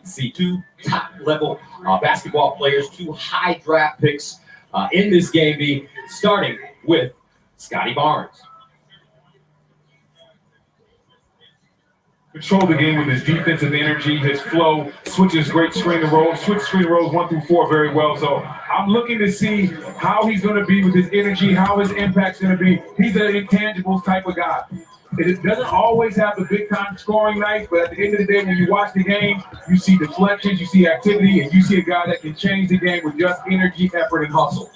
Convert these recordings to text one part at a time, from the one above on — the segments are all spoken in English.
see two top-level basketball players, two high draft picks in this game B, starting with Scotty Barnes. Control the game with his defensive energy, his flow, switches great screen and rolls, switch screen rolls 1 through 4 very well. So I'm looking to see how he's going to be with his energy, how his impact's going to be. He's an intangibles type of guy. It doesn't always have the big time scoring night, but at the end of the day, when you watch the game, you see deflections, you see activity, and you see a guy that can change the game with just energy, effort, and hustle.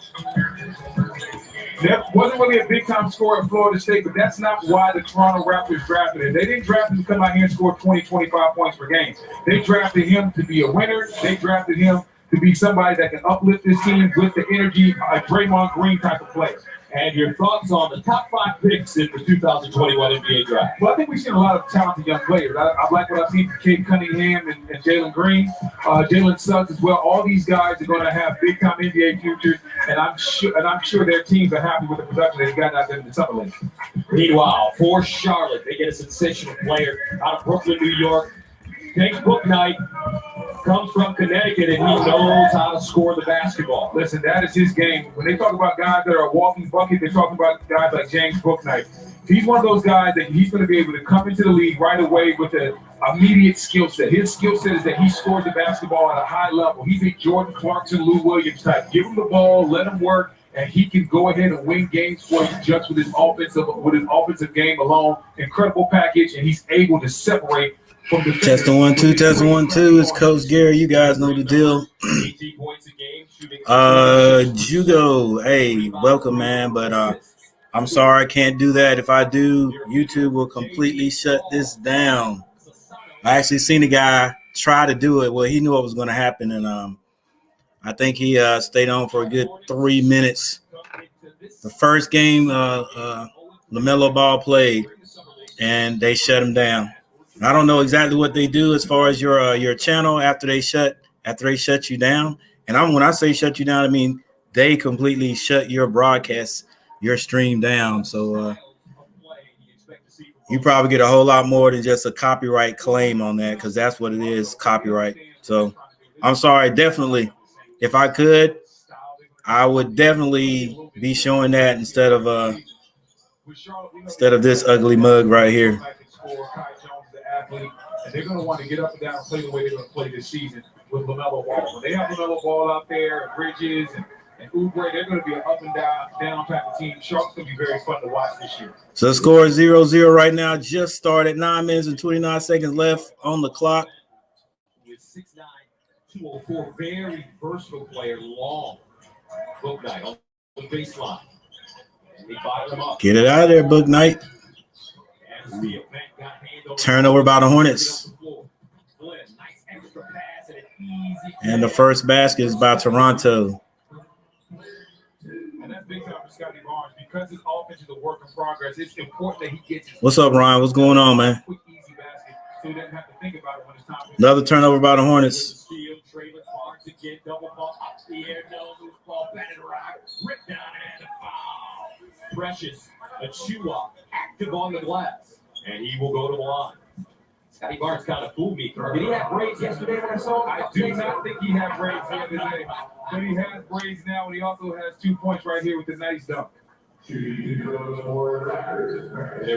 That wasn't really a big-time scorer at Florida State, but that's not why the Toronto Raptors drafted him. They didn't draft him to come out here and score 20, 25 points per game. They drafted him to be a winner. They drafted him to be somebody that can uplift this team with the energy, a Draymond Green type of player. And your thoughts on the top 5 picks in the 2021 NBA draft? Well, I think we've seen a lot of talented young players. I like what I've seen from Cade Cunningham and Jalen Green, Jalen Suggs as well. All these guys are going to have big-time NBA futures, and I'm sure their teams are happy with the production they've got out there in the summer league. Meanwhile, for Charlotte, they get a sensational player out of Brooklyn, New York. James Bouknight comes from Connecticut, and he knows how to score the basketball. Listen, that is his game. When they talk about guys that are a walking bucket, they're talking about guys like James Bouknight. He's one of those guys that he's going to be able to come into the league right away with an immediate skill set. His skill set is that he scores the basketball at a high level. He's a Jordan Clarkson, Lou Williams type. Give him the ball, let him work, and he can go ahead and win games for you just with his offensive game alone. Incredible package, and he's able to separate. Testing 1 2, testing 1 2. It's Coach Gary. You guys know the deal. Jugo, hey, welcome, man. But I'm sorry I can't do that. If I do, YouTube will completely shut this down. I actually seen a guy try to do it. Well, he knew what was going to happen, and I think he stayed on for a good 3 minutes. The first game, LaMelo Ball played, and they shut him down. I don't know exactly what they do as far as your channel after they shut you down. And when I say shut you down, I mean they completely shut your broadcast, your stream down. So you probably get a whole lot more than just a copyright claim on that, because that's what it is, copyright. So I'm sorry. Definitely, if I could, I would definitely be showing that instead of this ugly mug right here. And they're going to want to get up and down and play the way they're going to play this season with LaMelo Ball. When they have LaMelo Ball out there, and Bridges and Oubre, they're going to be an up and down type of team. Sharks going to be very fun to watch this year. So the score is 0-0 right now. Just started. 9 minutes and 29 seconds left on the clock. With 6'9", 204, very versatile player, long. Bouknight on the baseline. And they bottom him up. Get it out of there, Bouknight. Turnover by the Hornets. And the first basket is by Toronto. And that's big time for Scotty Barnes because his offense is a work in progress. It's important that he gets his. What's up, Ryan? What's going on, man? Quick, easy basket, so he doesn't have to think about it when it's time. Another turnover by the Hornets. Precious Achiuwa active on the glass, and he will go to the line. Scotty Barnes kind of fooled me. Did he have braids yesterday when I saw him? I do not think he had braids the other day, but he has braids now, and he also has 2 points right here with the nice dunk. They're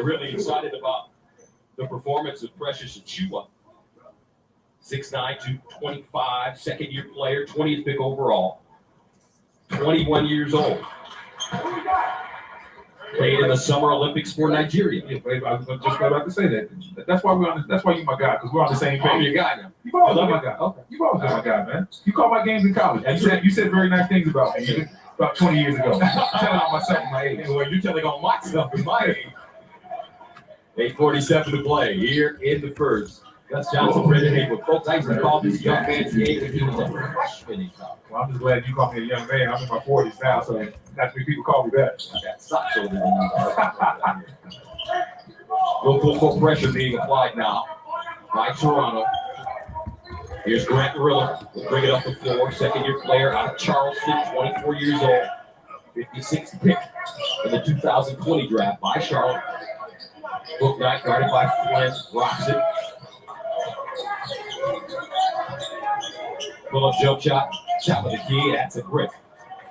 really excited about the performance of Precious Achiuwa. 6'9", 225, second-year player, 20th pick overall, 21 years old. Played in the Summer Olympics for Nigeria. Yeah, babe, I was just about to say that. That's why that's why you're my guy, because we're on the same page. I'm your guy now. You've always been my guy. Okay. You've always been my guy, man. You called my games in college. You said very nice things about me about 20 years ago. I'm telling on myself and my age. Well, you're telling on my stuff in my age. 8:47 to play here in the first. Gus Johnson, Brendan Haywood. Folks, I used to call this young man's game when he was a freshman in college. Well, I'm just glad you called me a young man. I'm in my 40s now, so that's when people call me that. I got socks over there. No full pressure being applied now by Toronto. Here's Grant Rilla. We'll bring it up the floor. Second-year player out of Charleston, 24 years old. 56th pick in the 2020 draft by Charlotte. Bouknight guarded by Flynn. Rocks it. Pull-up jump shot. Top of the key. That's a brick.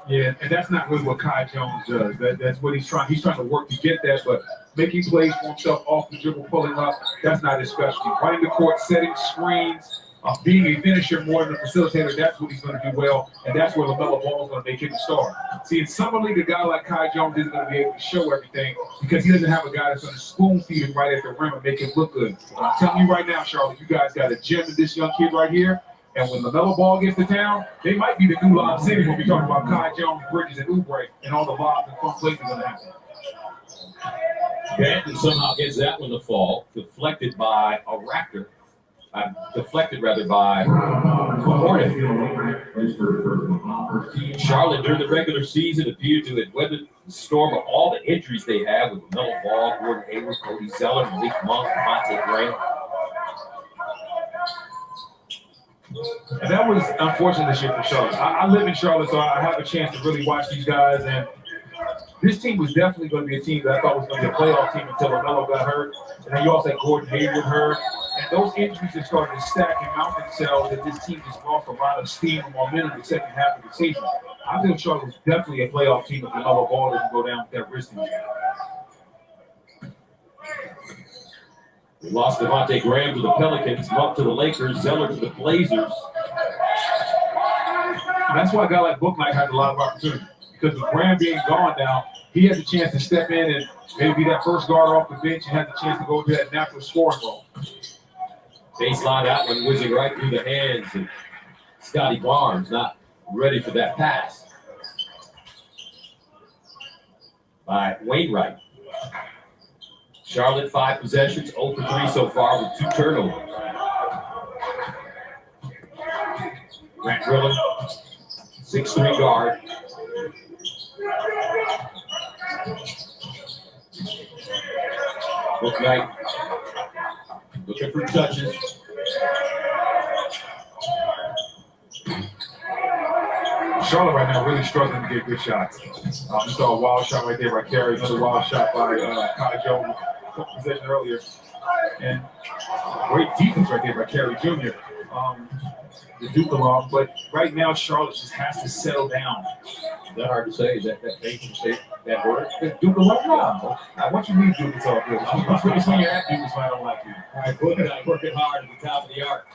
Yeah, and that's not really what Kai Jones does. That's what he's trying. He's trying to work to get that, but making plays for himself off the dribble, pulling up, that's not his specialty. Running the court, setting screens, being a finisher more than a facilitator, that's what he's going to do well, and that's where LaMelo Ball is going to make him a star. See, in summer league, a guy like Kai Jones isn't going to be able to show everything because he doesn't have a guy that's going to spoon feed him right at the rim and make him look good. But I'm telling you right now, Charlotte, you guys got a gem in this young kid right here. And when LaMelo Ball gets to town, they might be the new Lob City when we talk about Kai Jones, Bridges, and Oubre, and all the lobs and fun plays are going to happen. Banton somehow gets that one to fall, deflected by a Raptor. Deflected rather by a Hornet. Charlotte during the regular season appeared to have weathered the storm of all the injuries they had with LaMelo Ball, Gordon Hayward, Cody Zeller, Malik Monk, Devontae Graham. And that was unfortunate this year for Charlotte. I live in Charlotte, so I have a chance to really watch these guys. And this team was definitely going to be a team that I thought was going to be a playoff team until LaMelo got hurt. And then you also had Gordon Hayward hurt. And those injuries just started to stack and mount themselves, and this team just lost a lot of steam and momentum in the second half of the season. I feel Charlotte was definitely a playoff team if LaMelo Ball doesn't go down with that wrist injury. We lost Devontae Graham to the Pelicans, Monk to the Lakers, Zeller to the Blazers. And that's why a guy like Booknight has a lot of opportunity. Because with Graham being gone now, he has a chance to step in and maybe be that first guard off the bench and has a chance to go to that natural scoring role. Baseline out one whizzing right through the hands of Scotty Barnes, not ready for that pass by Wainwright. Charlotte 5 possessions, 0 for 3 so far with 2 turnovers. Grant Riller, 6'3" guard. Booknight looking for touches. Charlotte right now really struggling to get good shots. You saw a wild shot right there by Carey, another wild shot by Kai Jones, possession earlier. And great defense right there by Carey Jr. The Duke along, but right now Charlotte just has to settle down. Is that hard to say? Is that painful to say that word? Duke along? No. Once you leave Duke, it's all good. It's when you're at Duke, it's why I don't like you. All right, Booknight working hard at the top of the arc.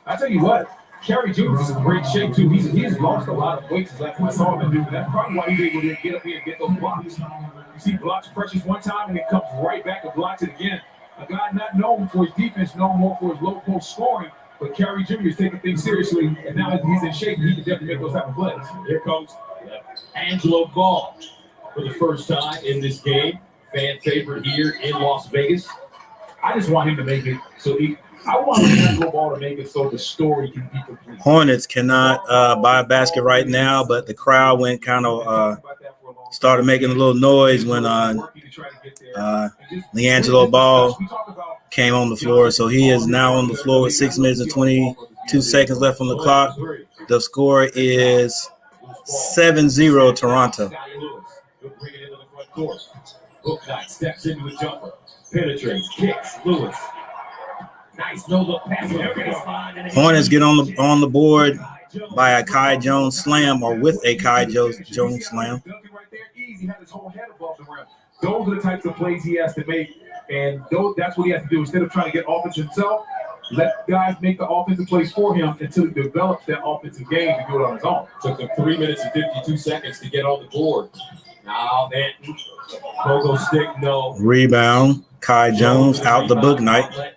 I tell you what, Carey Jr. is in great shape too. He's lost a lot of weight since I saw him do. That's probably why he's able to get up here and get those blocks. You see blocks pressures one time and it comes right back and blocks it again. A guy not known for his defense, known more for his low post scoring. But Carey Jr. is taking things seriously, and now he's in shape. He can definitely make those type of plays. Here comes Angelo Ball for the first time in this game. Fan favorite here in Las Vegas. I just want him to make it I want Angelo Ball to make it so the story can be complete. Hornets cannot buy a basket right now, but the crowd went kind of started making a little noise when LiAngelo Ball came on the floor. So he is now on the floor with 6 minutes and 22 seconds left on the clock. The score is 7-0 Toronto. Booknight steps into a jumper, penetrates, kicks, Lewis. Nice no-look pass. Hornets get on the board by a Kai Jones slam or with a Kai Jones slam. He had his whole head above the rim. Those are the types of plays he has to make, and that's what he has to do. Instead of trying to get offense himself, let guys make the offensive plays for him until he develops that offensive game to do it on his own. Took him 3 minutes and 52 seconds to get on the board. Now that Pogo stick, no. Rebound, Kai Jones out the Booknight.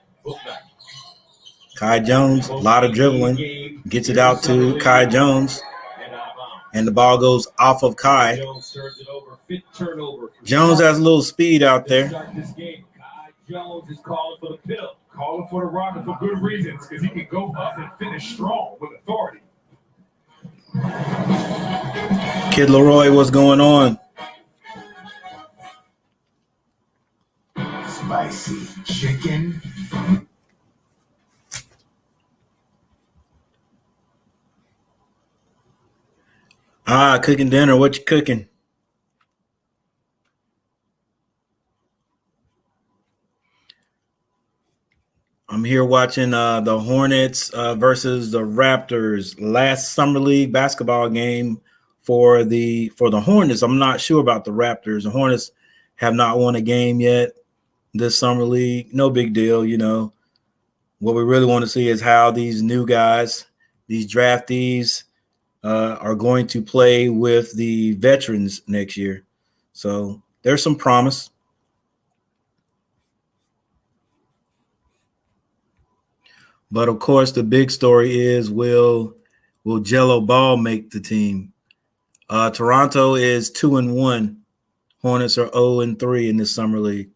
Kai Jones, a lot of dribbling, gets it out to Kai Jones, and the ball goes off of Kai. Jones has a little speed out there. Jones is calling for the pill. Calling for the rock for good reasons, because he can go up and finish strong with authority. Kid Leroy, what's going on? Spicy chicken. Cooking dinner. What you cooking? here watching the Hornets versus the Raptors. Last summer league basketball game for the Hornets. I'm not sure about the Raptors. The Hornets have not won a game yet this summer league. No big deal, you know. What we really want to see is how these new guys, these draftees, are going to play with the veterans next year. So there's some promise. But of course, the big story is will Jello Ball make the team? Toronto is 2-1. Hornets are 0-3 in this summer league.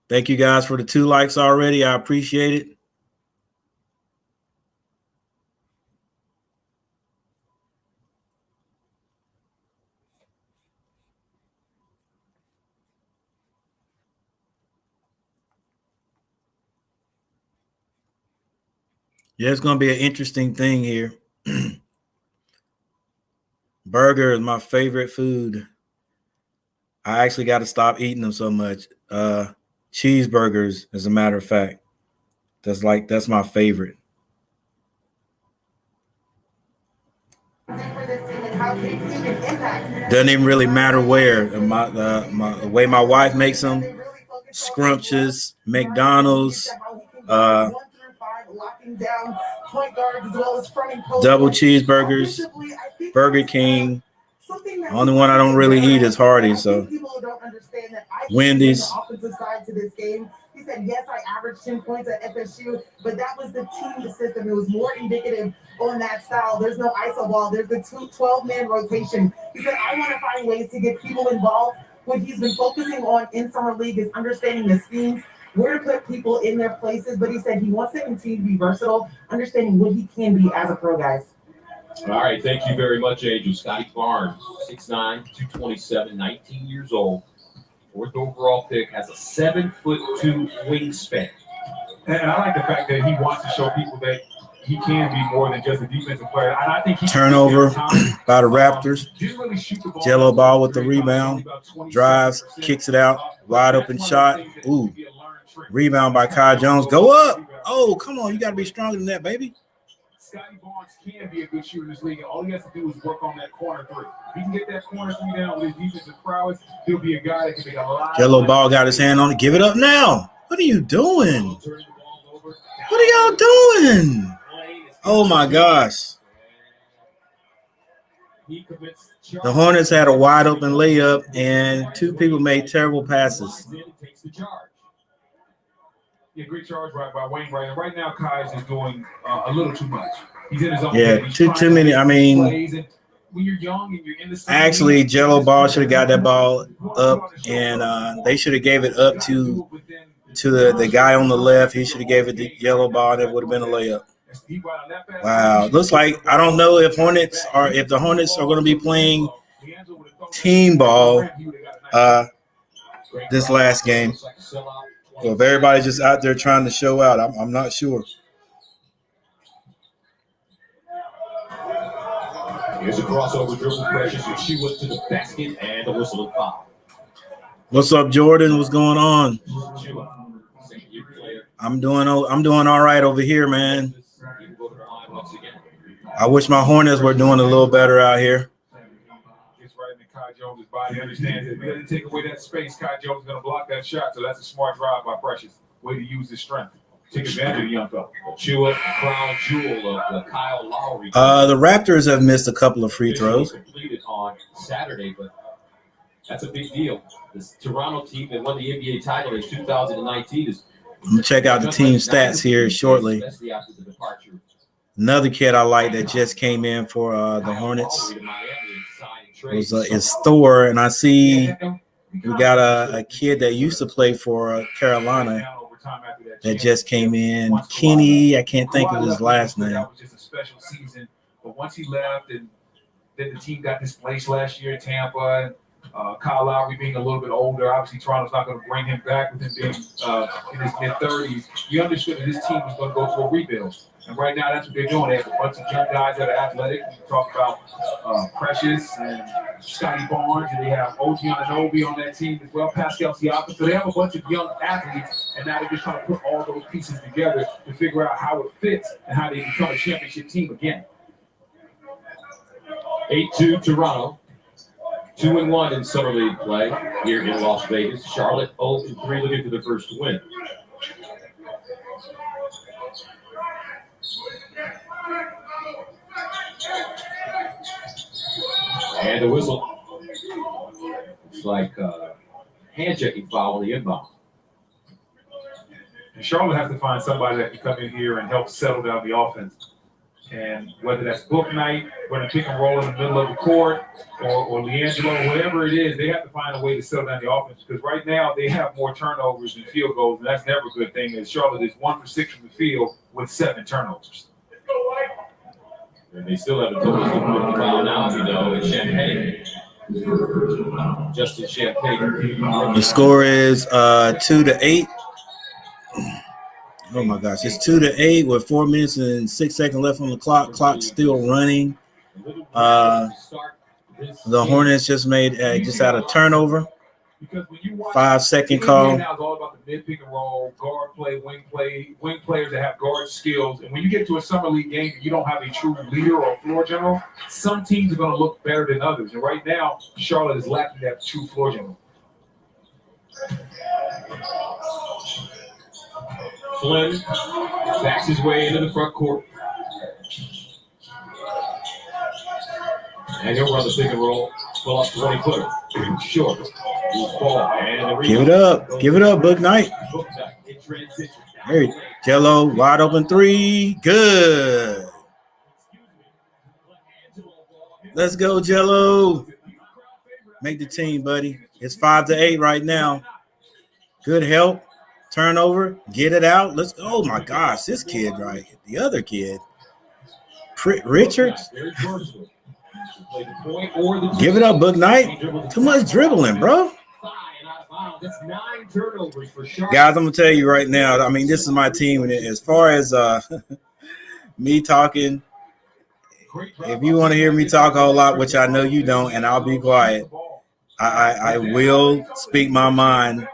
Thank you guys for the 2 likes already. I appreciate it. Yeah, it's going to be an interesting thing here. Burger is my favorite food. I actually got to stop eating them so much. Cheeseburgers, as a matter of fact. That's my favorite. Doesn't even really matter where. The way my wife makes them, scrumptious, McDonald's, double cheeseburgers, Burger King. The only one I don't really eat is Hardee's. So Wendy's. He said, yes, I averaged 10 points at FSU, but that was the team system. It was more indicative on that style. There's no iso ball. There's the 12-man rotation. He said, I want to find ways to get people involved. What he's been focusing on in summer league is understanding the schemes, where to put people in their places. But he said he wants to continue to be versatile, understanding what he can be as a pro, guys. All right, thank you very much, Angel. Scotty Barnes, 6'9", 227, 19 years old. 4th overall pick, has a 7'2" wingspan. And I like the fact that he wants to show people that he can be more than just a defensive player. And I think turnover by the Raptors. Jello Ball with the rebound, drives, kicks it out, wide open shot. Ooh, rebound by Kai Jones. Go up. Oh, come on, you got to be stronger than that, baby. Scotty Barnes can be a good shooter in this league, and all he has to do is work on that corner 3. If he can get that corner 3 down with his defensive prowess, he'll be a guy that can make a lot. Jello Ball got his hand on it. Give it up now. What are you doing? What are y'all doing? Oh my gosh. The Hornets had a wide open layup, and 2 people made terrible passes. Yeah, great charge by Wayne. Right now, Kai is just doing a little too much. He's in his own head. Too many. I mean, when you're young and you're in the actually, Jello Ball should have got that ball up, and they should have gave it up to the guy on the left. He should have gave it to Jello Ball, and it would have been a layup. Wow, looks like I don't know if the Hornets are going to be playing team ball this last game. So if everybody's just out there trying to show out, I'm not sure. Here's a crossover dribble pressure. So she went to the basket and the whistle of foul. What's up, Jordan? What's going on? I'm doing all right over here, man. I wish my Hornets were doing a little better out here. Kai Jones' body understands that if he doesn't take away that space, Kai Jones is going to block that shot. So that's a smart drive by Precious. Way to use his strength. Take advantage of the young fella. Chua, crown jewel of the Kyle Lowry. The Raptors have missed a couple of free throws. Completed on Saturday, but that's a big deal. This Toronto team that won the NBA title in 2019 is. I'm gonna check out the team stats here shortly. Another kid I like that just came in for the Hornets is Thor, and I see we got a kid that used to play for Carolina that just came in. Kenny, I can't think of his last name. That was just a special season, but once he left, and then the team got displaced last year in Tampa. Kyle Lowry being a little bit older, obviously Toronto's not going to bring him back with him being in his mid-30s. You understood that this team was going to go through a rebuild. And right now, that's what they're doing. They have a bunch of young guys that are athletic. We talk about Precious and Scotty Barnes, and they have OG Anunoby on that team as well, Pascal Siakam. So they have a bunch of young athletes, and now they're just trying to put all those pieces together to figure out how it fits and how they become a championship team again. 8-2 Toronto. 2-1 in summer league play here in Las Vegas. Charlotte 0-3 looking for the first win. And the whistle. It's like hand-checking foul on the inbound. And Charlotte has to find somebody that can come in here and help settle down the offense. And whether that's book night, running pick and roll in the middle of the court, or LiAngelo, whatever it is, they have to find a way to settle down the offense. Because right now they have more turnovers than field goals, and that's never a good thing. As Charlotte is 1 for 6 from the field with 7 turnovers. And they still haven't told us the foul now, you know, it's Champagne. Justin Champagne. The score is 2-8. Oh my gosh, it's 2-8 with 4 minutes and 6 seconds left on the clock. Clock still running. The Hornets just had a turnover. 5-second call. Now it's all about the mid pick and roll, guard play, wing players that have guard skills. And when you get to a summer league game and you don't have a true leader or floor general, some teams are going to look better than others. And right now, Charlotte is lacking that true floor general. Flynn backs his way into the front court. And he'll run the pick and roll. Pull up 20-footer. Short. Ball. And Give it up. Give it up, Book Knight. There, Jello, wide open 3. Good. Let's go, Jello. Make the team, buddy. It's 5-8 right now. Good help. Turnover. Get it out. Let's go. Oh, my gosh. This kid, right? The other kid. Richards. Give it up, Book Knight. Too much dribbling, bro. Guys, I'm going to tell you right now, I mean, this is my team. And as far as me talking, if you want to hear me talk a whole lot, which I know you don't, and I'll be quiet, I will speak my mind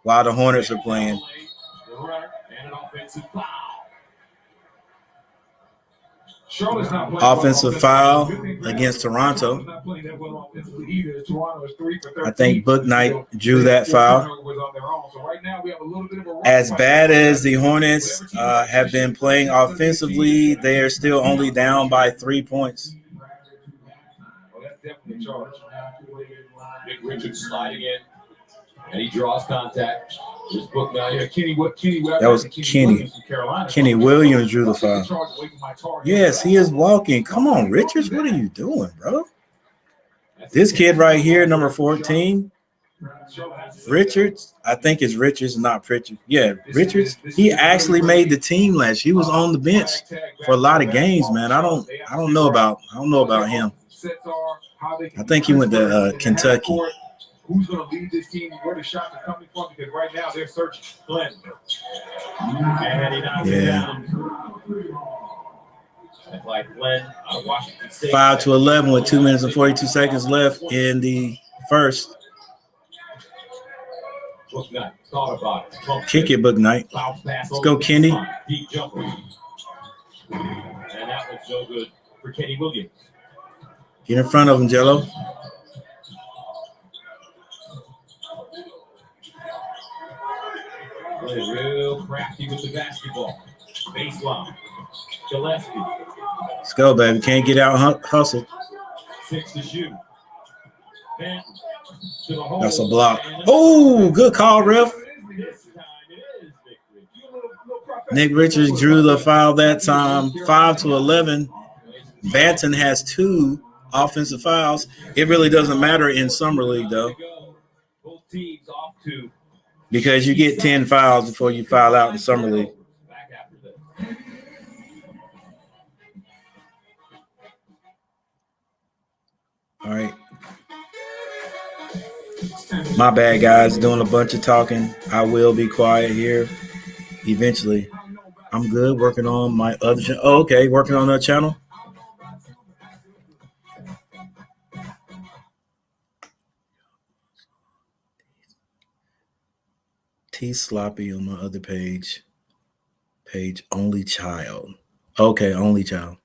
while the Hornets are playing. Offensive foul against Toronto. I think Book Knight drew that foul. As bad as the Hornets have been playing offensively, they are still only down by 3 points. Nick Richards sliding in, and he draws contact. This Book Knight. That was Kenny. Kenny Williams drew the foul. Yes, he is walking. Come on, Richards. What are you doing, bro? This kid right here, number 14, Richards. I think it's Richards, not Pritchard. Yeah, Richards. He actually made the team last year. He was on the bench for a lot of games, man. I don't know about him. I think he went to Kentucky. Who's going to lead this team? Where the shots are coming from? Because right now they're searching. Glenn. And he knocks it down. Like Glenn, Washington State. 5-11 with 2 minutes and 42 seconds left in the first. Book Knight thought about it. Kick it, Book Knight. Let's go, Kenny. Deep jumper. And that was no good for Kenny Williams. Get in front of him, Jello. Real crafty with the basketball. Baseline. Gillespie. Let's go, baby. Can't get out hustle. 6 to shoot. That's a block. Oh, good call, ref. Nick Richards drew the foul that time. 5-11. Banton has 2 offensive fouls. It really doesn't matter in summer league, though, because you get 10 fouls before you foul out in summer league. All right. My bad, guys. Doing a bunch of talking. I will be quiet here eventually. I'm good. Working on my other channel. Oh, okay. Working on that channel. T Sloppy on my other page. Page Only Child. Okay, Only Child.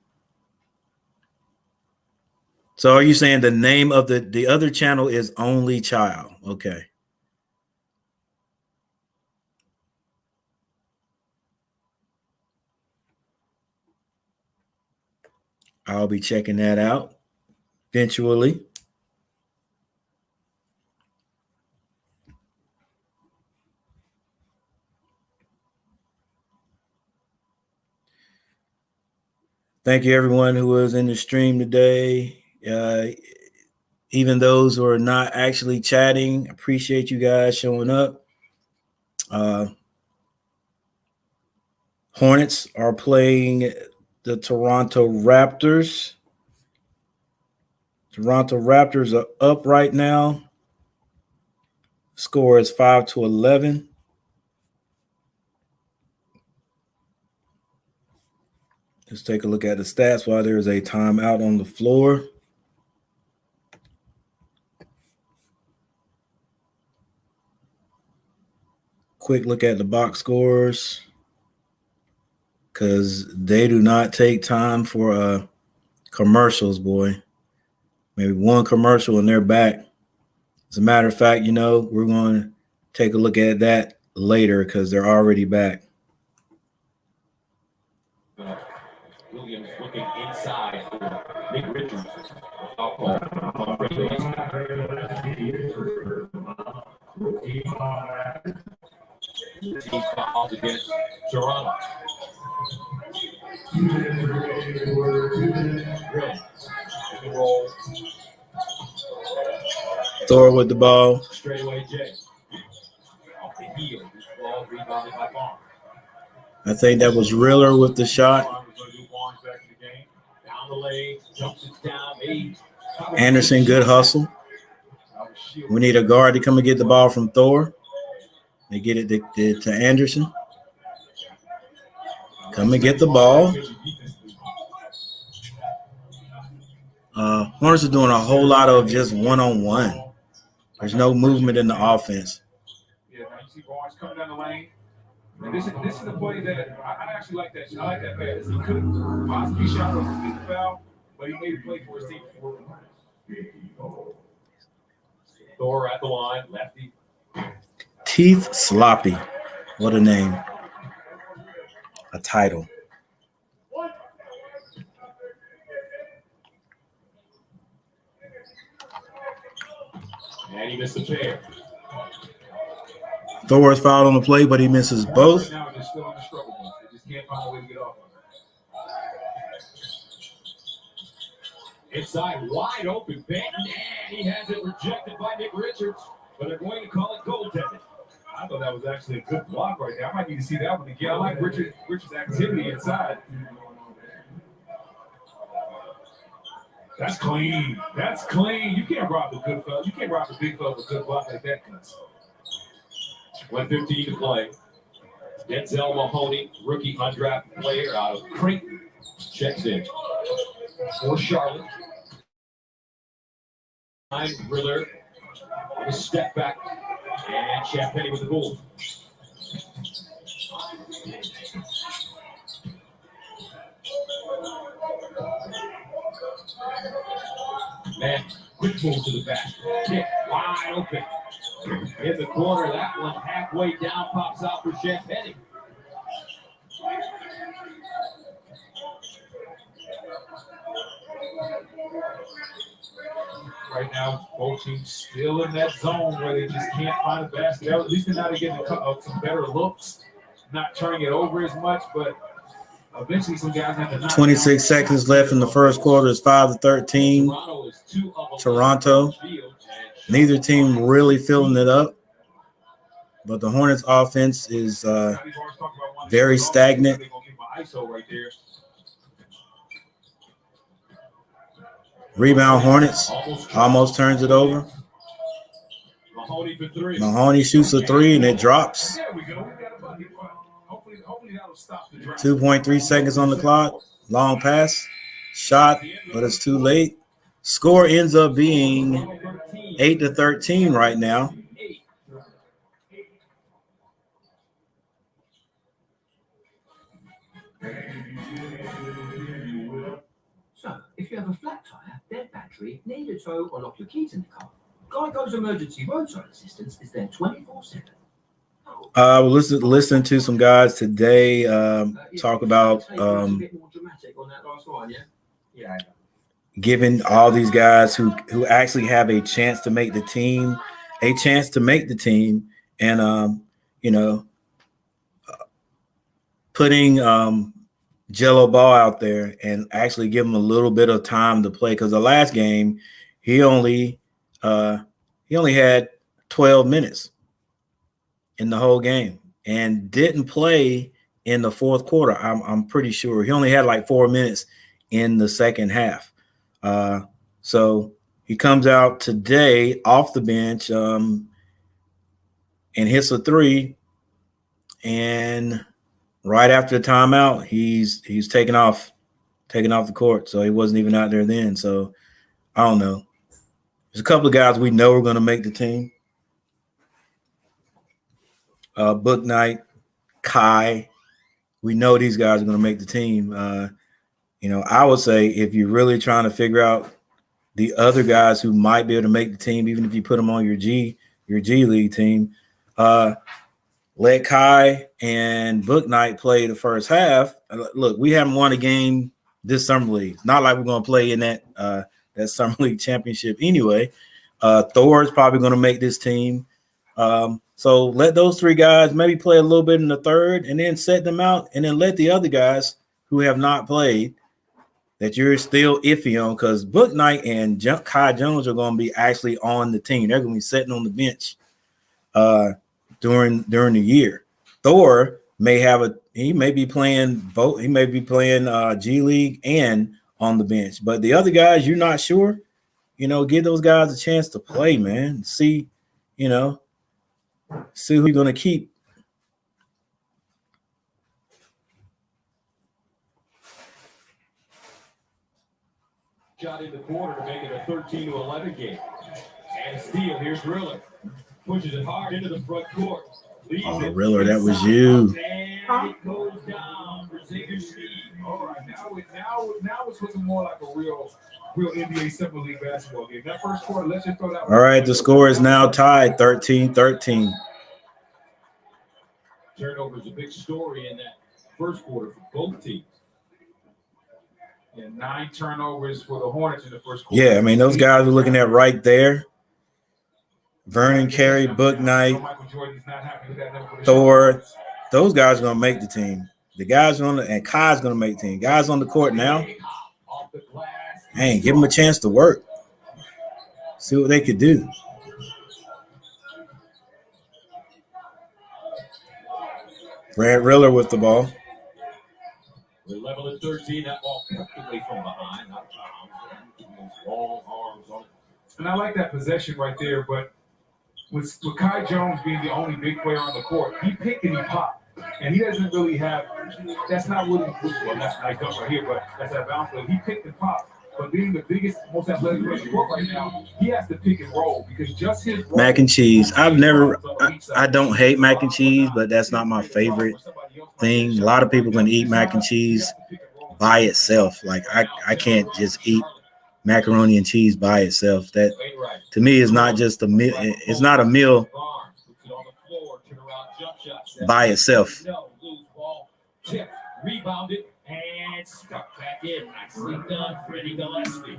So are you saying the name of the other channel is Only Child? Okay. I'll be checking that out eventually. Thank you, everyone who was in the stream today. Even those who are not actually chatting, appreciate you guys showing up. Hornets are playing the Toronto Raptors. Toronto Raptors are up right now. Score is 5-11. Let's take a look at the stats while there is a timeout on the floor. Quick look at the box scores, because they do not take time for commercials, boy. Maybe one commercial and they're back. As a matter of fact, we're going to take a look at that later because they're already back. Williams looking inside for Nick Richards. Team fouls against Toronto. Roll. Thor with the ball. Straight away, Jay. Off the heel. This ball rebounded by Barnes. I think that was Riller with the shot. Down the lane, jumps it down. Anderson, good hustle. We need a guard to come and get the ball from Thor. They get it to Anderson. Come and get the ball. Hornets are doing a whole lot of just one-on-one. There's no movement in the offense. Yeah, now you see Barnes coming down the lane. And this is a play that I actually like that. I like that pass. He could have possibly shot a big foul, but he made a play for his team. Thor at the line, lefty. Teeth Sloppy. What a name. A title. And he missed the pair. Thor is fouled on the play, but he misses both. Now they're still in the struggle bus. They just can't find a way to get off of it. Inside, wide open, Ben, and he has it rejected by Nick Richards, but they're going to call it goaltending. I thought that was actually a good block right there. I might need to see that one again. I like Richards' activity inside. That's clean. That's clean. You can't rob the good fella. You can't rob the big fella with a good block like that, cuz. 1:15 to play. Denzel Mahoney, rookie undrafted player out of Creighton, checks in for Charlotte. Riller with a step back, and Champagne with the goal. Man, quick move to the back. Kick wide open. In the corner, that one halfway down, pops out for Champagne. Right now, both teams still in that zone where they just can't find a basket. At least they're not getting some better looks, not turning it over as much, but eventually some guys have to knock 26 seconds left in the first quarter. It's 5-13. Toronto. Neither team really filling it up, but the Hornets offense is very stagnant. Rebound Hornets, almost turns it over. Mahoney shoots a three and it drops. There we go. We got a bucket. Hopefully that'll 2.3 seconds on the clock. Long pass. Shot, but it's too late. Score ends up being 8-13 right now. So, if you have a flat tire, dead battery, need a tow, or lock your keys in the car, Geico's emergency roadside assistance is there 24/7. We'll listen to some guys today talk about giving all these guys who actually have a chance to make the team, and putting Jello Ball out there and actually give him a little bit of time to play, because the last game he only had 12 minutes in the whole game and didn't play in the fourth quarter. I'm pretty sure he only had like 4 minutes in the second half. So he comes out today off the bench and hits a three, and right after the timeout, he's taken off the court. So he wasn't even out there then. So I don't know. There's a couple of guys we know are going to make the team. Book Knight, Kai. We know these guys are going to make the team. I would say if you're really trying to figure out the other guys who might be able to make the team, even if you put them on your G League team, let Kai and Book Knight play the first half. Look, we haven't won a game this summer league. It's not like we're going to play in that summer league championship anyway. Thor's probably going to make this team. So let those three guys maybe play a little bit in the third and then set them out, and then let the other guys who have not played that you're still iffy on, because Book Knight and Kai Jones are going to be actually on the team. They're going to be sitting on the bench during the year. Thor he may be playing both. He may be playing G League and on the bench. But the other guys, you're not sure. Give those guys a chance to play, man. See who you're going to keep. Shot in the quarter to make it a 13-11 game. And steal. Here's Riller. Pushes it hard into the front court. Riller, that was you. And it goes down for Xavier Steve. All right, now it's looking more like a real NBA Summer League basketball game. That first quarter, let's just throw that one. All right, the score is now tied 13-13. Turnover is a big story in that first quarter for both teams. And 9 turnovers for the Hornets in the first quarter. Yeah, I mean, those guys we're looking at right there. Vernon Carey, Book Knight, Thor. Those guys are going to make the team. The guys and Kai's going to make the team. Guys on the court now. Hey, give them a chance to work. See what they could do. Brad Riller with the ball. We're level at 13. That ball perfectly from behind. Not bounds. Long arms on it. And I like that possession right there, but with Kai Jones being the only big player on the court, he picked and he popped. And he doesn't really have – that's not what he – well, that's nice up right here, but that's that bounce play. He picked and popped. But being the biggest, most athletic player in the court right now, he has to pick and roll because just his – Mac and cheese. I don't hate mac and cheese, but that's not my favorite thing. A lot of people can eat mac and cheese by itself. Like, I can't just eat macaroni and cheese by itself. That, to me, is not just a meal. It's not a meal by itself. Rebounded and stuck back in. Nicely done, Freddie Gillespie.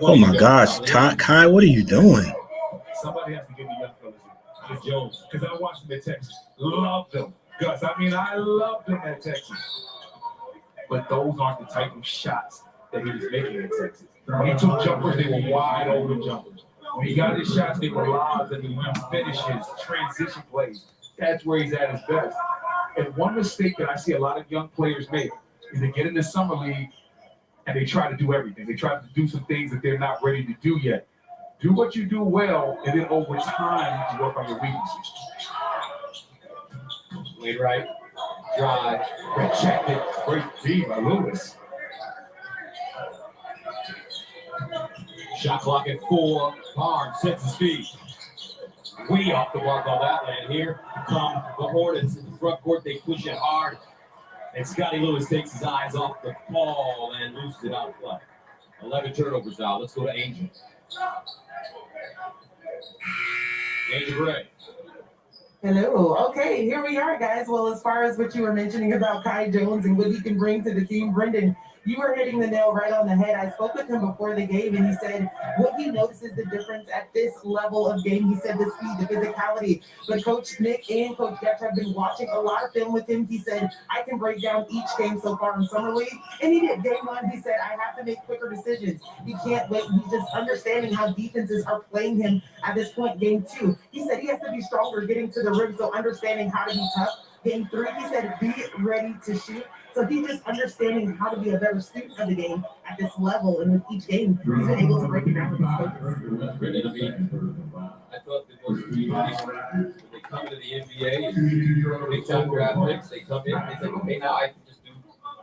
Oh my gosh, Kai, what are you doing? Somebody has to give me young fellas here. Jones, because I watched them at Texas. Loved them. Gus, I loved them at Texas. But those aren't the type of shots that he was making at Texas. When he took jumpers, they were wide open jumpers. When he got his shots, they were lobs and the rim finishes, transition plays. That's where he's at his best. And one mistake that I see a lot of young players make is they get in the summer league and they try to do everything. They try to do some things that they're not ready to do yet. Do what you do well, and then over time, you work on your weaknesses. Laid right. Drive. Rejected. Great D by Lewis. Shot clock at 4. Barnes sets his feet. Way off the mark on that land. Here come the Hornets in the front court. They push it hard. And Scotty Lewis takes his eyes off the ball and loses it out of play. 11 turnovers now. Let's go to Angel. Angel Gray. Hello. Okay, here we are, guys. Well, as far as what you were mentioning about Kai Jones and what he can bring to the team, Brendan, you were hitting the nail right on the head. I spoke with him before the game, and he said what he notices the difference at this level of game. He said the speed, the physicality. But Coach Nick and Coach Jeff have been watching a lot of film with him. He said, I can break down each game so far in Summer League. And he did. Game 1, he said, I have to make quicker decisions. He can't wait. He's just understanding how defenses are playing him at this point. Game 2, he said he has to be stronger getting to the rim, so understanding how to be tough. Game 3, he said, be ready to shoot. So he's just understanding how to be a better student of the game at this level. And with each game, he's been able to break it down with his coaches. Ready to be. I thought that most teams, when they come into the NBA and big time draft picks, they come in and they think, okay, now I can just do.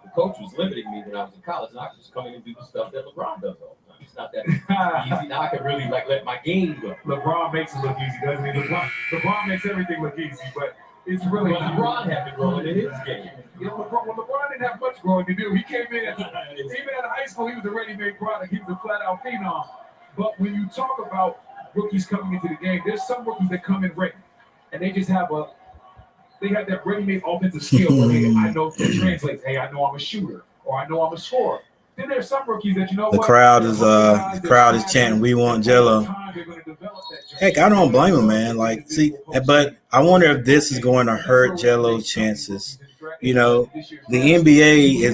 The coach was limiting me when I was in college, and I could just come in and do the stuff that LeBron does all the time. It's not that easy. Now I can really let my game go. LeBron makes it look easy, doesn't he? LeBron makes everything look easy, but it's really LeBron had to grow in his game. You know, LeBron didn't have much growing to do. He came in, even out of high school, he was a ready-made product. He was a flat-out phenom. But when you talk about rookies coming into the game, there's some rookies that come in ready, and they just have that ready-made offensive skill where I know it translates. Hey, I know I'm a shooter, or I know I'm a scorer. Then there's some rookies that the crowd is chanting, "We want Jello." Heck, I don't blame him, man. Like, see, but I wonder if this is going to hurt Jello's chances. You know, the NBA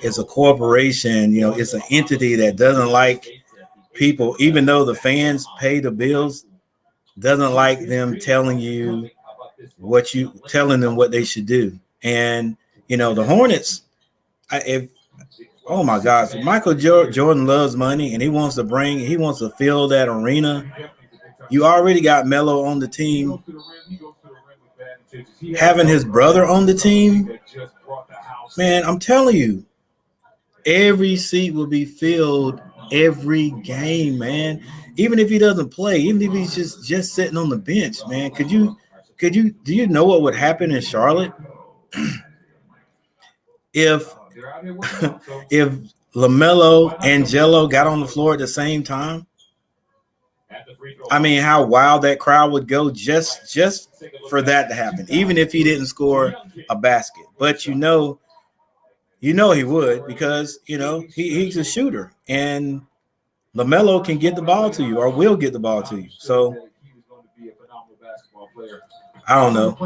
is a corporation. You know, it's an entity that doesn't like people, even though the fans pay the bills, doesn't like them telling them what they should do. And you know, the Hornets. Oh my gosh, Michael Jordan loves money, and he wants to fill that arena. You already got Melo on the team. Having his brother on the team, man, I'm telling you, every seat will be filled every game, man. Even if he doesn't play, even if he's just sitting on the bench, man. Do you know what would happen in Charlotte if LaMelo and Jello got on the floor at the same time? I mean, how wild that crowd would go just for that to happen, even if he didn't score a basket. But you know he would, because you know he's a shooter, and LaMelo can get the ball to you, or will get the ball to you. So I don't know.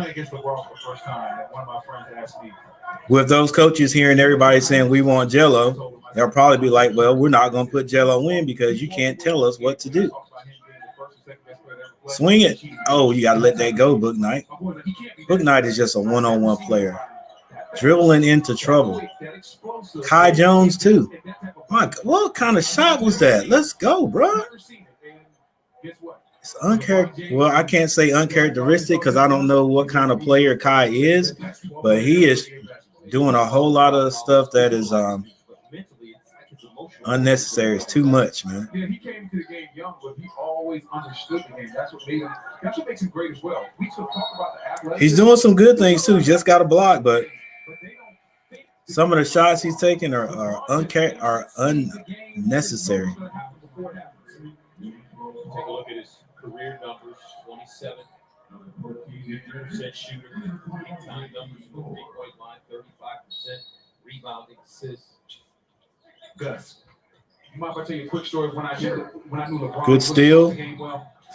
With those coaches hearing everybody saying we want Jello, they'll probably be like, well, we're not going to put Jello in because you can't tell us what to do. Swing it. Oh, you got to let that go, Book Knight. Book Knight is just a one-on-one player. Dribbling into trouble. Kai Jones, too. What kind of shot was that? Let's go, bro. It's uncharacteristic. Well, I can't say uncharacteristic because I don't know what kind of player Kai is, but he is doing a whole lot of stuff that is unnecessary. It's too much, man. Yeah, he came to the game young, but he always understood the game. That's what makes him great as well. We talk about the athleticism. He's doing some good things too. Just got a block, but some of the shots he's taking are unnecessary. Take a look at his career numbers: 27% shooter, big-time numbers from the 3-point line, 35% rebounding, assists. Gus, you mind if I tell you a quick story? When I knew LeBron. Good steal.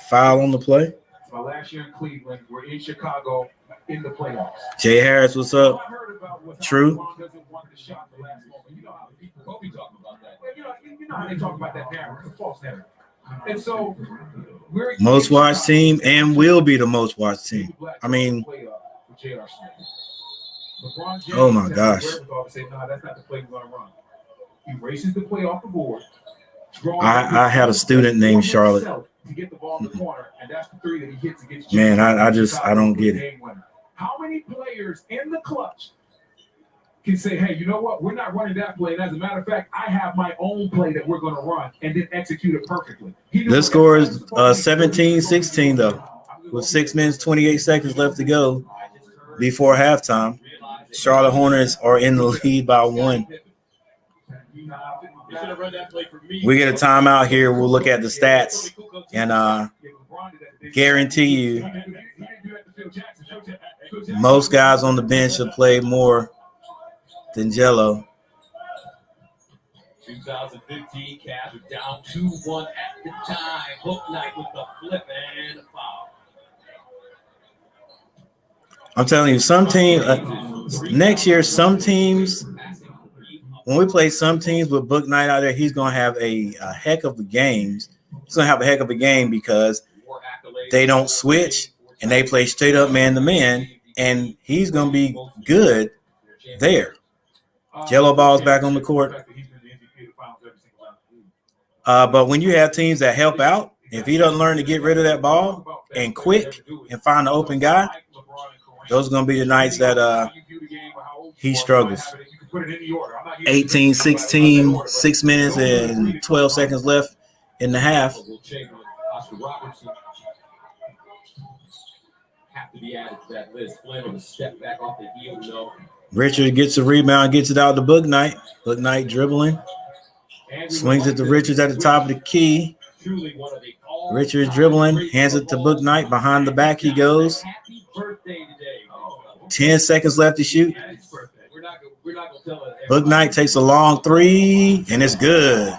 Foul on the play. My last year in Cleveland, we're in Chicago in the playoffs. Jay Harris, what's up? True. You know how they talk about that narrative, it's a false narrative. And so we're most watched team and will be the most watched team. I mean, oh my gosh. Say, no, that's not the play we're going to run. He races the play off the board, I had a student named Charlotte. To get the ball in the corner, and that's the three that he hits against. Man, I don't get it. How many players in the clutch can say, hey, you know what? We're not running that play. And as a matter of fact, I have my own play that we're going to run and then execute it perfectly. The score is 17-16, though, with 6 minutes, 28 seconds left to go before halftime. Charlotte Hornets are in the lead by 1. We get a timeout here. We'll look at the stats and guarantee you most guys on the bench have played more than Jello. 2015 Cavs are down 2-1 at the time. Hook Knight with the flip and a foul. I'm telling you, some team next year, some teams, when we play some teams with Book Knight out there, he's going to have a heck of a game. He's going to have a heck of a game because they don't switch and they play straight up man-to-man, and he's going to be good there. Jello ball's back on the court. But when you have teams that help out, if he doesn't learn to get rid of that ball and quick and find the open guy, those are going to be the nights that he struggles. 18-16, 6 minutes and 12 seconds left in the half. Have to be added to that list. Flynn on the step back off the heel, no. Richard gets a rebound, gets it out to Book Knight. Book Knight dribbling. Swings it to Richards at the top of the key. Richards dribbling, hands it to Book Knight. Behind the back he goes. 10 seconds left to shoot. Book Knight takes a long three, and it's good.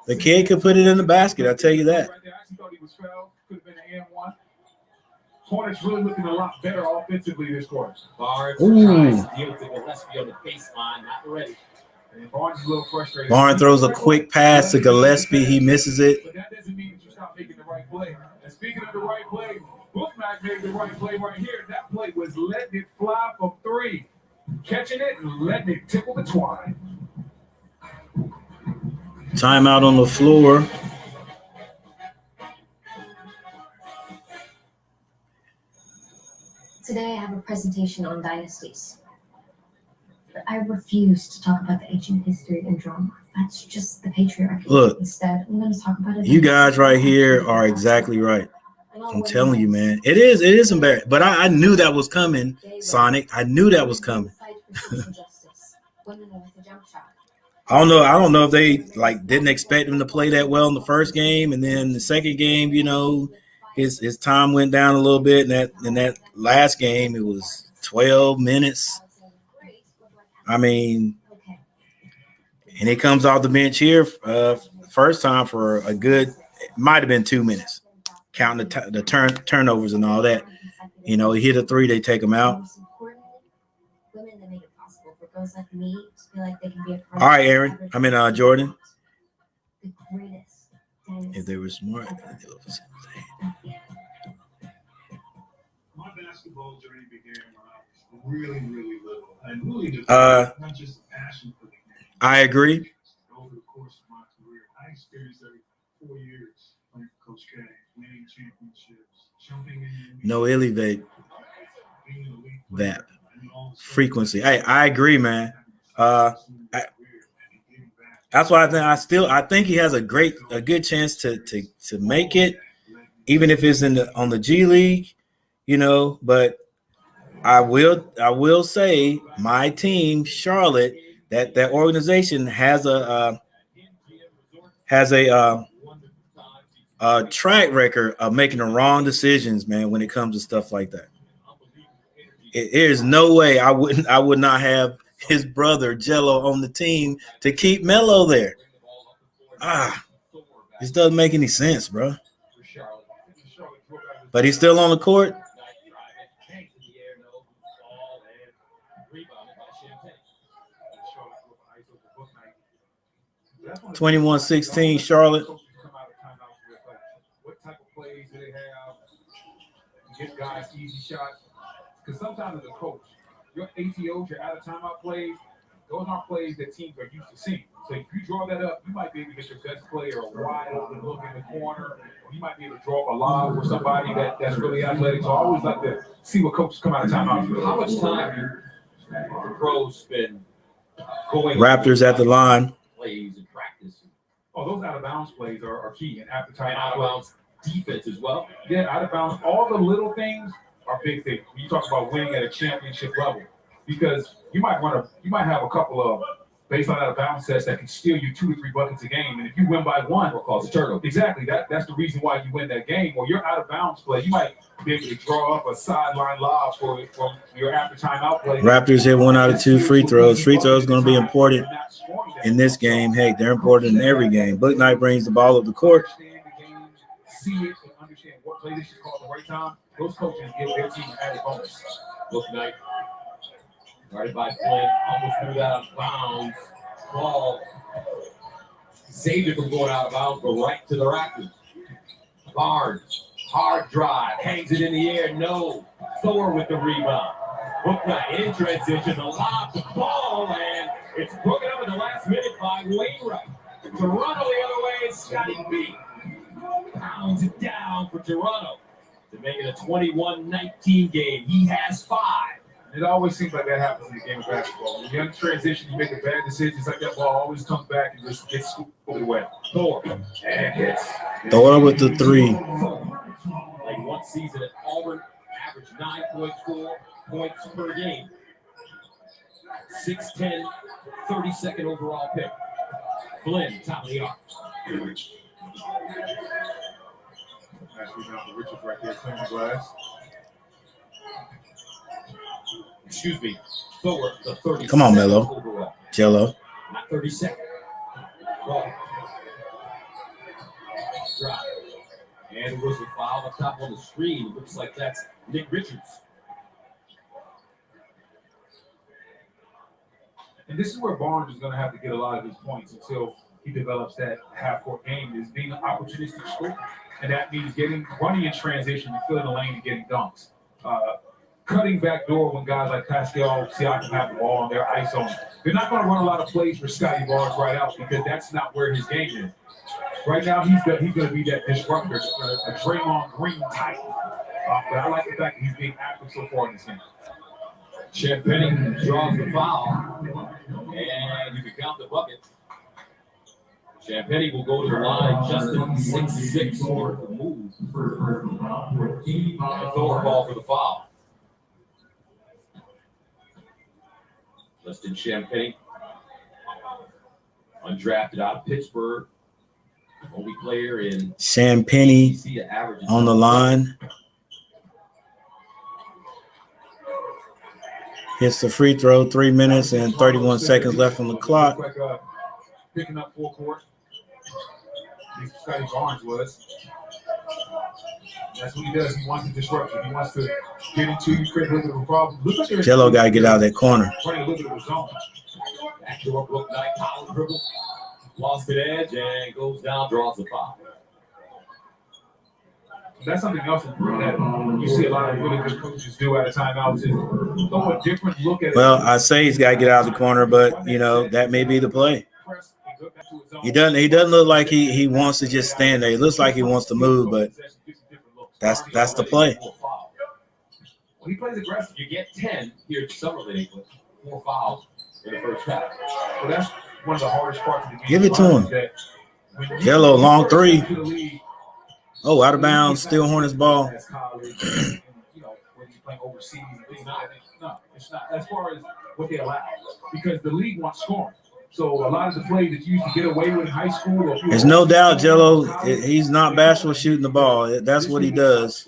The kid could put it in the basket, I'll tell you that. Hornets really looking a lot better offensively this quarter. Barnes tries to deal with Gillespie on the baseline, not ready. And Barnes is a little frustrated. Barnes throws a quick pass to Gillespie. He misses it. But that doesn't mean that you stop making the right play. And speaking of the right play, Book Knight made the right play right here. That play was letting it fly from 3, catching it and letting it tickle the twine. Timeout on the floor. Today I have a presentation on dynasties. But I refuse to talk about the ancient history and drama. That's just the patriarchy. Look, instead, I'm going to talk about it. You guys right here are exactly right. I'm telling you, man. It is embarrassing. But I knew that was coming, Sonic. I knew that was coming. I don't know if they didn't expect him to play that well in the first game, and then the second game, his time went down a little bit. And in that last game, it was 12 minutes. I mean, and he comes off the bench here first time for a good, it might have been 2 minutes, counting the turnovers and all that. He hit a 3, they take him out. All right, Aaron. Jordan. If they were smart, my basketball journey began when I was really, really little. And really just not just a passion for the game. I agree. Over the course of my career, I experienced every 4 years playing for Coach K, winning championships, jumping in. No elevate that frequency. Hey, I agree, man. That's why I think he has a good chance to make it, even if it's on the G League, But I will say my team, Charlotte, that organization has a track record of making the wrong decisions, man, when it comes to stuff like that. There's no way I would not have his brother Jello on the team to keep Melo there. This doesn't make any sense, bro. But he's still on the court. 21-16, Charlotte. What type of plays do they have? Give guys easy shots. Because sometimes as a coach, your ATOs, your out of timeout plays, those aren't plays that teams are used to seeing. So if you draw that up, you might be able to get your best player a wide open look in the corner, or you might be able to draw up a lob for somebody that's really athletic. So I always like to see what coaches come out of timeout. How much time do the pros spend going Raptors at the line. plays and practice Oh, those out of bounds plays are key, and after and out timeout of bounds defense as well? Yeah, out of bounds. All the little things are big things. When you talk about winning at a championship level, because you might have a couple of baseline out of bounds sets that can steal you 2 to 3 buckets a game, and if you win by one, Or cause a turnover. exactly that's the reason why you win that game. Or your out of bounds play, you might be able to draw up a sideline lob for your after timeout play. Raptors hit 1 out of 2 free throws. Free throws going to be important in this game. Heck, they're important in every game. Book Knight brings the ball up the court. Understand the game, see it, and understand what play they should call at the right time. Those coaches give their team an added bonus. Book Knight. Guarded by Flynn. Almost threw that out of bounds. Ball saved it from going out of bounds, but right to the Raptors. Barnes. Hard drive. Hangs it in the air. No. Thor with the rebound. Book Knight in transition. The lob, the ball, and it's broken up in the last minute by Wainwright. Toronto the other way. Scotty B pounds it down for Toronto to make it a 21-19 game. He has 5. It always seems like that happens in the game of basketball. When you're in transition, you make a bad decision. It's like that ball always comes back and just gets scooped away. Thor and hits. Thor with the 3. Like one season at Auburn, averaged 9.4 points per game. 6'10", 32nd overall pick. Flynn, top of the arc. Nice rebound for Richards right there, clearing the glass. Excuse me. Thor, the 32nd Come on, Melo. overall. Jello. Not 32nd. Ball. Drive. And it was a foul up top on the screen. Looks like that's Nick Richards. And this is where Barnes is going to have to get a lot of his points until he develops that half-court game, is being an opportunistic scorer. And that means running in transition and filling the lane and getting dunks. Cutting back door when guys like Pascal Siakam have the ball on their ice zone. They're not going to run a lot of plays for Scotty Barnes right out because that's not where his game is. Right now, he's going to be that disruptor, a Draymond Green type. But I like the fact that he's being active so far in this game. Champagne draws the foul, and you can count the bucket. Champagne will go to the line. Justin 6'6" for the move. And Thor ball for the foul. Justin Champagne, undrafted out of Pittsburgh. Only player in Champagne ACC to average on the line. Hits the free throw. 3 minutes and 31 seconds left on the clock. Like, picking up full court. Scotty Barnes was. That's what he does. He wants to disrupt you. He wants to get into you, create a little bit of a problem. Looks like Jello got to get out of that corner. Running a little bit of a zone. backdoor Book Knight power dribble. Lost it edge and goes down, draws the foul. That's something else that you see a lot of really good coaches do at a timeout is throw a different look at it. Well, I say he's got to get out of the corner, but that may be the play. He doesn't look like he wants to just stand there. He looks like he wants to move, but that's the play. When he plays aggressive, you get 10 here at Summer League with 4 fouls in the first half. Well, that's one of the hardest parts of the game. Give it to him. Jello, long three. Oh, out of bounds, still Hornets ball. When you're playing overseas, no, it's not. As far as what they allow, because the league wants scoring. So a lot of the plays that you used to get away with in high school, there's no doubt, Jello. He's not bashful shooting the ball. That's what he does.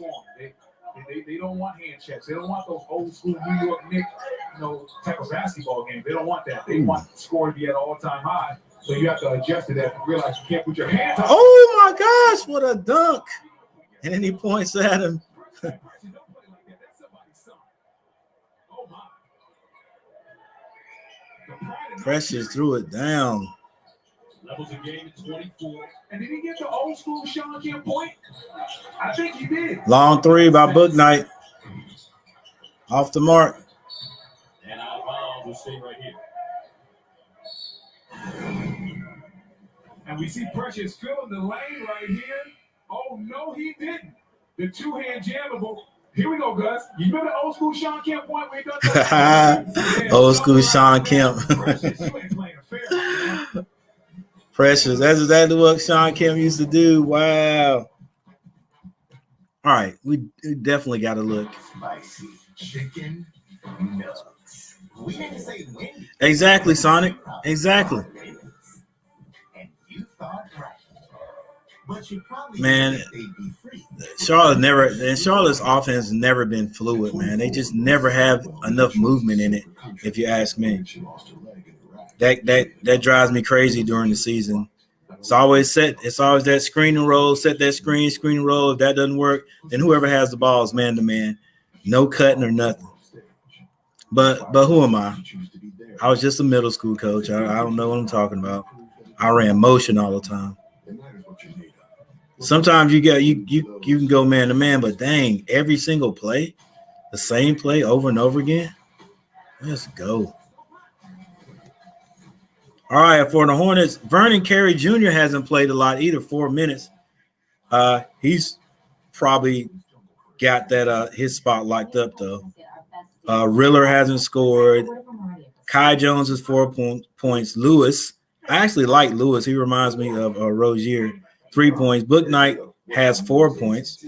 They don't want hand checks. They don't want those old school New York Knicks, type of basketball games. They don't want that. They want the score to be at an all-time high. So you have to adjust to that and realize you can't put your hands on. Oh my gosh, what a dunk! And then he points at him. Precious threw it down. Levels the game at 24. And did he get the old school Sean Kemp point? I think he did. Long three by Book Knight. Off the mark. And out of bounds, we'll stay right here. And we see Precious filling the lane right here. Oh, no, he didn't. The two-hand jammable. Here we go, Gus. You remember the old school Sean Kemp point where he done that? Old school Sean Kemp. Precious, you ain't playing fair, man. Precious. That's exactly what Sean Kemp used to do. Wow. All right. We definitely got to look. Spicy chicken nuggets. We didn't say Wendy's. Exactly, Sonic. Exactly. And you thought right. But you probably Man, think they'd be free. Charlotte's offense has never been fluid, man. They just never have enough movement in it, if you ask me. That drives me crazy during the season. It's always that screen and roll, set that screen and roll. If that doesn't work, then whoever has the ball is man to man. No cutting or nothing. But who am I? I was just a middle school coach. I don't know what I'm talking about. I ran motion all the time. Sometimes you can go man to man, but dang, every single play, the same play over and over again. Let's go. All right, for the Hornets, Vernon Carey Jr. hasn't played a lot either. 4 minutes. He's probably got that his spot locked up though. Riller hasn't scored. Kai Jones is 4 points. Lewis, I actually like Lewis. He reminds me of Rozier. 3 points. Booknight has 4 points.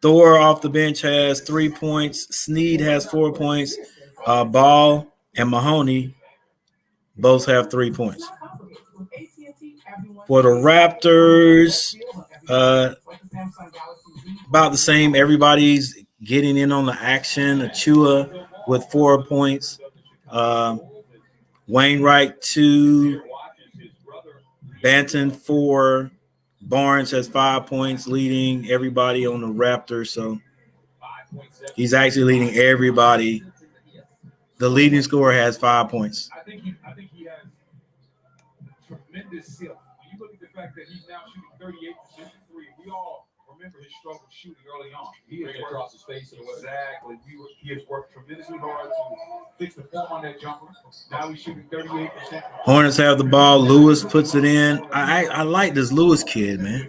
Thor off the bench has 3 points. Sneed has 4 points. Ball and Mahoney both have 3 points. For the Raptors, about the same. Everybody's getting in on the action. Achua with 4 points. Wainwright 2. Banton 4. Barnes has 5 points, leading everybody on the Raptors. So he's actually leading everybody. The leading scorer has 5 points. I think he has tremendous skill. When you look at the fact that he's now shooting 38% from three, we all remember his struggle shooting early on. He has worked across his face and exactly. He has worked tremendously hard to fix the form on that jumper. Now he's shooting 38%. Hornets have the ball. Lewis puts it in. I like this Lewis kid, man.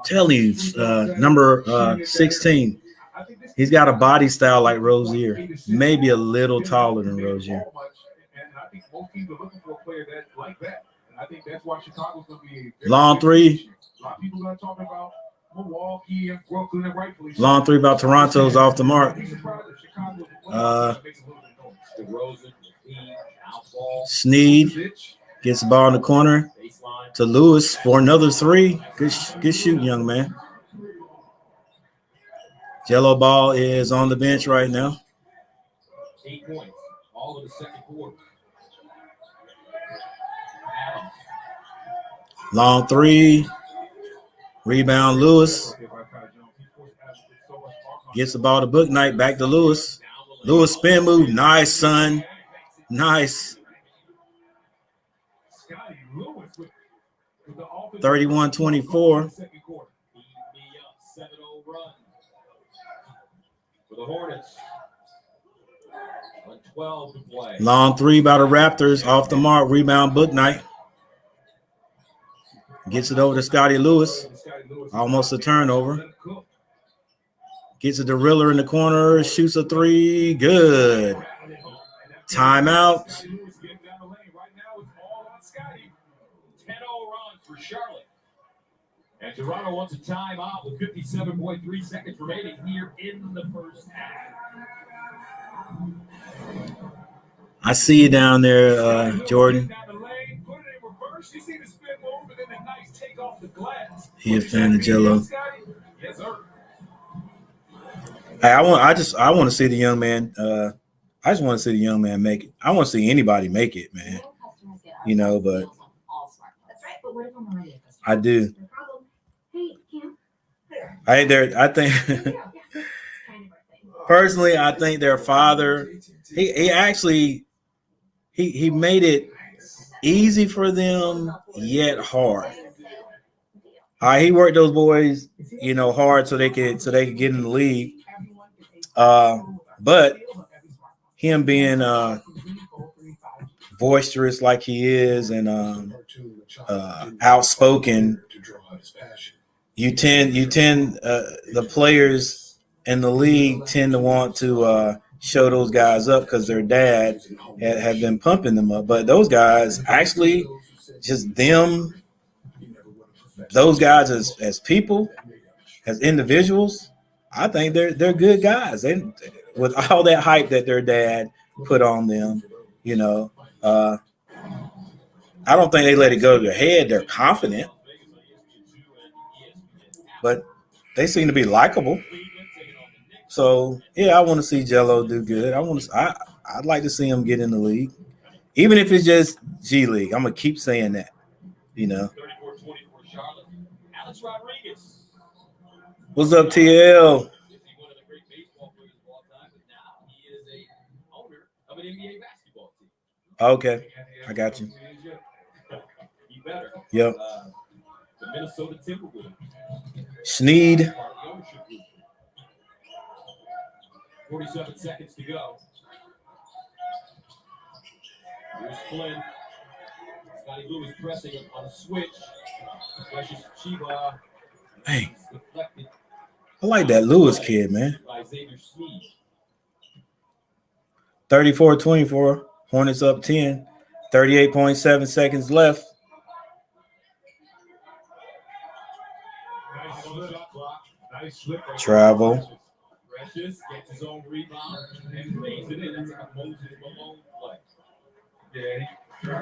Tell you, number 16. He's got a body style like Rozier, maybe a little taller than Rozier. And I think most teams are looking for a player that's like that. And I think that's why Chicago's going to be a long three. A lot of people are talking about Milwaukee and Brooklyn and rightfully. Long three about Toronto's off the mark. Sneed gets the ball in the corner to Lewis for another 3. Good shoot, young man. Jello Ball is on the bench right now. 8 points, all of the second quarter. Long 3. Rebound Lewis. Gets the ball to Booknight. Back to Lewis. Lewis spin move. Nice, son. Nice. 31-24. For the Hornets. 12 to play. Long 3 by the Raptors. Off the mark. Rebound Booknight. Gets it over to Scotty Lewis. Almost a turnover. Gets it to Riller in the corner. Shoots a 3. Good. Timeout. 10-0 run for Charlotte. And Toronto wants a timeout with 57.3 seconds remaining here in the first half. I see you down there, Jordan. He a fan of Jello. Hey, I want to see the young man. I just want to see the young man make it. I want to see anybody make it, man. You know, but I do. I think personally, I think their father, he actually he made it easy for them yet hard. He worked those boys, you know, hard so they could get in the league. But him being boisterous like he is and outspoken, you tend the players in the league tend to want to show those guys up because their dad have been pumping them up. But those guys actually just those guys as people, as individuals, I think they're good guys. They, with all that hype that their dad put on them, I don't think they let it go to their head. They're confident, but they seem to be likable. So yeah, I want to see Jello do good. I'd like to see him get in the league, even if it's just G League. I'm gonna keep saying that. 34-24 Charlotte. Alex Rodriguez. What's up, TL? One of the great baseball players of all time, but now he is a owner of an NBA basketball team. Okay, I got you. He better. Yep. The Minnesota Timberwolves. Sneed. 47 seconds to go. Here's Flynn. Scotty Lewis pressing on a switch. Precious Chiba. Hey, I like that Lewis kid, man. 34-24. Hornets up 10. 38.7 seconds left. Nice slip. Travel. Precious gets his own rebound and lays it in. That's like a Moses Malone play. Yeah,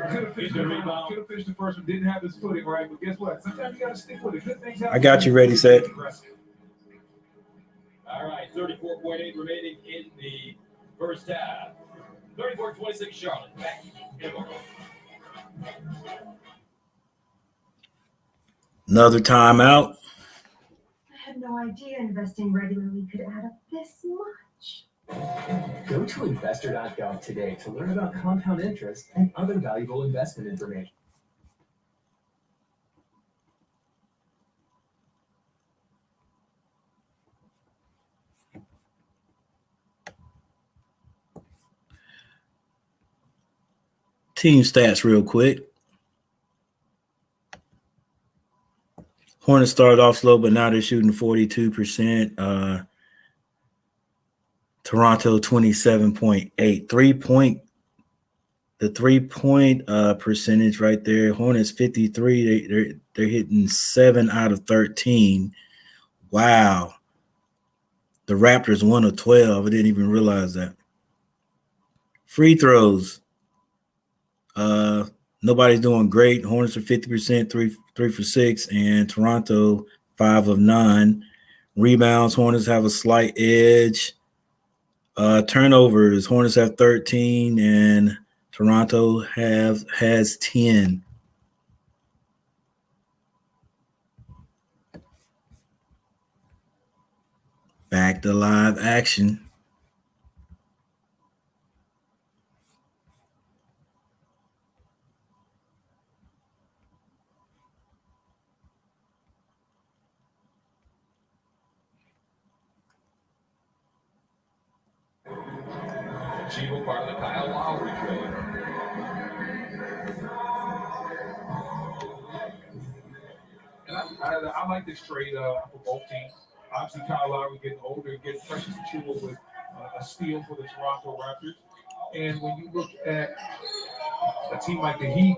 could have finished the first one. Didn't have his footing right, but guess what? Sometimes you got to stick with it. Good things happen. I got you ready, set. All right, 34.8 remaining in the first half. 34-26 Charlotte. Back in the ball. Another timeout. I had no idea investing regularly could add up this much. Go to investor.gov today to learn about compound interest and other valuable investment information. Team stats real quick. Hornets started off slow, but now they're shooting 42%. Toronto 27.8. The 3-point percentage right there. Hornets 53. They're hitting 7 out of 13. Wow. The Raptors 1 of 12. I didn't even realize that. Free throws. Nobody's doing great. Hornets are 50%, 3 for 6, and Toronto 5 of 9. Rebounds, Hornets have a slight edge. Turnovers, Hornets have 13, and Toronto has 10. Back to live action. Chiba, part of the Kyle Lowry trade. And I like this trade for both teams. Obviously, Kyle Lowry getting older, getting Precious Achiuwa with a steal for the Toronto Raptors. And when you look at a team like the Heat,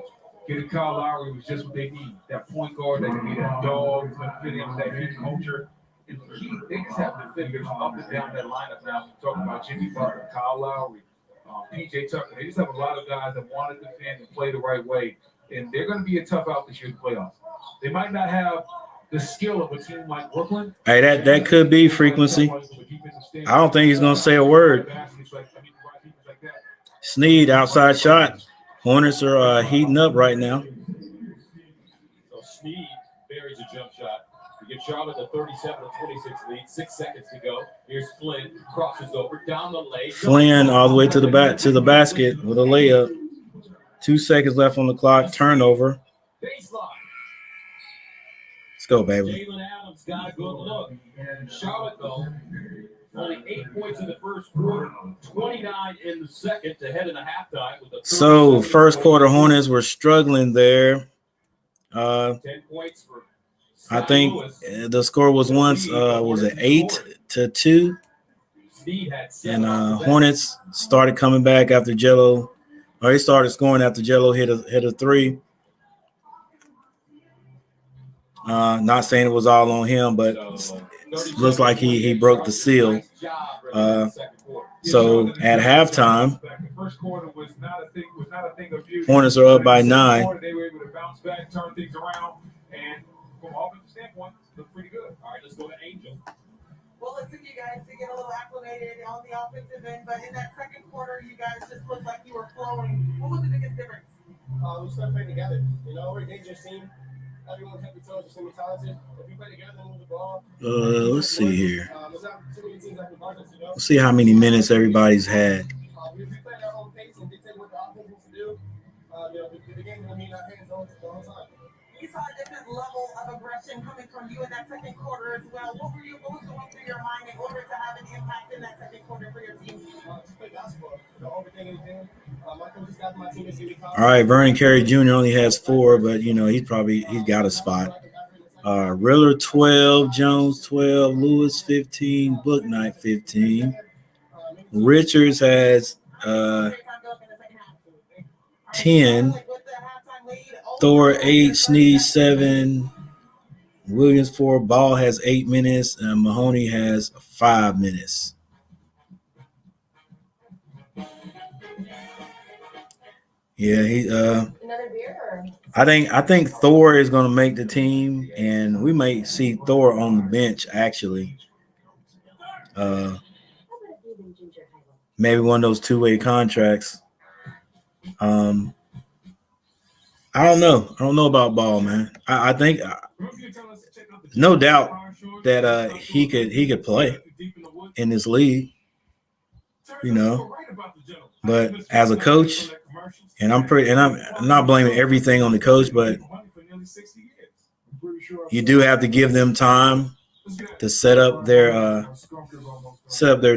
getting Kyle Lowry was just what they need. That point guard, they need that dog, fit in that Heat culture. And the Heat, they just have defenders up and down that lineup now. We're talking about Jimmy Butler, Kyle Lowry, PJ Tucker. They just have a lot of guys that want to defend and play the right way. And they're going to be a tough out this year in the playoffs. They might not have the skill of a team like Brooklyn. Hey, that could be frequency. I don't think he's going to say a word. Sneed, outside shot. Hornets are heating up right now. So Sneed buries a jump shot. We get Charlotte a 37-26 lead. 6 seconds to go. Here's Flynn, crosses over down the lane. Flynn all the way to the basket with a layup. 2 seconds left on the clock. Turnover. Baseline. Let's go, baby. Jalen Adams got a good look. Charlotte, though, Only 8 points in the first quarter, 29 in the second to head in the halftime. With So first quarter Hornets were struggling there. 10 points for I think the score was once was it 8-2, and Hornets started coming back after Jello, or he started scoring after Jello hit a three. Not saying it was all on him, but looks like he broke the seal. So at halftime, Hornets are up by 9. They were able to bounce back, turn things around, and from an offensive standpoint, look pretty good. All right, let's go to Angel. Well, it took you guys to get a little acclimated on the offensive end, but in that second quarter, you guys just looked like you were flowing. What was the biggest difference? We started playing together. You know, we're a dangerous team. Everyone kept the toes, extremely talented. If we play together and move the ball. Let's see here. There's not too many teams that can guard us, you know. Let's see how many minutes everybody's had. If we play at our own pace and dictate what the offense needs to do, you know, the game's going to be in our hands the whole time. You saw a different level of aggression coming from you in that second quarter as well. What was going through your mind in order to have an impact in that second quarter for your team? Just play basketball. Don't overthink anything. My coach just got my team to see. All right, Vernon Carey Jr. only has 4, but you know he's got a spot. Riller 12, Jones 12, Lewis 15, Booknight 15. Richards has 10. Thor 8, Sneeze 7, Williams 4, Ball has 8 minutes, and Mahoney has 5 minutes. Yeah, he Another beer or? I think Thor is gonna make the team, and we may see Thor on the bench actually. Maybe one of those two-way contracts. I don't know about Ball, man. I think no doubt that he could play in this league, you know. But as a coach, and I'm not blaming everything on the coach, but you do have to give them time to set up their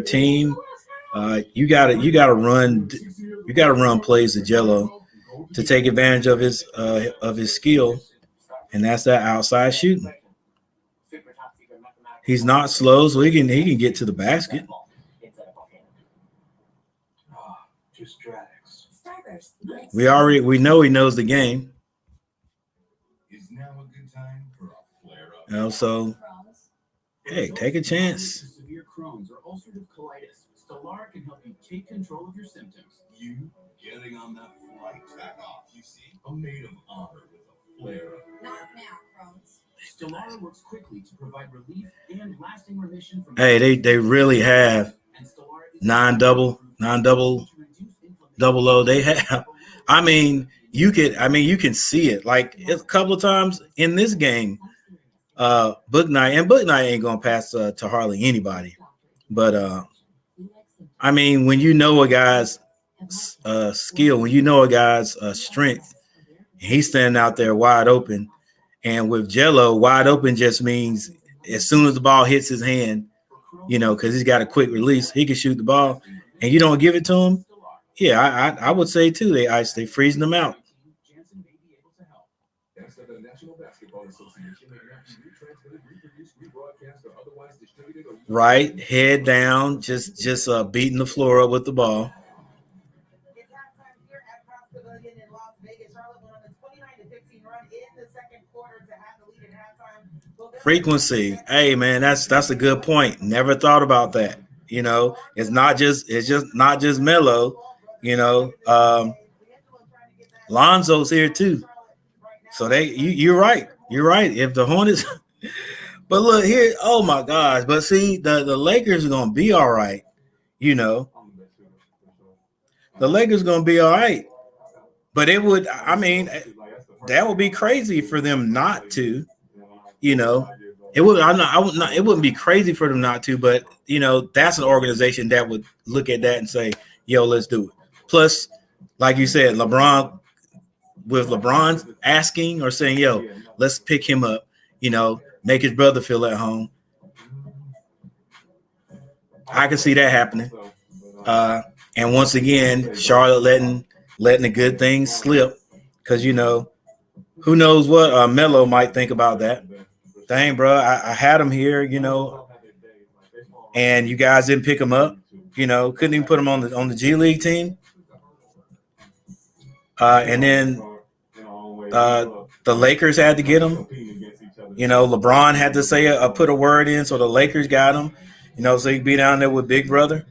team. You gotta run plays to Jello to take advantage of his skill, and that's that outside shooting. He's not slow, so he can get to the basket. We know he knows the game. Is now a good time for a flare up? You know, so hey, take a chance. Severe Crohn's or ulcerative colitis, Stellar can help you take control of your symptoms. You getting on that flight back off, you see? A maid of honor with a flare up. Not now, Crohn's. Stellar works quickly to provide relief and lasting remission from. Hey, they really have 9-double. They have. I mean, you can see it. Like a couple of times in this game, Booknight ain't gonna pass to hardly anybody. But I mean, when you know a guy's skill, when you know a guy's strength, and he's standing out there wide open, and with Jello, wide open just means as soon as the ball hits his hand, you know, because he's got a quick release, he can shoot the ball, and you don't give it to him. Yeah, I would say too. They freezing them out. Right, head down, just beating the floor up with the ball. It's halftime here at Cross Pavilion in Las Vegas. Charlotte went on a 29-15 run in the second quarter to have the lead at halftime. Frequency, hey man, that's a good point. Never thought about that. You know, it's just not just Melo. You know, Lonzo's here too. So you're right. You're right. If the Hornets, but look here, oh my gosh. But see, the Lakers are gonna be all right. You know, the Lakers are gonna be all right. But it would, I mean, that would be crazy for them not to. You know, it would. It wouldn't be crazy for them not to. But you know, that's an organization that would look at that and say, "Yo, let's do it." Plus, like you said, LeBron asking or saying, "Yo, let's pick him up," you know, make his brother feel at home. I can see that happening. And once again, Charlotte letting the good things slip, because who knows what Melo might think about that. Dang, bro, I had him here, and you guys didn't pick him up. Couldn't even put him on the G League team. And then the Lakers had to get him. LeBron had to say put a word in, so the Lakers got him. So he could be down there with Big Brother.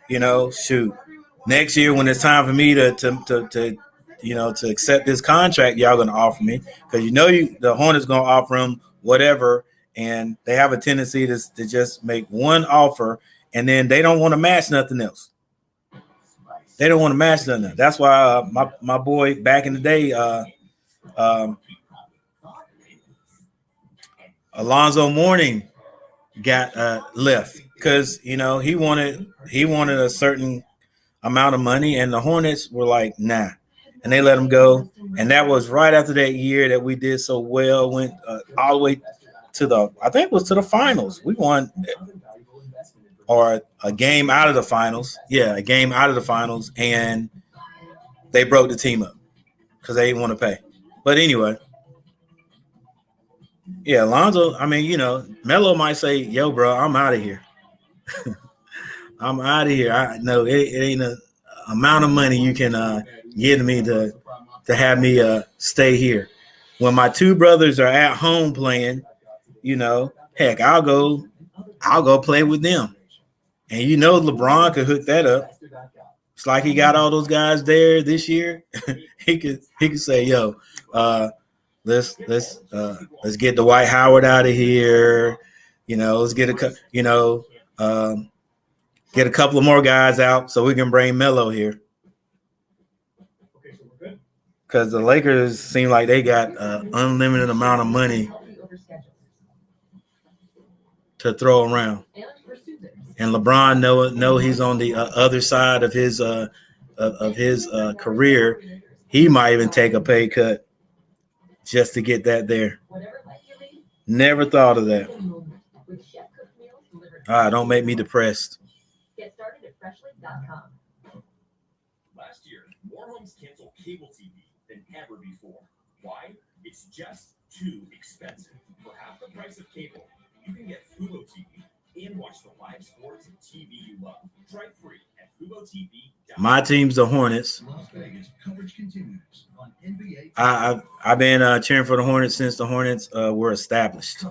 Shoot. Next year, when it's time for me to accept this contract, y'all gonna offer me, because the Hornets gonna offer him whatever, and they have a tendency to just make one offer, and then they don't want to match nothing else. They don't want to match nothing else. That's why my boy back in the day, Alonzo Mourning got left because he wanted a certain amount of money, and the Hornets were like, nah, and they let him go. And that was right after that year that we did so well, went all the way to I think it was to the finals. We won, or a game out of the finals. Yeah, a game out of the finals, and they broke the team up because they didn't want to pay. But anyway, yeah, Alonzo, Melo might say, yo, bro, I'm out of here. I'm out of here. I know it ain't an amount of money you can give me to have me stay here. When my two brothers are at home playing, heck, I'll go play with them. And LeBron could hook that up. It's like he got all those guys there this year. he could say, yo, let's get Dwight Howard out of here. Let's get get a couple of more guys out so we can bring Melo here. Because the Lakers seem like they got unlimited amount of money to throw around. And LeBron know he's on the other side of his career. He might even take a pay cut just to get that there. Never thought of that. Don't make me depressed. Get started at freshly.com. Last year, more homes canceled cable TV than ever before. Why? It's just too expensive. For half the price of cable, you can get Fubo TV and watch the live sports and TV you love. Try free at FuboTV.com. My team's the Hornets. I've been cheering for the Hornets since the Hornets were established.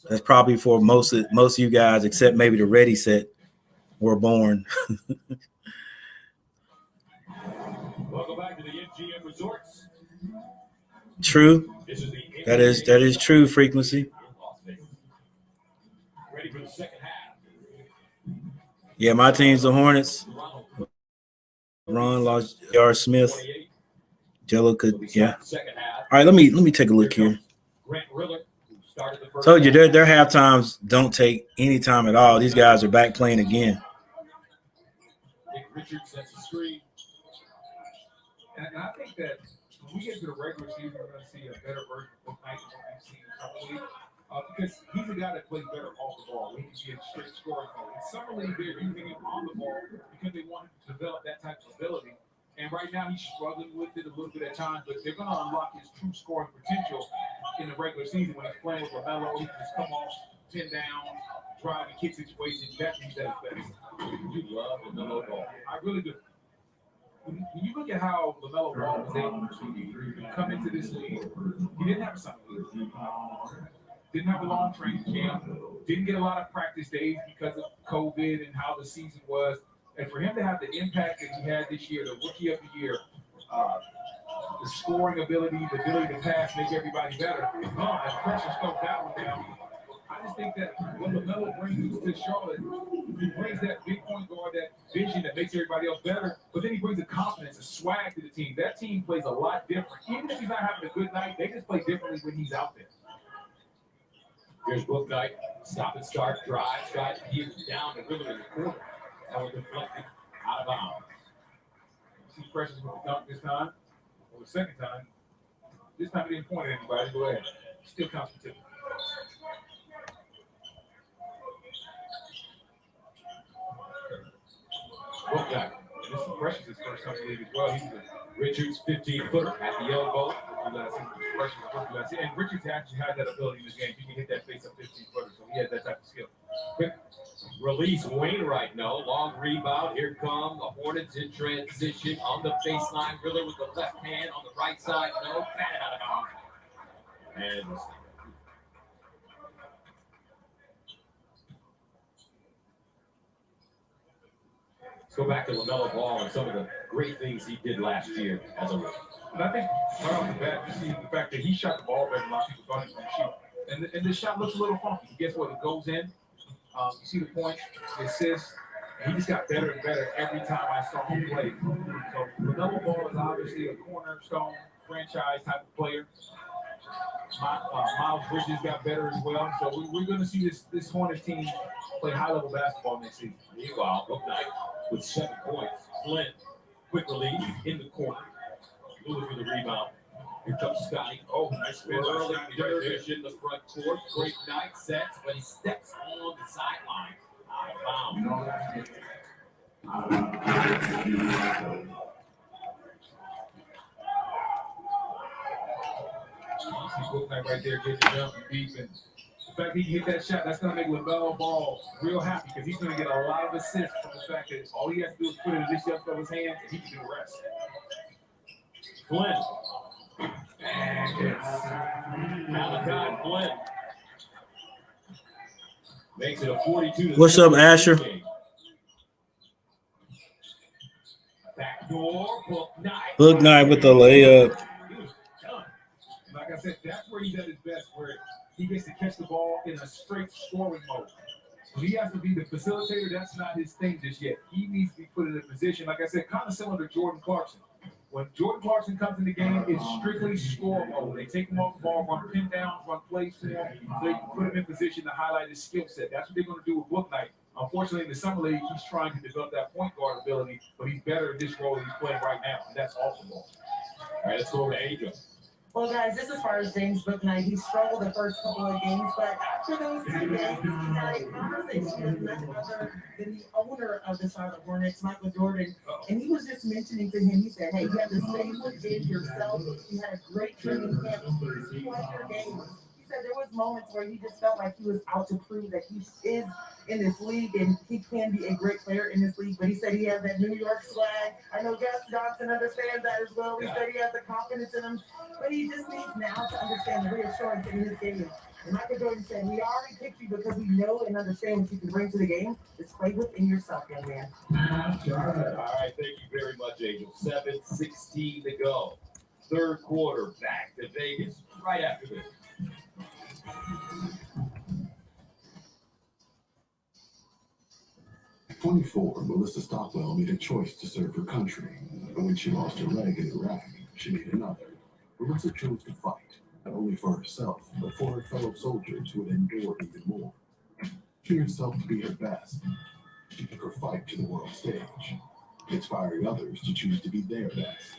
That's probably for most of you guys, except maybe the Ready Set, were born. Welcome back to the MGM Resorts. True. That is true. Frequency. Ready for the second half. Yeah, my team's the Hornets. Ron lost J.R. Smith. Jello could, yeah. All right, let me take a look here. Told you their half times don't take any time at all. These guys are back playing again. Richard sets the screen. And I think that when we get to the regular season, we're going to see a better version of Knight than what we've seen in summer league. Because he's a guy that plays better off the ball. We can see a straight scoring mode. In summer league, they're using him on the ball because they want him to develop that type of ability. And right now, he's struggling with it a little bit at times, but they're going to unlock his true scoring potential in the regular season when he's playing with LaMelo. He can just come off 10 down, drive and kick situations. That's what he's at his best. You love LaMelo Ball. I really do. When you look at how LaMelo Ball was able to come into this league, he didn't have a summer league. Didn't have a long training camp. Didn't get a lot of practice days because of COVID and how the season was. And for him to have the impact that he had this year, the Rookie of the Year, the scoring ability, the ability to pass, make everybody better, it's gone. As pressure stuff that one down. I just think that what LaMelo brings to Charlotte, he brings that big point guard, that vision that makes everybody else better, but then he brings a confidence, a swag to the team. That team plays a lot different. Even if he's not having a good night, they just play differently when he's out there. Here's Book Knight. Stop and start, drive, shot, gives down the middle of the corner. That was deflected out of bounds. See Precious with the dunk this time, or the second time. This time he didn't point at anybody. Go ahead. Still counts for two. Book night. This is Precious' first time in the league as well. He's a Richards, 15-footer at the elbow. Precious, and Richards actually had that ability in this game. He can hit that face up 15-footer, so he has that type of skill. Quick Release Wainwright, no. Long rebound. Here come the Hornets in transition on the baseline. Riller with the left hand on the right side. No. Batted out of bounds. And let's go back to LaMelo Ball and some of the great things he did last year as a rookie. And I think right off the bat, you see the fact that he shot the ball better than a lot of people thought he was going to shoot. And the shot looks a little funky. Guess what? It goes in. You see the points, the assists. And he just got better and better every time I saw him play. So LaMelo Ball is obviously a cornerstone franchise type of player. Miles Bridges got better as well. So we're going to see this Hornets team play high-level basketball next season. Meanwhile, Book Night with 7 points. Flynn, quick release in the corner. Lewis with the rebound. Here comes Scotty. Oh, nice spin early. Dish in the front court. Great night sets, but he steps on the sideline. Out of bounds. You see Book Night right there getting the jump and deep. And the fact he can hit that shot, that's going to make LaMelo Ball real happy because he's going to get a lot of assists from the fact that all he has to do is put it in this up of his hands and he can do the rest. Flynn. Malachi Flynn. Makes it a 42. What's up, Asher? Backdoor, Book Night with the layup. Like I said, that's where he's at his best, where he gets to catch the ball in a straight scoring mode. So he has to be the facilitator. That's not his thing just yet. He needs to be put in a position, like I said, kind of similar to Jordan Clarkson. When Jordan Clarkson comes in the game, it's strictly score mode. They take him off the ball, run pin downs, run plays for him, so they can put him in position to highlight his skill set. That's what they're going to do with Book Night. Unfortunately, in the summer league, he's trying to develop that point guard ability, but he's better at this role that he's playing right now, and that's awesome ball. All right, let's go over to Angel. Well, guys, just as far as James Book Night, he struggled the first couple of games, but after those 2 games, he had a conversation with none other than the owner of the Charlotte Hornets, Michael Jordan, and he was just mentioning to him, he said, hey, you have the same legit yourself. You had a great training camp. You won your game. He said there was moments where he just felt like he was out to prove that he is in this league and he can be a great player in this league, but he said he has that New York swag. I know Gus Johnson understands that as well. He said he has the confidence in him, but he just needs now to understand the reassurance in his game. And Michael Jordan said, we already picked you because we know and understand what you can bring to the game. Just play within yourself, young man. All right, thank you very much, Angel. 7:16 to go. Third quarter, back to Vegas right after this. 24, Melissa Stockwell made a choice to serve her country, but when she lost her leg in Iraq, she made another. Melissa chose to fight, not only for herself, but for her fellow soldiers who would endure even more. Pushing herself to be her best, she took her fight to the world stage, inspiring others to choose to be their best.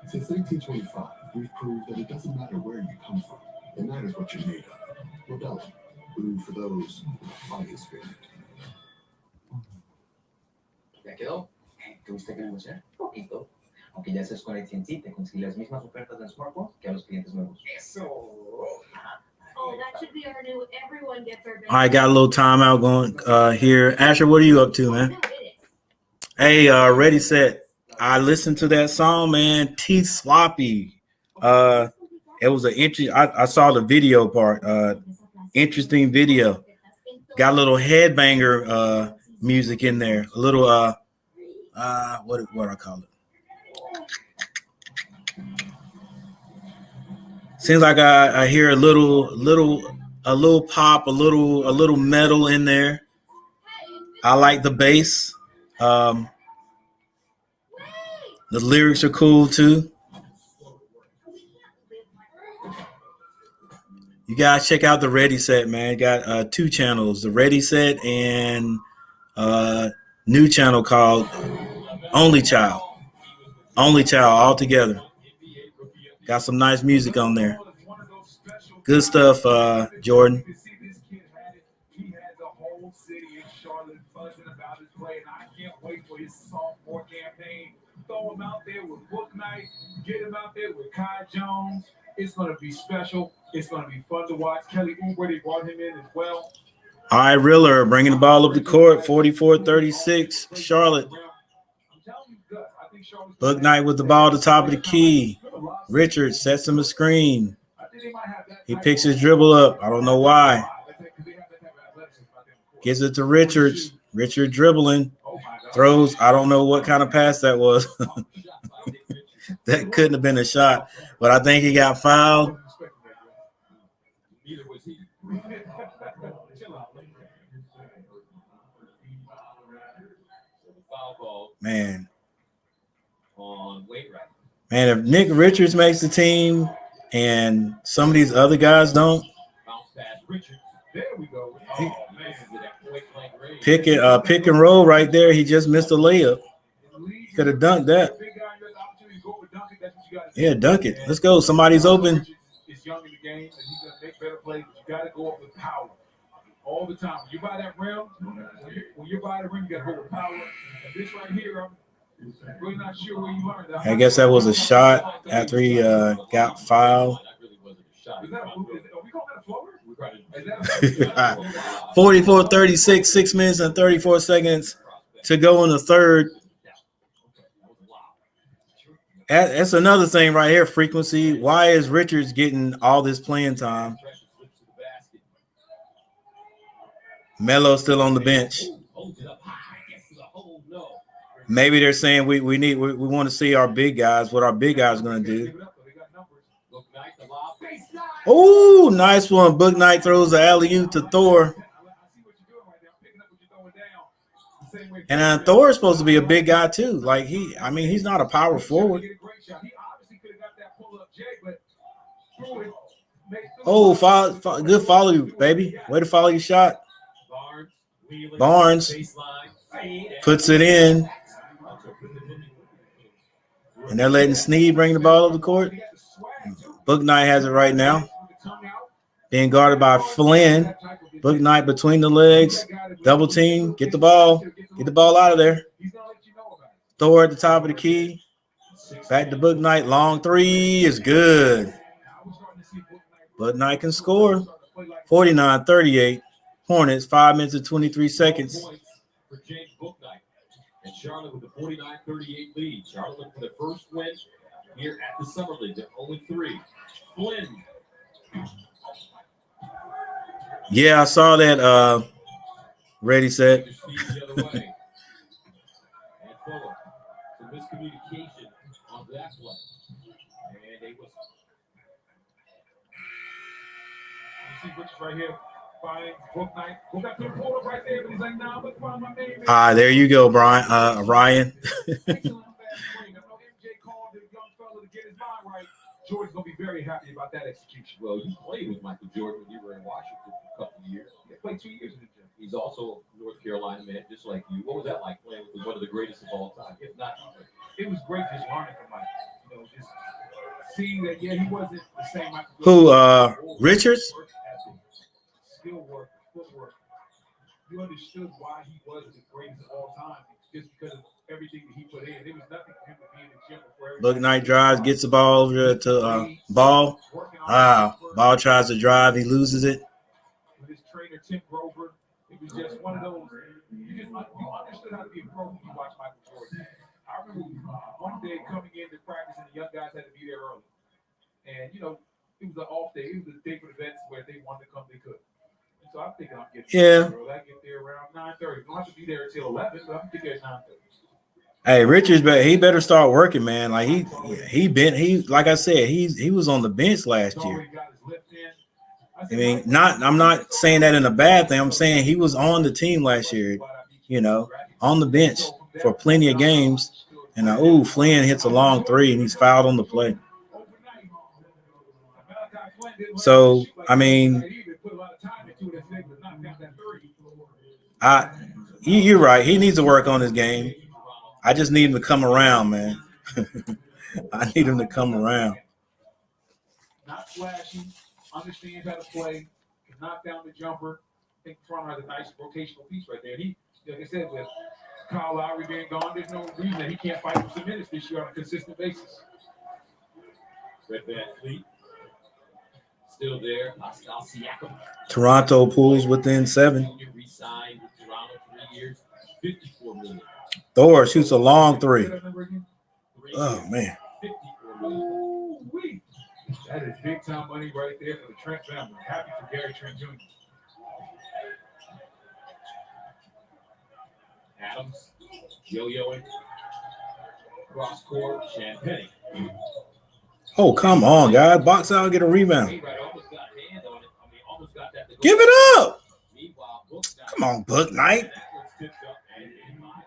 Since 1925, we've proved that it doesn't matter where you come from, it matters what you're made of. Modelo, brewed for those with a fighting spirit. ¿Ya quedó? ¿Tuviste que negociar? Poquito. Aunque ya haces con AT&T, te consigue las mismas ofertas en smartphones que a los clientes nuevos. Eso. Oh, that should be our new everyone gets our best. All right, got a little timeout going here. Asher, what are you up to, man? Hey, Ready Set. I listened to that song, man. Teeth Sloppy. It was an interesting. I saw the video part. Interesting video. Got a little headbanger music in there. A little what I call it. Seems like I hear a little pop, a little metal in there. I like the bass. The lyrics are cool too. You guys check out the Ready Set, man. Got 2 channels, the Ready Set and new channel called Only Child. Only Child all together. Got some nice music on there. Good stuff, Jordan. He had the whole city in Charlotte buzzing about his play, and I can't wait for his sophomore campaign. Throw him out there with Book Night. Get him out there with Kai Jones. It's going to be special. It's going to be fun to watch. Kelly Oubre, they brought him in as well. All right, Riller bringing the ball up the court, 44-36, Charlotte. Book Night with the ball at the top of the key. Richards sets him a screen. He picks his dribble up. I don't know why. Gives it to Richards. Richard dribbling. Throws. I don't know what kind of pass that was. That couldn't have been a shot. But I think he got fouled. Man, if Nick Richards makes the team and some of these other guys don't, pick and roll right there. He just missed a layup. Could have dunked that. Yeah, dunk it. Let's go. Somebody's open. Is young in the game, and he's gonna make better plays. But you got to go up with power all the time. When you buy that rim, when you buy the rim, you got to go with power. And this right here, I'm really not sure where you learned that. I guess that was a shot after he got fouled. 44-36, 6 minutes and 34 seconds to go in the third. That's another thing right here, frequency. Why is Richards getting all this playing time? Melo's still on the bench. Maybe they're saying we want to see our big guys, what our big guys are going to do. Oh, nice one. Book Night throws the alley-oop to Thor. And Thor is supposed to be a big guy too. Like he's not a power forward. Oh, good follow, baby. Way to follow your shot. Barnes puts it in. And they're letting Sneed bring the ball up the court. Book Night has it right now. Being guarded by Flynn. Book Night between the legs. Double team. Get the ball. Get the ball out of there. Thor at the top of the key. Back to Book Night. Long three is good. Book Night can score. 49-38. Hornets, 5 minutes and 23 seconds. And Charlotte with the 49-38 lead. Charlotte looking for the first win here at the Summer League. They're 0-3. Flynn. Yeah, I saw that. Ready, set. And Fuller. Some miscommunication on that play. And they was. You see Richards right here. Fine. Book Night. Go back to the pull up right there. But he's like, nah, but find my name. There you go, Brian. Ryan. Jordan's gonna be very happy about that execution. Well, you played with Michael Jordan when you were in Washington for a couple of years. He played 2 years in the gym. He's also a North Carolina man, just like you. What was that like playing with one of the greatest of all time? If not, it was great just learning from Mike. You know, just seeing that he wasn't the same Michael Jordan. Who? Richards? Skill work, footwork. You understood why he was the greatest of all time, just because of everything that he put in. There was nothing for him to be in the gym before. Book Night drives, gets the ball over to Ball. Ball tries to drive, he loses it. With his trainer Tim Grover, it was just one of those. You understood how to be a pro when you watch Michael Jordan. I remember one day coming into practice and the young guys had to be there early, and it was an off day. It was a day for the vets where if they wanted to come, they could. So I'm thinking I'm getting there. I get there around 9:30. Don't have to be there until 11, but I'm getting there at 9:30. Hey, Richards, but he better start working, man. Like like I said, he was on the bench last year. I mean, I'm not saying that in a bad thing. I'm saying he was on the team last year, on the bench for plenty of games. And Flynn hits a long three and he's fouled on the play. So, I mean, you're right. He needs to work on his game. I just need him to come around, man. I need him to come around. Not flashy, understands how to play, can knock down the jumper. I think Toronto has a nice rotational piece right there. like I said, with Kyle Lowry being gone, there's no reason that he can't fight for some minutes this year on a consistent basis. Red Van Fleet still there. Pascal Siakam. Toronto pulls within 7. Re-signed with Toronto 3 years, $54 million. Thor shoots a long 3. Oh, man. $54 million. Ooh-wee. That is big time money right there for the Trent family. Happy for Gary Trent Jr. Adams, yo-yoing. Cross court, Champagne. Oh, come on, guys. Box out and get a rebound. Almost got a hand on it. I mean, almost got that to go. Give it up. Meanwhile, Book Come on, Book Knight. that one's tipped up and in line.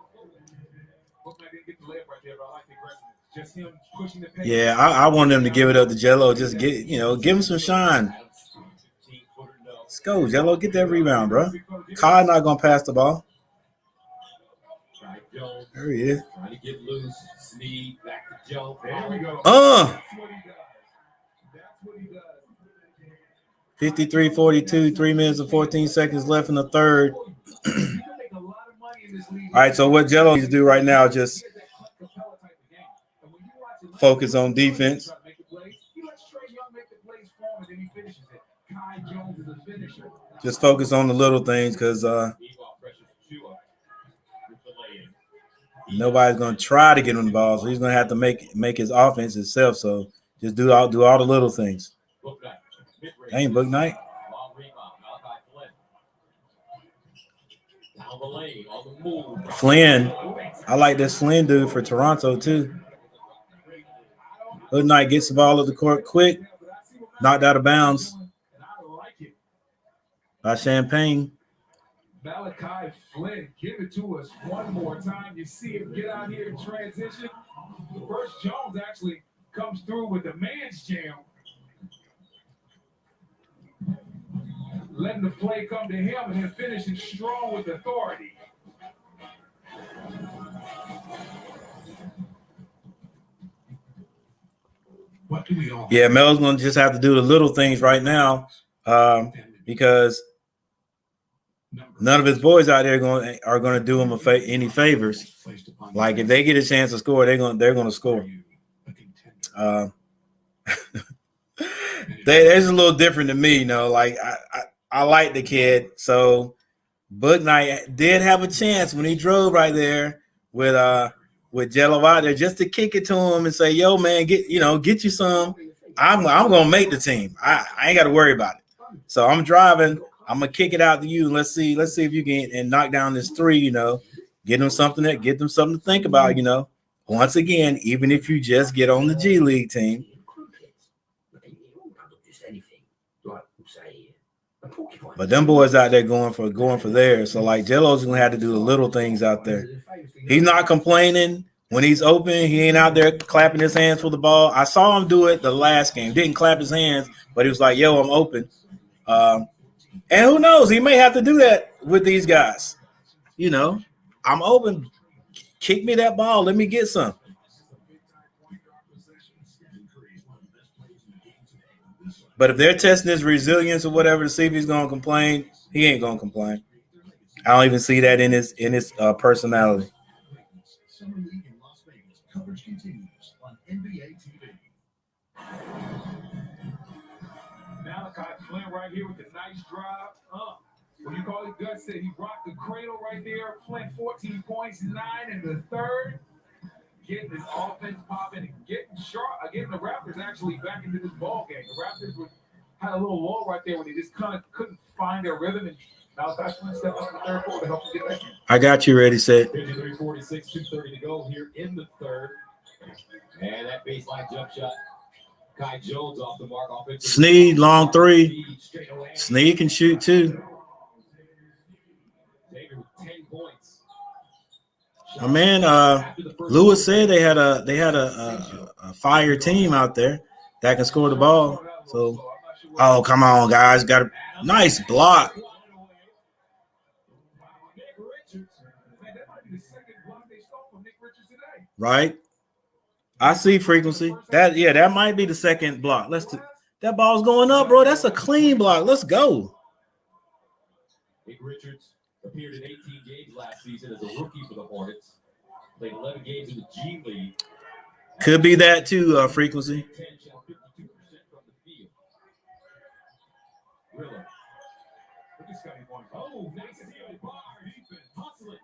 Book Knight didn't get the layup right there, but I like the aggressiveness. Just him pushing the paint. Yeah, I want them to give it up to Jello. Just give him some shine. Let's go, Jello. Get that rebound, bro. Kai not gonna pass the ball. There he is. Trying to get loose. Sneed back to Joe. There we go. Uh. That's what he does. That's what he does. 53-42, 3 minutes and 14 seconds left in the third. All right, so what Jello needs to do right now is just focus on defense. Just focus on the little things because nobody's going to try to get him the ball, so he's going to have to make his offense itself. So just do all the little things. Dang, Book Knight. Flynn. I like this Flynn dude for Toronto, too. Book Knight gets the ball up the court quick. Knocked out of bounds by Champagne. Malachi Flynn, give it to us one more time. You see him get out here in transition. First Jones actually comes through with the man's jam. Letting the play come to him and then finishing strong with authority. What do we all? Yeah, Mel's going to just have to do the little things right now because none of his boys out there are going to do him any favors. Like if they get a chance to score, they're going to score. There's a little different to me, Like I like the kid. So Book Knight did have a chance when he drove right there with Jello out there just to kick it to him and say, "Yo, man, get you some. I'm gonna make the team. I ain't got to worry about it. So I'm driving. I'm gonna kick it out to you. Let's see if you can and knock down this 3. Get them something to think about. Once again, even if you just get on the G League team." But them boys out there going for theirs. So like Jello's gonna have to do the little things out there. He's not complaining when he's open. He ain't out there clapping his hands for the ball. I saw him do it the last game. Didn't clap his hands, but he was like, "Yo, I'm open." And who knows? He may have to do that with these guys. I'm open. Kick me that ball. Let me get some. But if they're testing his resilience or whatever to see if he's going to complain, he ain't going to complain. I don't even see that in his personality. Summer League in Las Vegas. Coverage continues on NBA TV. Malachi Flynn right here with the nice drive. What do you call it? Gus said he rocked the cradle right there. Flynn 14 points, 9 in the third. Getting his offense popping and getting sharp. Getting the Raptors actually back into this ball game. The Raptors had a little lull right there when they just kind of couldn't find their rhythm. And Malachi Flynn stepped up in the third quarter to help them get back in. I got you ready, set. 53-46, 2:30 to go here in the third. And that baseline jump shot. Kai Jones off the mark. Sneed, long 3. Sneed can shoot too. David with 10 points. My man, Lewis said they had a fire team out there that can score the ball. So, oh, come on, guys. Got a nice block. Right? I see frequency. That might be the second block. That ball's going up, bro. That's a clean block. Let's go. Nick Richards Appeared in 18 games last season as a rookie for the Hornets. Played 11 games in the G League. Could be that too, frequency. 10 shot 52% from the field. Riller. Look at Scotty Barnes. Oh, nice steal. Barnes hustling.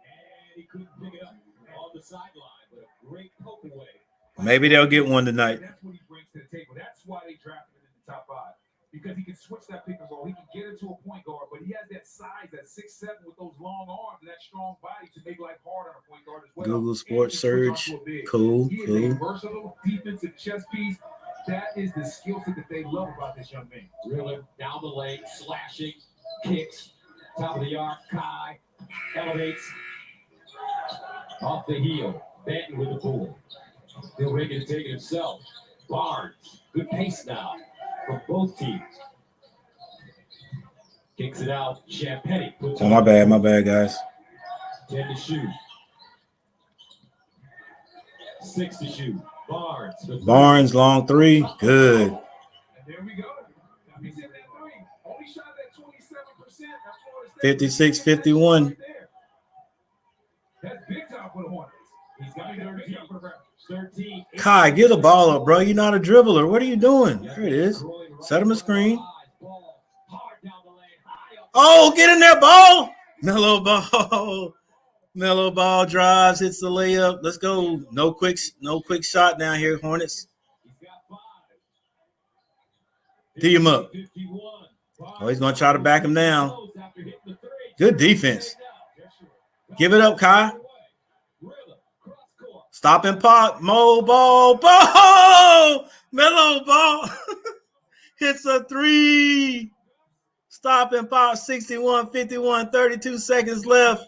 And he couldn't pick it up on the sideline, but a great poke away. Maybe they'll get one tonight. That's what he brings to the table. That's why they drafted him in the top 5. Because he can switch that pick and roll. He can get into a point guard, but he has that size, that 6'7" with those long arms and that strong body to make life hard on a point guard as well. Google Sports Search. Cool, He is cool. a versatile defensive chess piece. That is the skill set that they love about this young man. Riller down the lane, slashing, kicks, top of the arc. Kai elevates off the heel. Benton with the pull. He'll make it take it himself. Barnes, good pace now for both teams. Kicks it out. Champagny puts Oh, my bad, guys. 10 to shoot. 6 to shoot. Barnes. Barnes, long three. Good. And there we go. He's in that three. Only shot at 27%. 56-51. That's big time for the Hornets. He's got 13 for the Raptors. 13. Kai, get the ball up, bro. You're not a dribbler. What are you doing? There it is. Set him a screen. Oh, get in there, ball. Mellow ball. Mellow ball drives, hits the layup. Let's go. No quick shot down here, Hornets. Tee him up. Oh, he's going to try to back him down. Good defense. Give it up, Kai. Stop and pop. Mo ball. Ball. Mellow ball. Hits a three. Stop and pop. 61-51. 32 seconds left.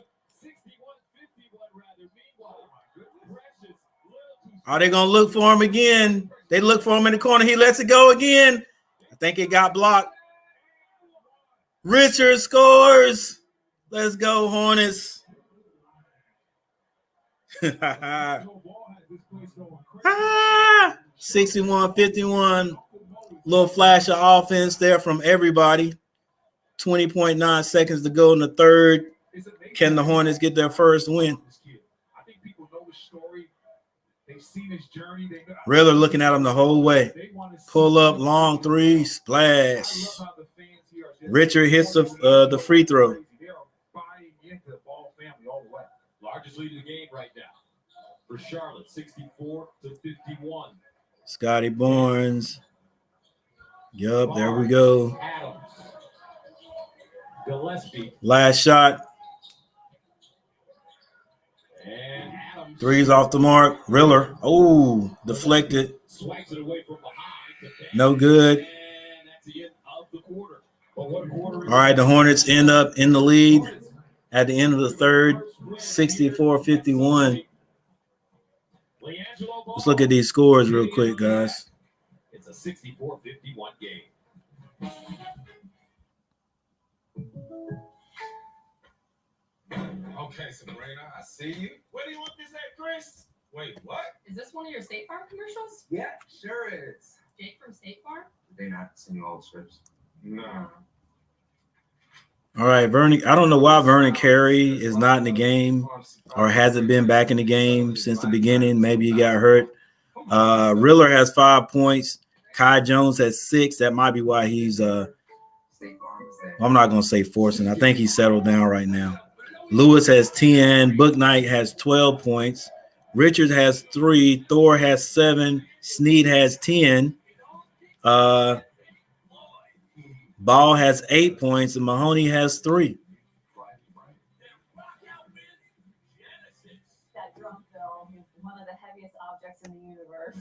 Are they going to look for him again? They look for him in the corner. He lets it go again. I think it got blocked. Richard scores. Let's go, Hornets. 61-51. Little flash of offense there from everybody. 20.9 seconds to go in the third. Can the Hornets get their first win? I think people know the story. They've seen his journey. Riller looking at him the whole way. Pull up, long three, splash. Richard hits the free throw. Largest lead in the game right now for Charlotte, 64-51. Scotty Barnes. Yup, there we go. Adams. Gillespie. Last shot. And Adams. Three's off the mark. Riller. Oh, deflected. Swags it away from behind. No good. And that's the end of the quarter. But what a quarter. All right, the Hornets end up in the lead at the end of the third, 64-51. Let's look at these scores real quick, guys. It's a 64-51 game. Okay, Sabrina, I see you. Where do you want this at, Chris? Wait, what? Is this one of your State Farm commercials? Yeah, sure is. Jake from State Farm? Did they not send you all the scripts? No. All right, Vernon. I don't know why Vernon Carey is not in the game or hasn't been back in the game since the beginning. Maybe he got hurt. Riller has 5 points. Kai Jones has 6. That might be why he's I'm not going to say forcing. I think he's settled down right now. Lewis has 10. Booknight has 12 points. Richard has 3. Thor has 7. Snead has 10. Ball has 8 points, and Mahoney has 3. That drum fill is one of the heaviest objects in the universe.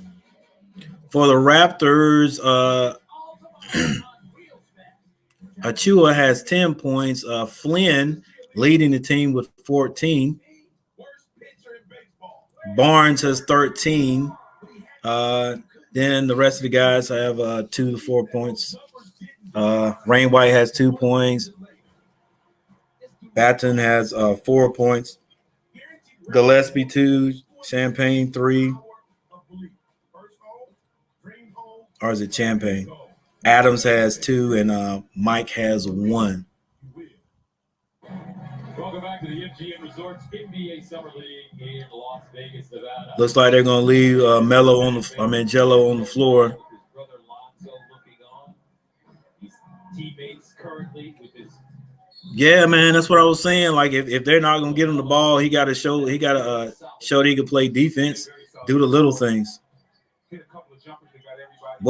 For the Raptors, Achua has 10 points. Flynn leading the team with 14. Barnes has 13. Then the rest of the guys have 2 to 4 points. Rain White has 2 points. Batten has 4 points. Gillespie 2. Champagne 3. Or is it Champagne? Adams has 2 and Mike has 1. Welcome back to the MGM Resorts NBA Summer League in Las Vegas, Nevada. Looks like they're gonna leave Jello on the floor. His brother Lonzo looking on. His teammates currently with his. Yeah, man, that's what I was saying. Like, if they're not gonna get him the ball, he got to show that he can play defense, do the little things. Hit a couple of jumpers that got everybody.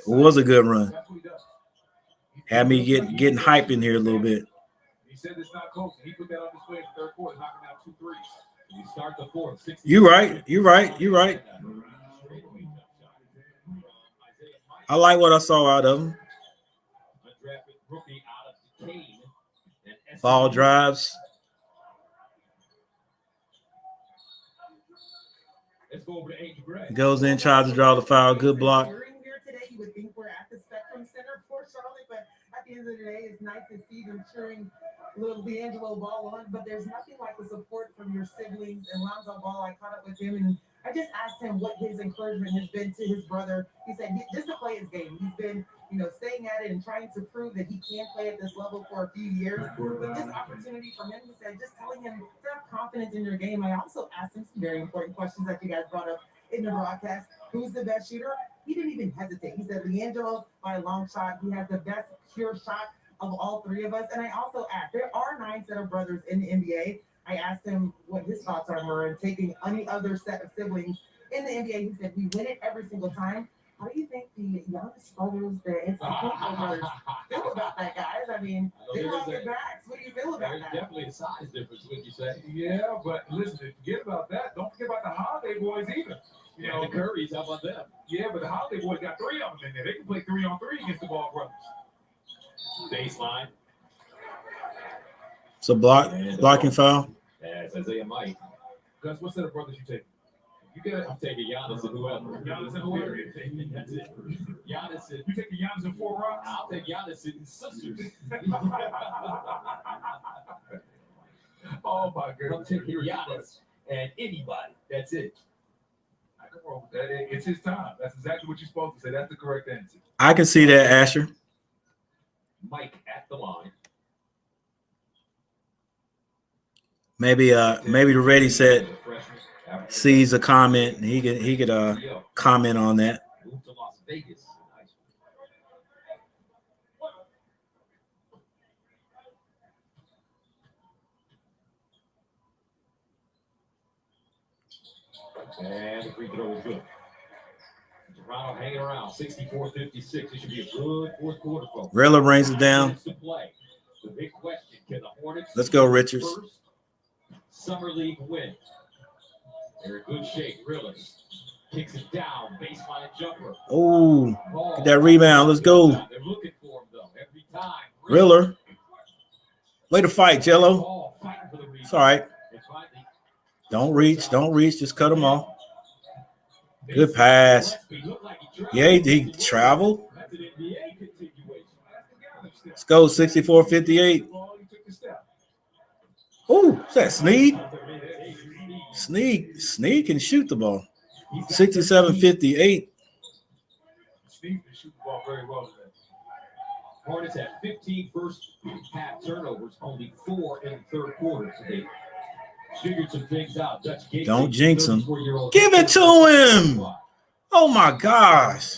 Was a good run. Had me getting hyped in here a little bit. He said it's not close. He put that on display in the third quarter, knocking out 2 threes. You start the fourth. You're right. I like what I saw out of him. Ball drives. Let's go over to Angel Gray. Goes in, tries to draw the foul. Good block. Here today, you would think we're at the Spectrum Center for Charlotte, but at the end of the day, it's nice to see them cheering little D'Angelo Ball on. But there's nothing like the support from your siblings. And Lonzo Ball, I caught up with him, and I just asked him what his encouragement has been to his brother. He said just to play his game. He's been, staying at it and trying to prove that he can play at this level for a few years. But this opportunity for him, he said, just telling him to have confidence in your game. I also asked him some very important questions that you guys brought up in the broadcast. Who's the best shooter? He didn't even hesitate. He said D'Angelo by a long shot. He has the best pure shot of all three of us. And I also asked, there are 9 set of brothers in the NBA. I asked him what his thoughts are in taking any other set of siblings in the NBA. He said, we win it every single time. How do you think the youngest brothers, the Institutional brothers, feel about that, guys? I mean, they want their backs. What do you feel about There's that? definitely a size difference, would you say? Yeah, but listen, forget about that. Don't forget about the Holiday Boys either. The Currys, how about them? Yeah, but the Holiday Boys got 3 of them in there. They can play 3-on-3 against the Ball brothers. Baseline. So blocking foul. As Isaiah Mike. Gus, what set of brothers you take? I'm taking Giannis and whoever. Giannis and whoever. That's it. Giannis and You take the Giannis and 4 rocks? I'll take Giannis and sisters. Oh my goodness. I'm taking Giannis and anybody. That's it. I come wrong with that. It's his time. That's exactly what you're supposed to say. That's the correct answer. I can see that, Asher. Mike at the line. Maybe the ready set sees a comment and he could comment on that. Move to Las Vegas. And the free throw is good. Toronto hanging around 64-56. It should be a good fourth quarter, folks. Rilla brings it down. The big question, can the Hornets Let's go, Richards. first Summer League win? They're in good shape. Rilla kicks it down. Baseline jumper. Oh, get that rebound. Let's go. They're looking for him, though, every time. Riller. Way to fight, Jello. It's all right. Don't reach. Just cut them off. Good pass. Yeah, he traveled. Let's go, 64-58. Oh, is that Snead? Snead can shoot the ball. 67-58. Steve can shoot the ball very well today. Hornets had 15 first half turnovers, only 4 in the third quarter today. Figured some things out. Don't jinx him. Give it to him. Oh my gosh.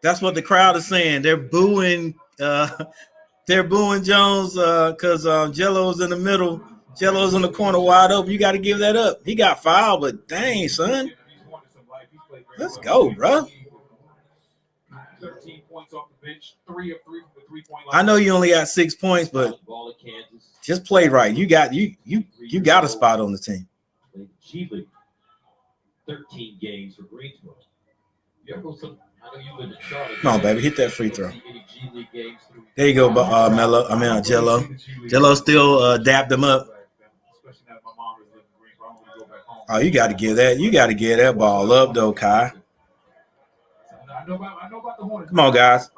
That's what the crowd is saying. They're booing. They're booing Jones because Jello's in the middle. Jello's in the corner wide open. You got to give that up. He got fouled, but dang, son. Let's go, bro. 13 points off the bench, 3 of 3 from the 3-point line. I know you only got 6 points, but just play right. You got a spot on the team. G League, 13 games for Greensboro. You ever go some? I know you live in Charlotte. Come on, baby, hit that free throw. There you go, Mello. Jello. Jello still dapped him up. Oh, you got to give that. You got to give that ball up, though, Kai. I know about the Hornets. Come on, guys.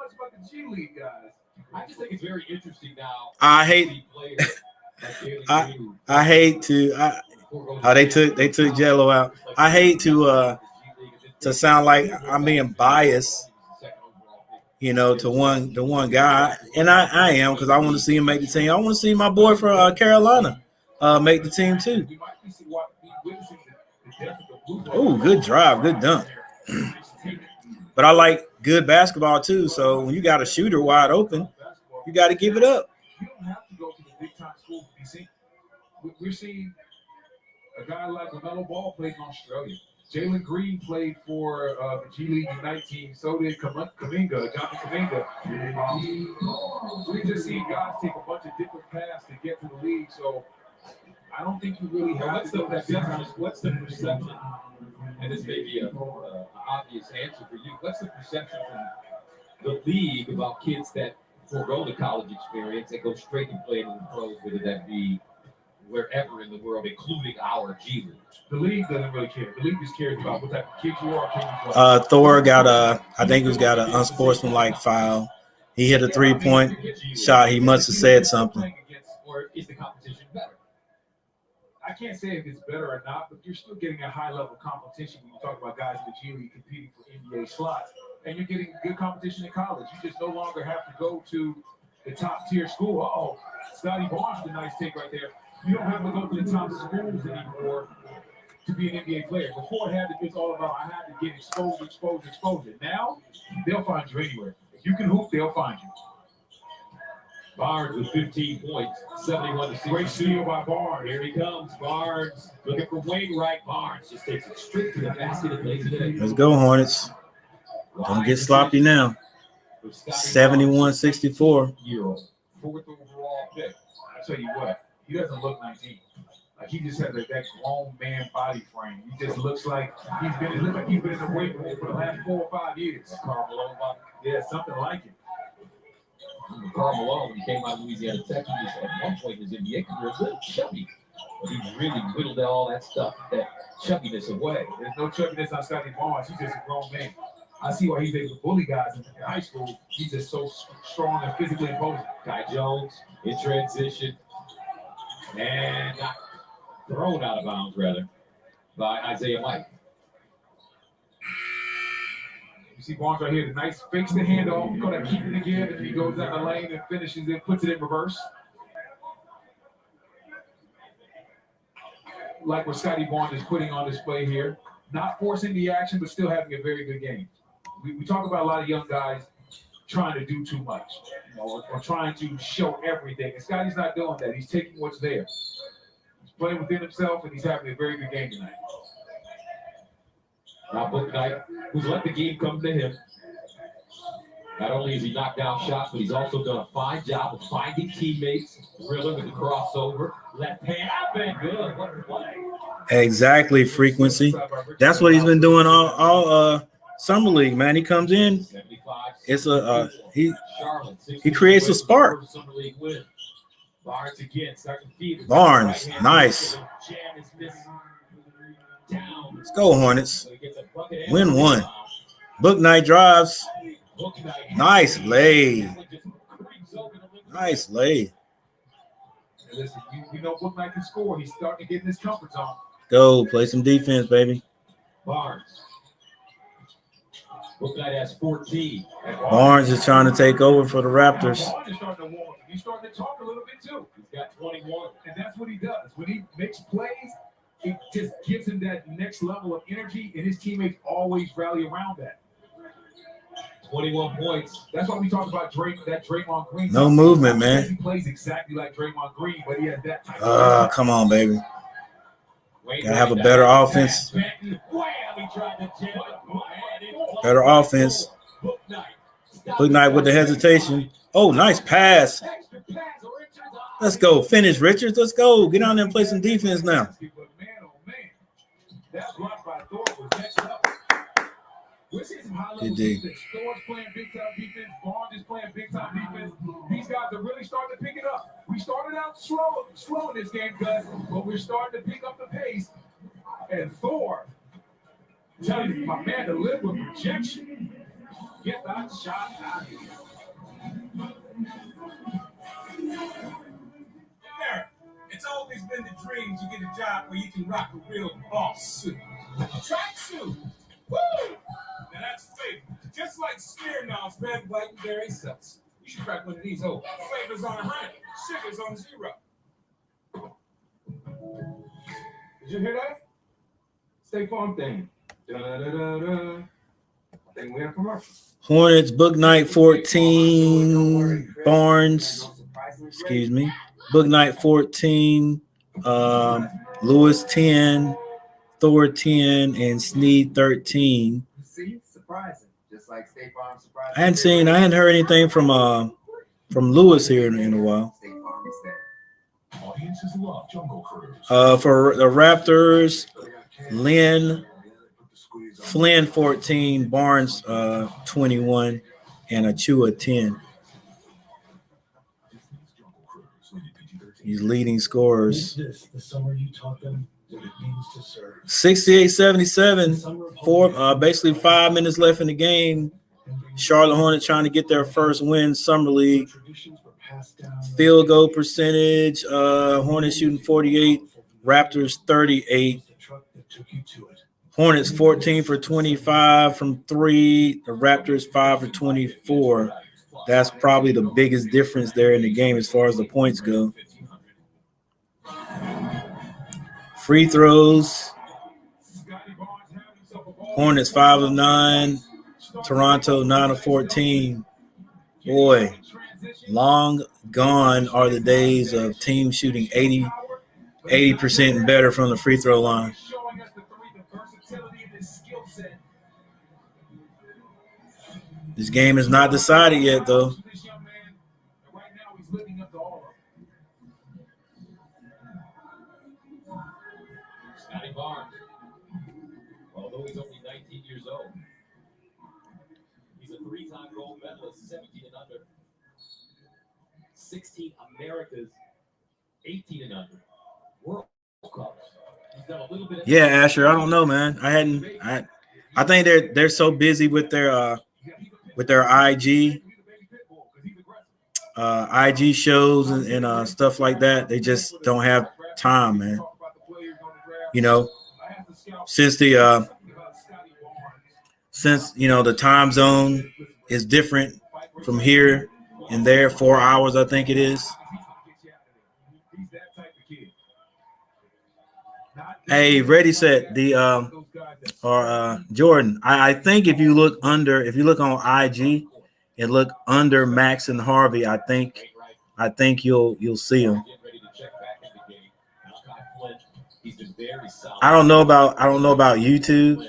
I just think it's very interesting now. I hate to. They took Jello out. I hate to sound like I'm being biased. to one guy, and I am because I want to see him make the team. I want to see my boy from Carolina make the team too. Oh, good drive, good dunk. But I like good basketball too. So when you got a shooter wide open, you got to give it up. You don't have to go to the big time school to be seen. We're seeing a guy like LaMelo Ball played in Australia. Jalen Green played for the G League Unite team. So did Kuminga, Jonathan Kuminga. We're just seeing guys take a bunch of different paths to get to the league. So I don't think you really have to. What's the perception? And this may be an obvious answer for you. What's the perception from the league about kids that forego the college experience and go straight to playing in the pros, whether that be wherever in the world, including our G League? The league doesn't really care. The league just cares about what type of kid you are. Thor got I think he's got an unsportsmanlike foul. He hit a 3-point shot. He must have said something. Or is the competition better? I can't say if it's better or not, but you're still getting a high level competition when you talk about guys in the G League competing for NBA slots. And you're getting good competition in college. You just no longer have to go to the top tier school. Oh, Scotty Barnes, the nice take right there. You don't have to go to the top schools anymore to be an NBA player. Before it had to be all about I had to get exposure. Now they'll find you anywhere. If you can hoop, they'll find you. Barnes with 15 points, 71-60. Great steal by Barnes. Here he comes, Barnes looking for Wainwright. Barnes just takes it straight to the basket and lays it in. Let's go, Hornets. Don't get sloppy now. 71-64. Fourth overall pick. I tell you what, he doesn't look 19. Like he just has that grown man body frame. He just looks like he's been in the weight room for the last 4 or 5 years. Karl Malone, yeah, something like it. Karl Malone, when he came out of Louisiana Tech, he was at one point in his NBA career a little chubby. But he really whittled all that stuff, that chubbiness away. There's no chubbiness on Scotty Barnes. He's just a grown man. I see why he's able to bully guys in high school. He's just so strong and physically imposing. Kai Jones in transition and got thrown out of bounds, rather, by Isaiah Mike. You see Barnes right here, the nice fakes the handoff. You call that keep it again, and he goes down the lane and finishes it, puts it in reverse. Like what Scotty Barnes is putting on display here. Not forcing the action, but still having a very good game. We talk about a lot of young guys trying to do too much, or trying to show everything. And Scotty's not doing that. He's taking what's there. He's playing within himself, and he's having a very good game tonight. Now Bouknight, who's let the game come to him. Not only has he knocked down shots, but he's also done a fine job of finding teammates. Riller with the crossover. Left hand up and good. What a play. Exactly, frequency. That's what he's been doing all summer league, man. He comes in. It's he creates a spark. Barnes, nice. Let's go, Hornets. Win one. Bouknight drives. Nice lay. Nice lay. Listen, you know Bouknight can score. He's starting to get in his comfort zone. Go play some defense, baby. Barnes. Bouknight has 14. Barnes is trying to take over for the Raptors. Barnes is starting to warm up. He's starting to talk a little bit too. He's got 21. And that's what he does. When he makes plays, it just gives him that next level of energy, and his teammates always rally around that. 21 points. That's why we talk about Draymond Green. No movement, man. He plays exactly like Draymond Green, but he has that type of come on, baby. Gotta have a better offense. Better offense. Bouknight with the hesitation. Oh, nice pass. Let's go. Finish, Richards. Let's go. Get on there and play some defense now. That block by Thor was next level. We're seeing some high-level defense. Thor's playing big-time defense. Barnes is playing big-time defense. These guys are really starting to pick it up. We started out slow in this game, Gus, but we're starting to pick up the pace. And Thor, tell you, my man, to live with rejection. Get that shot out of here. It's always been the dream to get a job where you can rock a real boss suit. A track suit. Woo! Now that's fake. Just like like Smirnoff's bad blackberry seltzer. You should crack one of these. Oh, flavors on 100, sugars on 0. Did you hear that? State Farm thing. Da-da-da-da-da. I think we had a commercial. Hornets book night 14. Barnes, excuse me. Book night 14. Lewis 10. Thor 10 and Snead 13. See, surprising. Just like State Farm surprising. I hadn't heard anything from Lewis here in a while. State Farm is there. Audiences love Jungle Cruise. For the Raptors, Flynn 14, Barnes 21, and Achua 10. These leading scorers. This the summer you taught them what it means to serve. 68-77. Basically 5 minutes left in the game. Charlotte Hornets trying to get their first win Summer League. Field goal percentage. Hornets shooting 48. Raptors 38. Hornets 14 for 25 from 3. The Raptors 5 for 24. That's probably the biggest difference there in the game as far as the points go. Free throws. Hornets 5 of 9. Toronto 9 of 14. Boy, long gone are the days of teams shooting 80% and better from the free throw line. This game is not decided yet, though. Scotty Barnes, although he's only 19 years old, he's a 3-time gold medalist, 17 and under, 16 Americas, 18 and under, World Cups. He's done a little bit. Yeah, Asher, I don't know, man. I think they're so busy with their IG shows and stuff like that. They just don't have time, man. You know, since the time zone is different from here and there, 4 hours, I think it is. Hey, ready, set, Jordan. I think if you look on IG and look under Max and Harvey, I think you'll see them. I don't know about YouTube.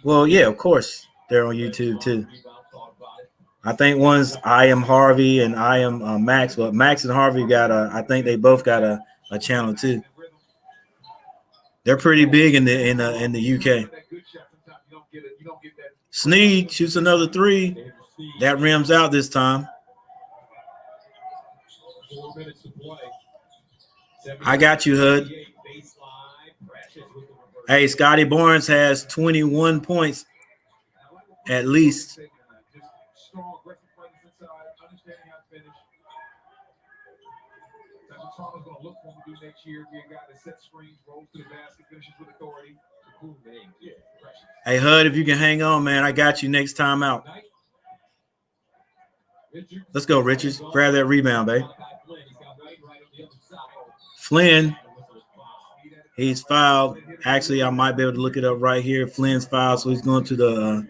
Well, yeah, of course they're on YouTube too. I think one's I Am Harvey and I Am Max, but Max and Harvey I think they both got a channel too. They're pretty big in the UK. Snead shoots another 3. That rims out this time. I got you, Hood. Hey, Scotty Barnes has 21 points at least. Hey, Hud, if you can hang on, man, I got you next time out. Let's go, Richards. Grab that rebound, babe. Flynn, he's fouled. Actually, I might be able to look it up right here. Flynn's fouled, so he's going to the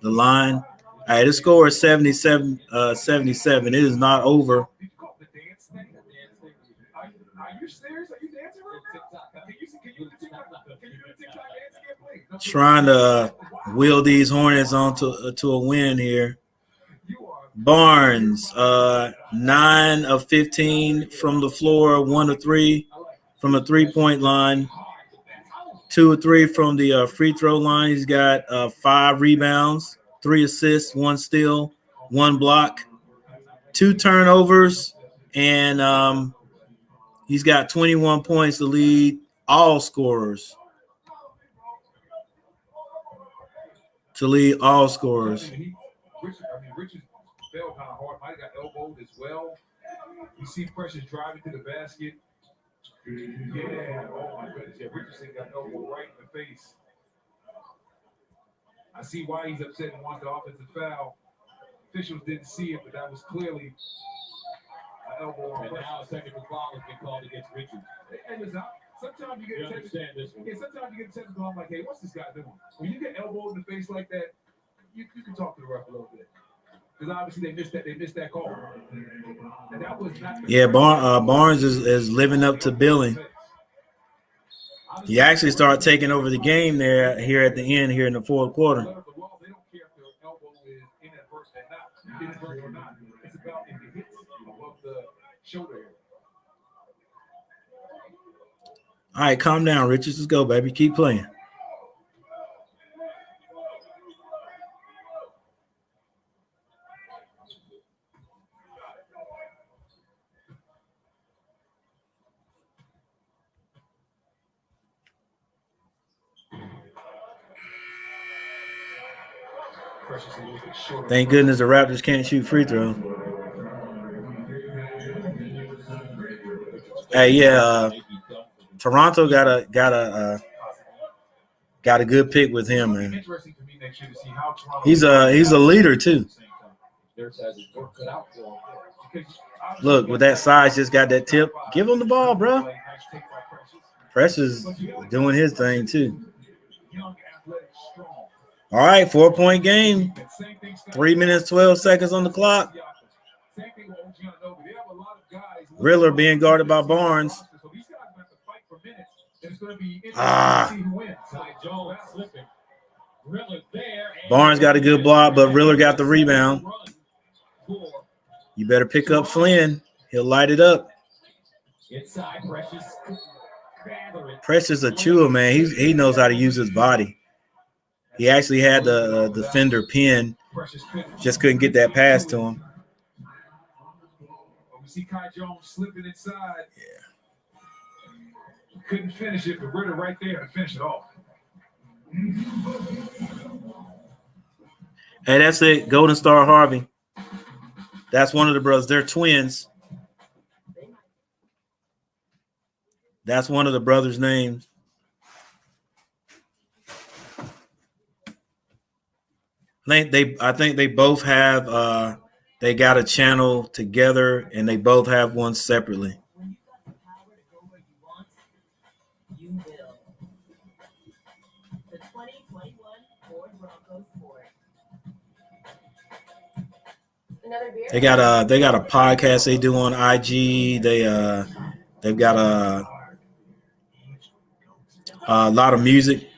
line. All right, the score is 77. It is not over. Trying to wheel these Hornets onto to a win here. Barnes, 9 of 15 from the floor, 1 of 3 from the 3-point line, 2 of 3 from the free throw line. He's got 5 rebounds, 3 assists, 1 steal, 1 block, 2 turnovers, and he's got 21 points to lead all scorers. Richards fell kind of hard. Might have got elbowed as well. You see Precious driving to the basket. Yeah. Oh, my goodness. Yeah, Richardson got elbowed right in the face. I see why he's upset and wants the offensive foul. Officials didn't see it, but that was clearly an elbow on. And now a technical foul has been called against Richards. And listen, sometimes you get a technical. Yeah, sometimes you get a technical. I'm like, hey, what's this guy doing? When you get elbowed in the face like that, you can talk to the ref a little bit. Because obviously they missed that call. And that was not Yeah, Barnes is living up to billing. He actually started taking over the game there here at the end here in the fourth quarter. They don't care if the elbow is inadvertent or not. It's about if it hits above the shoulder area. All right, calm down, Richards. Let's go, baby. Keep playing. Thank goodness the Raptors can't shoot free throws. Hey, yeah, Toronto got a good pick with him, man. He's a leader too. Look, with that size, just got that tip. Give him the ball, bro. Precious doing his thing too. All right, 4-point game. 3 minutes, 12 seconds on the clock. Riller being guarded by Barnes. Barnes got a good block, but Riller got the rebound. You better pick up Flynn. He'll light it up. Precious Achua, man. He knows how to use his body. He actually had the defender pinned. Just couldn't get that pass to him. We see Kai Jones slipping inside. Yeah. Couldn't finish it, but Ritter right there to finish it off. Hey, that's it. Golden Star Harvey. That's one of the brothers. They're twins. That's one of the brothers' names. I think they both have they got a channel together and they both have one separately. They got a podcast they do on IG. They've got a lot of music.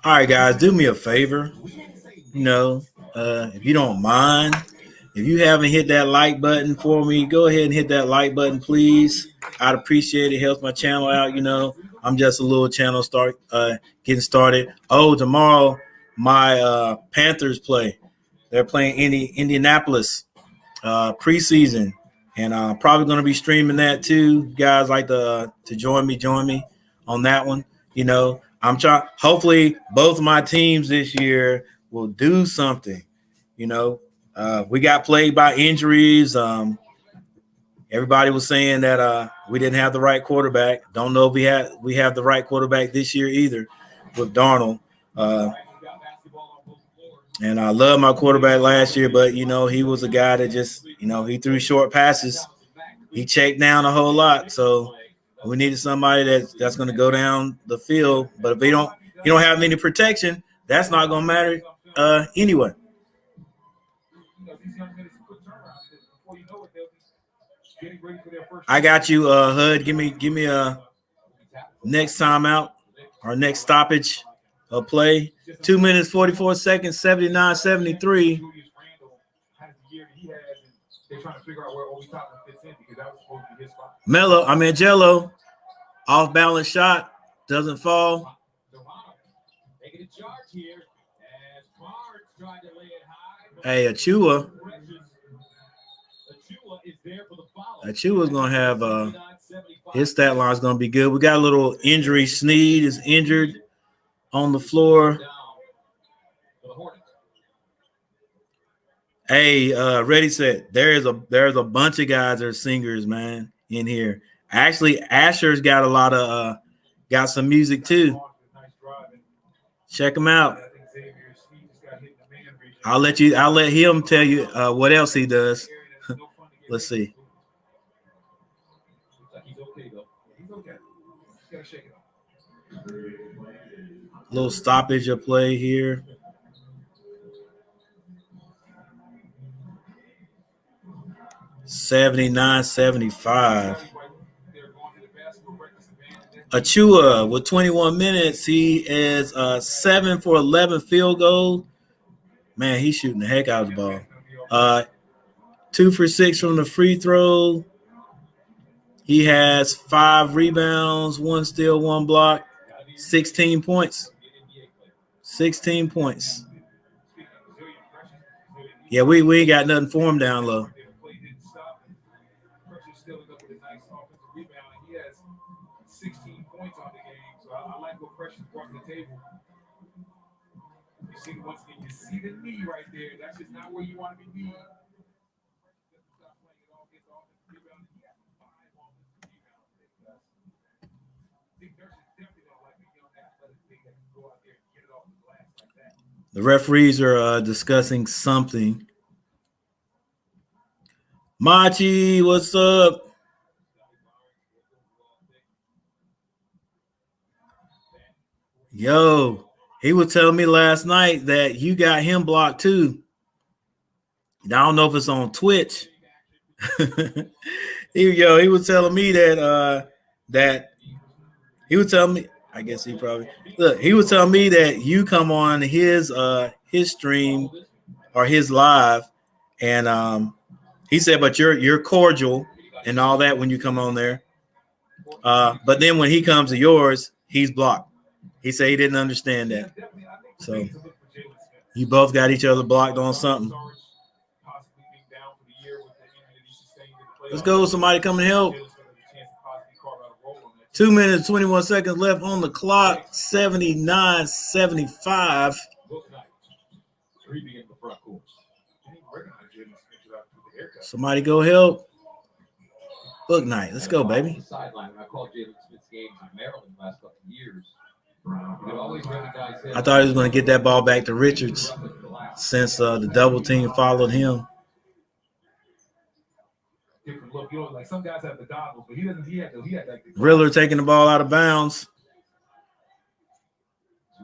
All right, guys, do me a favor. If you don't mind, if you haven't hit that like button for me, go ahead and hit that like button, please. I'd appreciate it. It helps my channel out. I'm just a little channel getting started. Oh, tomorrow my Panthers play. They're playing Indianapolis preseason, and I'm probably going to be streaming that too. You guys like to join me on that one. I'm trying. Hopefully, both of my teams this year will do something. We got plagued by injuries. Everybody was saying that we didn't have the right quarterback. Don't know if we have the right quarterback this year either with Darnold. And I love my quarterback last year, but he was a guy that just he threw short passes. He checked down a whole lot, so. We needed somebody that's going to go down the field, but if you don't have any protection, that's not going to matter anyway. I got you, Hud. Give me a next timeout, our next stoppage of play. 2 minutes 44 seconds, 79-73. They're trying to figure out where Obi Toppin fits in because that was supposed to be his spot. Jello, off balance shot, doesn't fall. Taking a charge here as Barnes tried to lay it high. Hey, Achua is there for the foul. Achua's gonna have his stat line is gonna be good. We got a little injury. Sneed is injured on the floor. Hey, Ready Set. There's a bunch of guys that are singers, man. in here. Actually, Asher's got a lot of got some music too. Check him out. I'll let him tell you what else he does. Let's see. Little stoppage of play here. $79-75. Achua with 21 minutes. He is 7 for 11 field goal. Man, he's shooting the heck out of the ball. 2 for 6 from the free throw. He has 5 rebounds, 1 steal, 1 block, 16 points. 16 points. Yeah, we ain't got nothing for him down low. He has 16 points on the game, so I like what Precious brought to the table. You see, once again, you see the knee right there. That's just not where you want to be. The referees are discussing something. Machi, what's up? Yo, he was telling me last night that you got him blocked too. I don't know if it's on Twitch. He was telling me that he was telling me. I guess he probably he was telling me that you come on his stream or his live, and he said, but you're cordial and all that when you come on there. But then when he comes to yours, he's blocked. He said he didn't understand that. So you both got each other blocked on something. Let's go. Somebody come and help. 2 minutes, 21 seconds left on the clock. 79-75. Somebody go help. Book night. Let's go, baby. I called Jalen Smith's games in Maryland the last couple of years. I thought he was going to get that ball back to Richards since the double team followed him. Different look, like some guys have the goggles, but he doesn't. He had like Riller taking the ball out of bounds.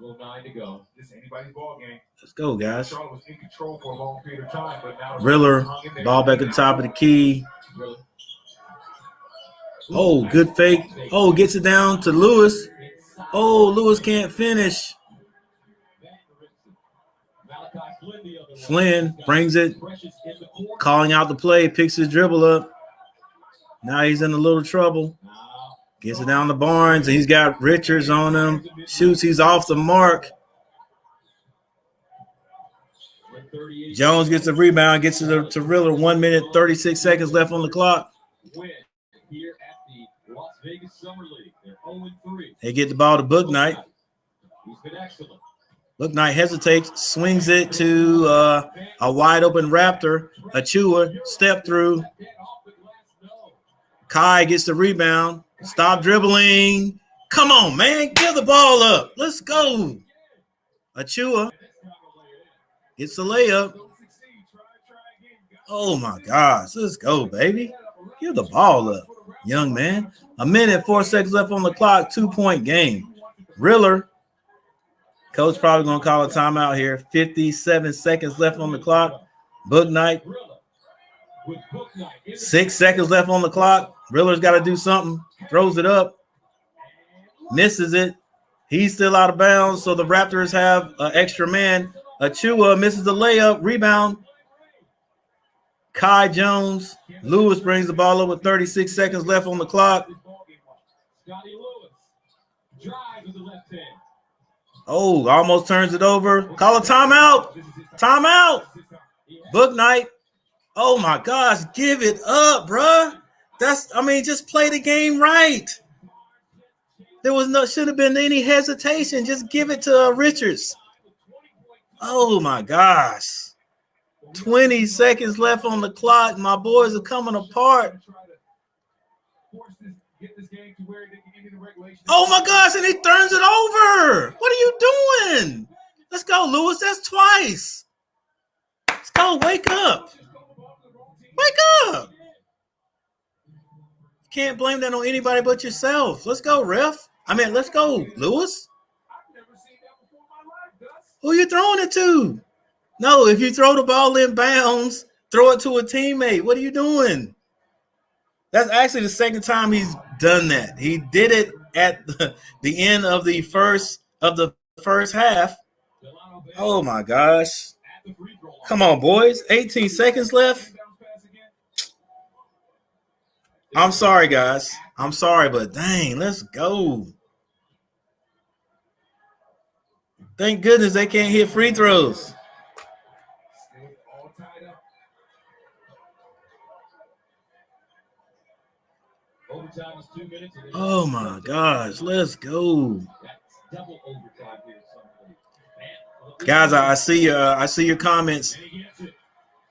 2:09 to go. This is anybody's ball game. Let's go, guys. Charlotte was in control for a long period of time, but now Riller, ball back at the top of the key. Oh, good fake. Oh, gets it down to Lewis. Oh, Lewis can't finish. Flynn brings it, calling out the play, picks his dribble up. Now he's in a little trouble. Gets it down to Barnes, and he's got Richards on him. Shoots, he's off the mark. Jones gets the rebound, gets it to Riller. 1 minute, 36 seconds left on the clock. They get the ball to Book Knight. Book Knight hesitates, swings it to a wide open Raptor. Achua, step through. Kai gets the rebound. Stop dribbling. Come on, man. Give the ball up. Let's go. Achua gets the layup. Oh, my gosh. Let's go, baby. Give the ball up, young man. 1 minute, 4 seconds left on the clock. 2-point game. Riller. Coach probably going to call a timeout here. 57 seconds left on the clock. Book Knight. 6 seconds left on the clock. Riller's got to do something. Throws it up. Misses it. He's still out of bounds, so the Raptors have an extra man. Achua misses the layup. Rebound. Kai Jones. Lewis brings the ball up with 36 seconds left on the clock. Oh, almost turns it over. Call a timeout. Timeout. Book Knight. Oh, my gosh. Give it up, bruh. Just play the game right. Should have been any hesitation. Just give it to Richards. Oh, my gosh. 20 seconds left on the clock. My boys are coming apart. Oh my gosh, and he turns it over. What are you doing? Let's go, Lewis. That's twice. Let's go. Wake up. Wake up. You can't blame that on anybody but yourself. Let's go, ref. Let's go, Lewis. Who are you throwing it to? No, if you throw the ball in bounds, throw it to a teammate. What are you doing? That's actually the second time he's done that. He did it at the end of the first half. Oh my gosh. Come on, boys. 18 seconds left. I'm sorry, guys. I'm sorry, but dang, let's go. Thank goodness they can't hit free throws. Oh my gosh, let's go. Guys, I see your comments,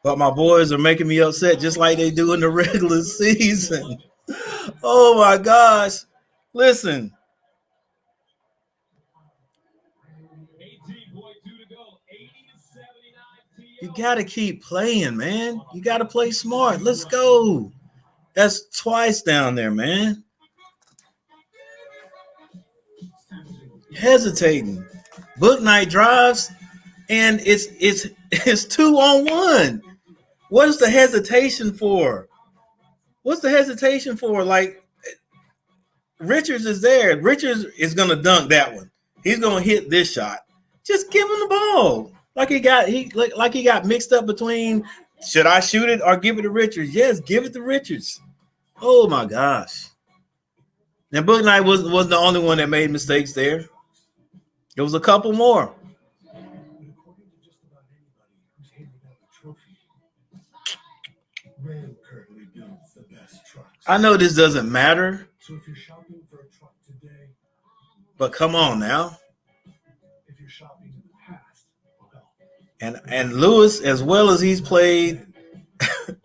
but my boys are making me upset just like they do in the regular season. Oh my gosh. Listen. You got to keep playing, man. You got to play smart. Let's go. That's twice down there, man. Hesitating. Book night drives, and it's 2-on-1. What is the hesitation for? What's the hesitation for? Like, Richards is there. Richards is gonna dunk that one. He's gonna hit this shot. Just give him the ball. Like he got mixed up between should I shoot it or give it to Richards? Yes, give it to Richards. Oh my gosh. And Book Knight wasn't the only one that made mistakes there. There was a couple more. I know this doesn't matter, but come on now. And Lewis, as well as he's played,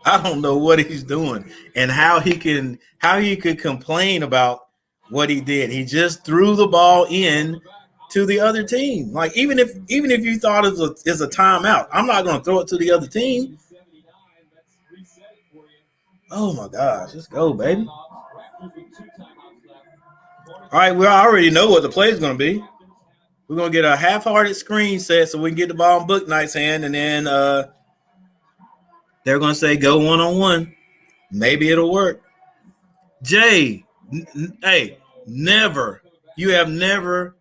I don't know what he's doing and how he could complain about what he did. He just threw the ball in to the other team. Like even if you thought it's a timeout, I'm not going to throw it to the other team. Oh my gosh, let's go, baby. All right, we already know what the play is going to be. We're going to get a half-hearted screen set so we can get the ball in Book Knight's hand, and then they're going to say go one-on-one. Maybe it'll work. Jay, hey, you have never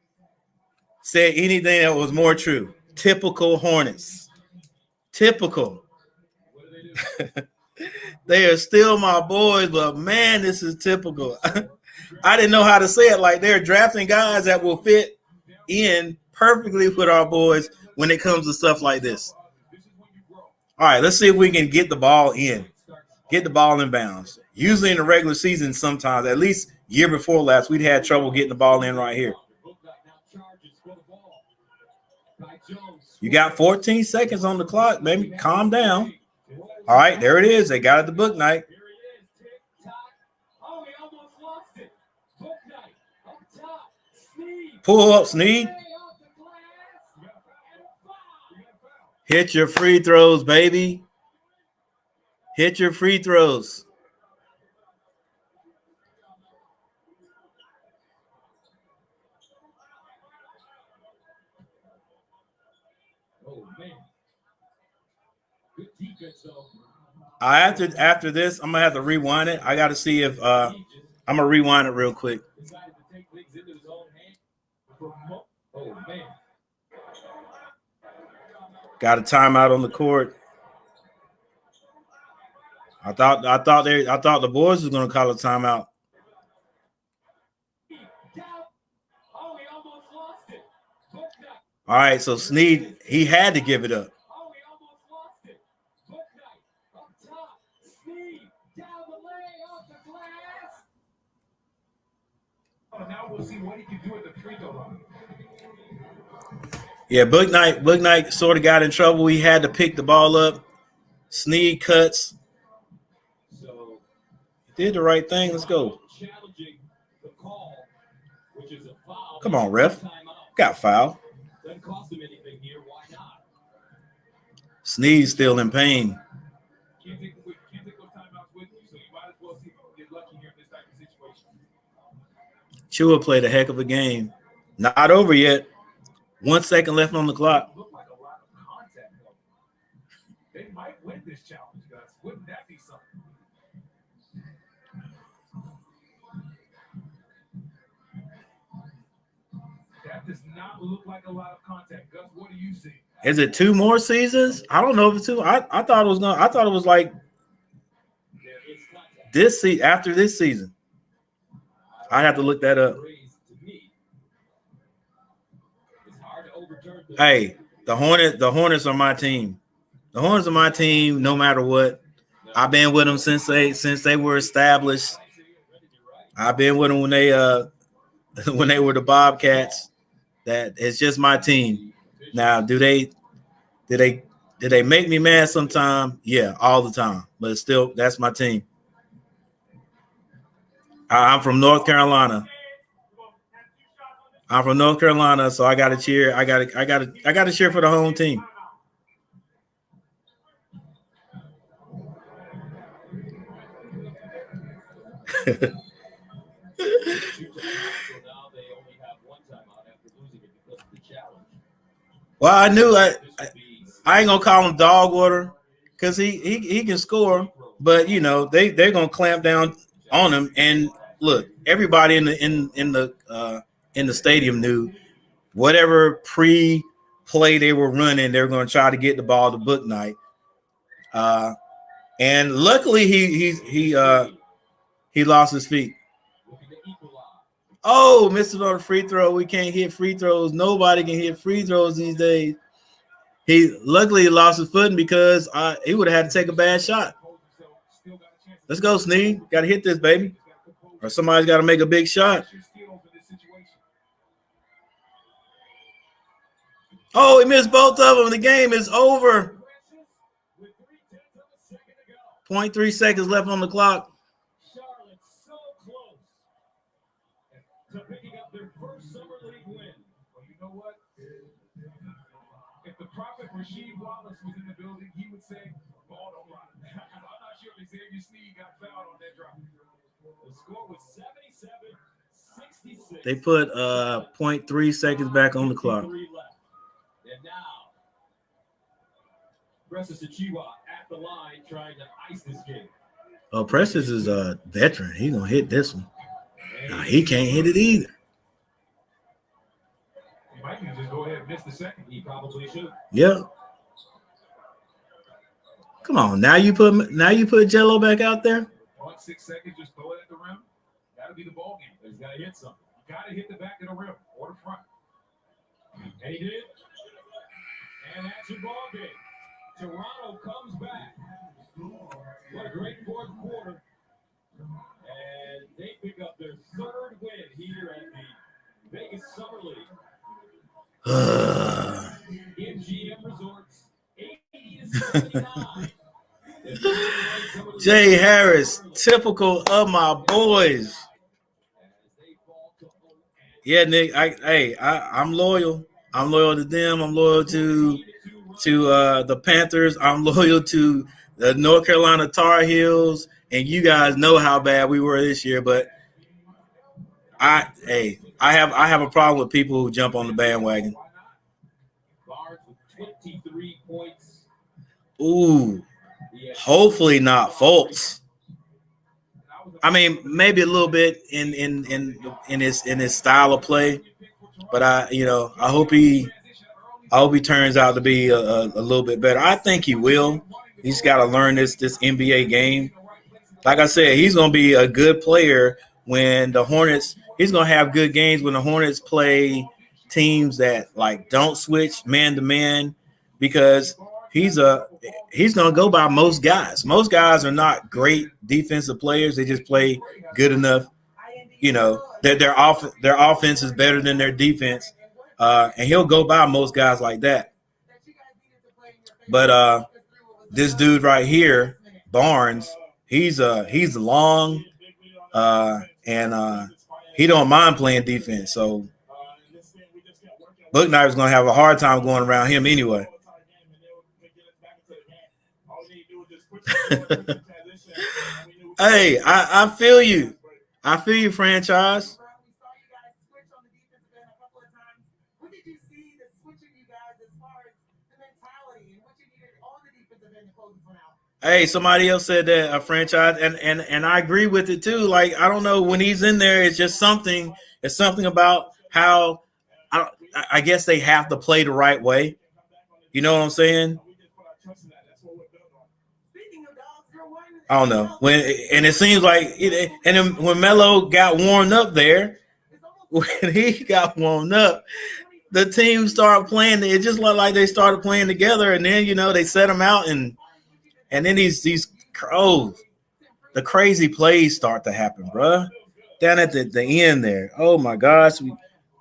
said anything that was more true. Typical Hornets. Typical. They are still my boys, but man, this is typical. I didn't know how to say it. Like they're drafting guys that will fit in perfectly with our boys when it comes to stuff like this. All right, let's see if we can get the ball in. Get the ball in bounds. Usually in the regular season, sometimes, at least year before last, we'd had trouble getting the ball in right here. You got 14 seconds on the clock, baby. Calm down. All right, there it is. They got it to Book Night. Pull up, Sneed. Hit your free throws, baby. Hit your free throws. Oh, man. Good defense, though. After this, I'm gonna have to rewind it. I got to see if I'm gonna rewind it real quick. Oh, man. Got a timeout on the court. I thought the boys was gonna call a timeout. All right, so Sneed, he had to give it up. Now we'll see what he can do at the free throw line. Yeah, Book Knight sort of got in trouble. He had to pick the ball up. Sneed cuts. Did the right thing. Let's go. Challenging the call, which is a foul. Come on, ref. Got foul. Doesn't cost him anything here. Why not? Sneeze still in pain. Can't take those timeouts with you, so you might as well see if you can get lucky here in this type of situation. Chua played a heck of a game. Not over yet. 1 second left on the clock. Look like a lot of contact. They might win this challenge, guys. Wouldn't that be something? That does not look like a lot of contact. Gus, what do you see? Is it 2 more seasons? I don't know if it's 2. I thought it was gonna. I thought it was like this after this season. I have to look that up. Hey, the Hornets are my team. The Hornets are my team no matter what. I've been with them since they were established. I've been with them when they were the Bobcats. That it's just my team. Now, did they make me mad sometime? Yeah, all the time. But still, that's my team. I'm from North Carolina. So I gotta cheer. I gotta cheer for the home team. Well, I knew I ain't gonna call him dog water because he can score, but you know they're gonna clamp down on him. And look, everybody in the stadium knew whatever pre-play they were running, they were going to try to get the ball to Book Night. And luckily he lost his feet. Oh, missed it on a free throw. We can't hit free throws. Nobody can hit free throws these days. He luckily lost his footing because he would have had to take a bad shot. Let's go, Sneed. Got to hit this, baby. Or somebody's got to make a big shot. Oh, he missed both of them. The game is over. 0.3 seconds left on the clock. To picking up their first summer league win. Well, you know what? If the prophet Rasheed Wallace was in the building, he would say, "Ball don't run." I'm not sure if Xavier Sneed got fouled on that drop. The score was 77-66. They put 0.3 seconds back on the clock. And now, Precious Achiuwa at the line trying to ice this game. Oh, Precious is a veteran. He's gonna hit this one. Nah, he can't hit it either. He might just go ahead and miss the second. He probably should. Yeah. Come on, now you put Jello back out there. 6 seconds, just throw it at the rim. That'll be the ball game. He's got to hit something. You got to hit the back of the rim or the front. And he did. And that's your ball game. Toronto comes back. What a great fourth quarter. And they pick up their third win here at the Vegas Summer League. MGM Resorts, 80-79. Jay Harris, typical of my boys. Yeah, Nick. I'm loyal. I'm loyal to them. I'm loyal to the Panthers. I'm loyal to the North Carolina Tar Heels. And you guys know how bad we were this year, but I have a problem with people who jump on the bandwagon. Barnes with 23 points. Ooh, hopefully not Fultz. I mean, maybe a little bit in his style of play, but I hope he turns out to be a little bit better. I think he will. He's got to learn this NBA game. Like I said, he's going to be a good player when the Hornets – he's going to have good games when the Hornets play teams that, like, don't switch man-to-man because he's going to go by most guys. Most guys are not great defensive players. They just play good enough, that their offense is better than their defense, and he'll go by most guys like that. But this dude right here, Barnes – He's long, and he don't mind playing defense. So Booknight gonna have a hard time going around him anyway. Hey, I feel you. I feel you, franchise. Hey, somebody else said that a franchise, and I agree with it too. Like, I don't know, when he's in there, it's just something. It's something about how I guess they have to play the right way. You know what I'm saying? I don't know and it seems like and then when Melo got warmed up there, when he got warmed up, the team started playing. It just looked like they started playing together, and then they set him out, and then these the crazy plays start to happen, bruh. Down at the end there. Oh my gosh,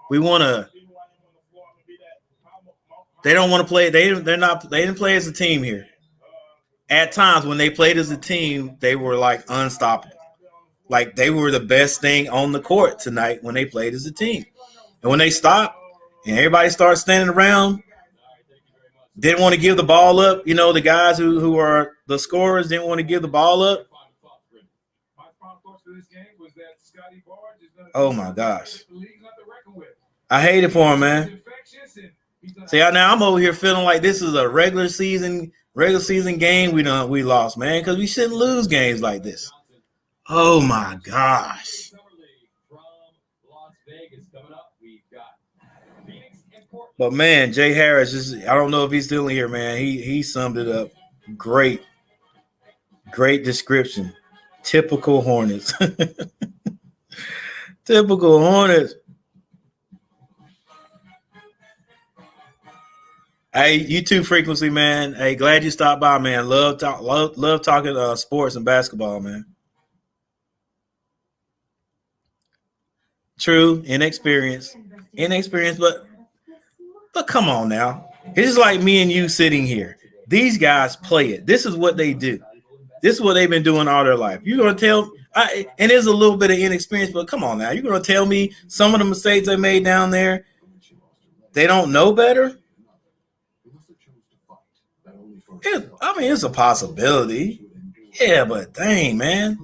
we want to. They don't want to play. They didn't play as a team here. At times when they played as a team, they were like unstoppable. Like they were the best thing on the court tonight when they played as a team. And when they stopped and everybody started standing around, didn't want to give the ball up. The guys who are the scorers didn't want to give the ball up. Oh my gosh. I hate it for him, man. See, now I'm over here feeling like this is a regular season game we lost, man, because we shouldn't lose games like this. Oh my gosh. But man, Jay Harris, I don't know if he's still in here, man. He summed it up. Great description. Typical Hornets. Typical Hornets. Hey, YouTube frequency, man. Hey, glad you stopped by, man. Love talking sports and basketball, man. True, inexperience, but come on now. It's just like me and you sitting here. These guys play it. This is what they do. This is what they've been doing all their life. You're gonna tell, and there's a little bit of inexperience, but come on now. You're gonna tell me some of the mistakes they made down there, they don't know better? It's a possibility. Yeah, but dang, man.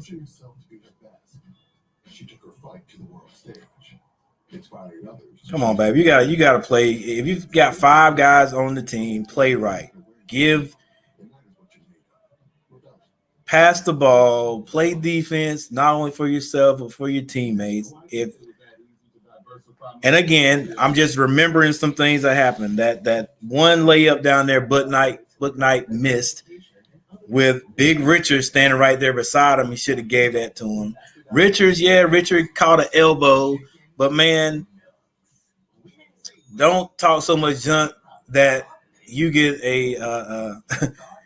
Come on, baby. You gotta play. If you've got 5 guys on the team, play right. Pass the ball, play defense, not only for yourself but for your teammates. And again, I'm just remembering some things that happened. That one layup down there, Booknight missed with Big Richard standing right there beside him. He should have gave that to him. Richard caught an elbow, but man, don't talk so much junk that you get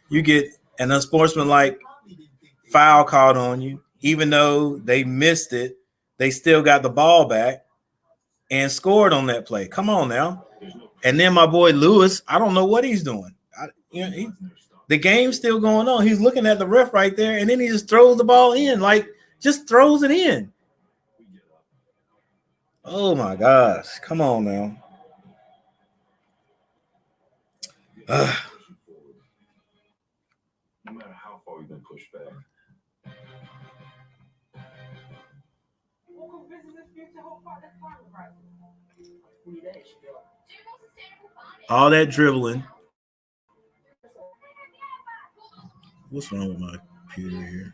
you get an unsportsmanlike foul called on you. Even though they missed it, they still got the ball back and scored on that play. Come on now. And then my boy Lewis, I don't know what he's doing. The game's still going on. He's looking at the ref right there, and then he just throws the ball in, like just throws it in. Oh my gosh. Come on now. No matter how far you've been pushed back. All that dribbling. What's wrong with my computer here?